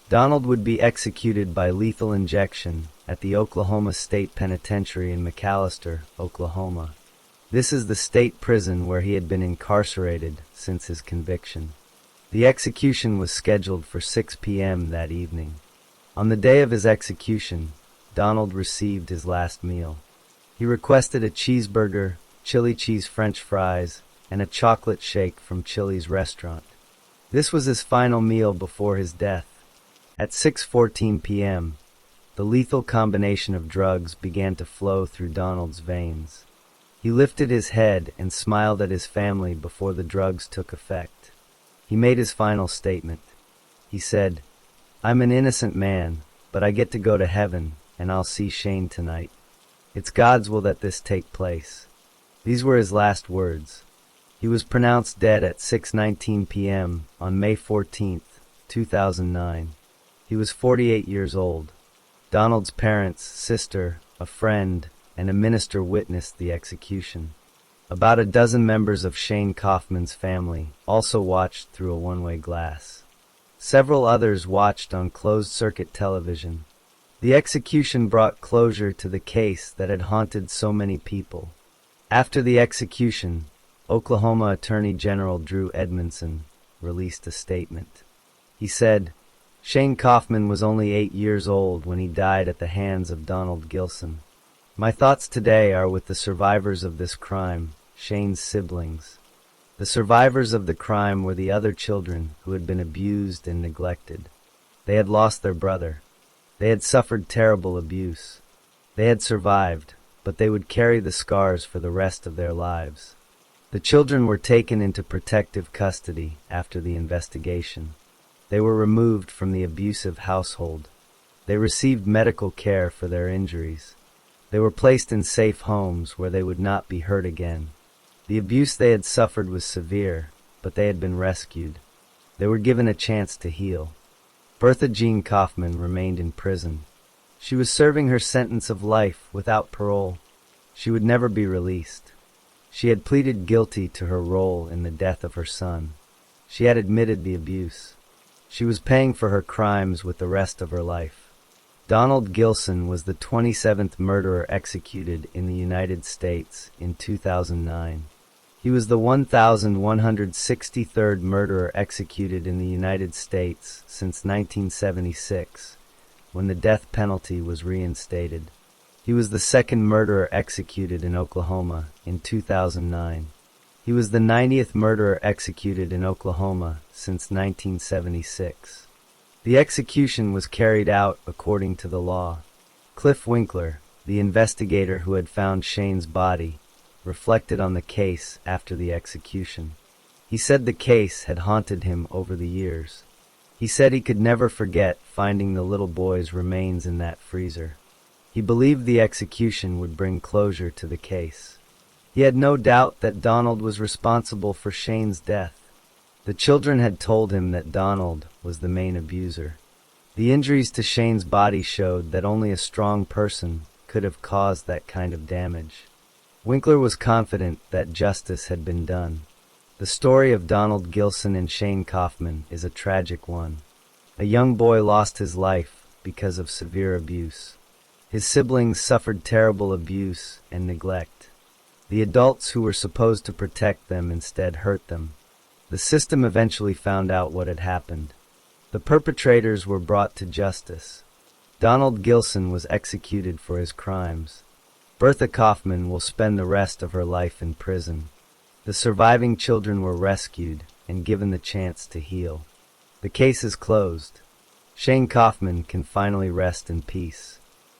A: Donald would be executed by lethal injection at the Oklahoma State Penitentiary in McAlester, Oklahoma. This is the state prison where he had been incarcerated since his conviction. The execution was scheduled for 6 p.m. that evening. On the day of his execution, Donald received his last meal. He requested a cheeseburger, chili cheese French fries, and a chocolate shake from Chili's restaurant. This was his final meal before his death. At 6:14 p.m., the lethal combination of drugs began to flow through Donald's veins. He lifted his head and smiled at his family before the drugs took effect. He made his final statement. He said, "I'm an innocent man, but I get to go to heaven, and I'll see Shane tonight. It's God's will that this take place." These were his last words. He was pronounced dead at 6:19 p.m. on May 14, 2009. He was 48 years old. Donald's parents, sister, a friend, and a minister witnessed the execution. About a dozen members of Shane Kaufman's family also watched through a one-way glass. Several others watched on closed-circuit television. The execution brought closure to the case that had haunted so many people. After the execution, Oklahoma Attorney General Drew Edmondson released a statement. He said, "Shane Kaufman was only 8 years old when he died at the hands of Donald Gillson. My thoughts today are with the survivors of this crime, Shane's siblings. The survivors of the crime were the other children who had been abused and neglected. They had lost their brother. They had suffered terrible abuse. They had survived, but they would carry the scars for the rest of their lives. The children were taken into protective custody after the investigation. They were removed from the abusive household. They received medical care for their injuries. They were placed in safe homes where they would not be hurt again. The abuse they had suffered was severe, but they had been rescued. They were given a chance to heal." Bertha Jean Kaufman remained in prison. She was serving her sentence of life without parole. She would never be released. She had pleaded guilty to her role in the death of her son. She had admitted the abuse. She was paying for her crimes with the rest of her life. Donald Gillson was the 27th murderer executed in the United States in 2009. He was the 1,163rd murderer executed in the United States since 1976, when the death penalty was reinstated. He was the second murderer executed in Oklahoma in 2009. He was the 90th murderer executed in Oklahoma since 1976. The execution was carried out according to the law. Cliff Winkler, the investigator who had found Shane's body, reflected on the case after the execution. He said the case had haunted him over the years. He said he could never forget finding the little boy's remains in that freezer. He believed the execution would bring closure to the case. He had no doubt that Donald was responsible for Shane's death. The children had told him that Donald was the main abuser. The injuries to Shane's body showed that only a strong person could have caused that kind of damage. Winkler was confident that justice had been done. The story of Donald Gillson and Shane Kaufman is a tragic one. A young boy lost his life because of severe abuse. His siblings suffered terrible abuse and neglect. The adults who were supposed to protect them instead hurt them. The system eventually found out what had happened. The perpetrators were brought to justice. Donald Gillson was executed for his crimes. Bertha Kaufman will spend the rest of her life in prison. The surviving children were rescued and given the chance to heal. The case is closed. Shane Kaufman can finally rest in peace.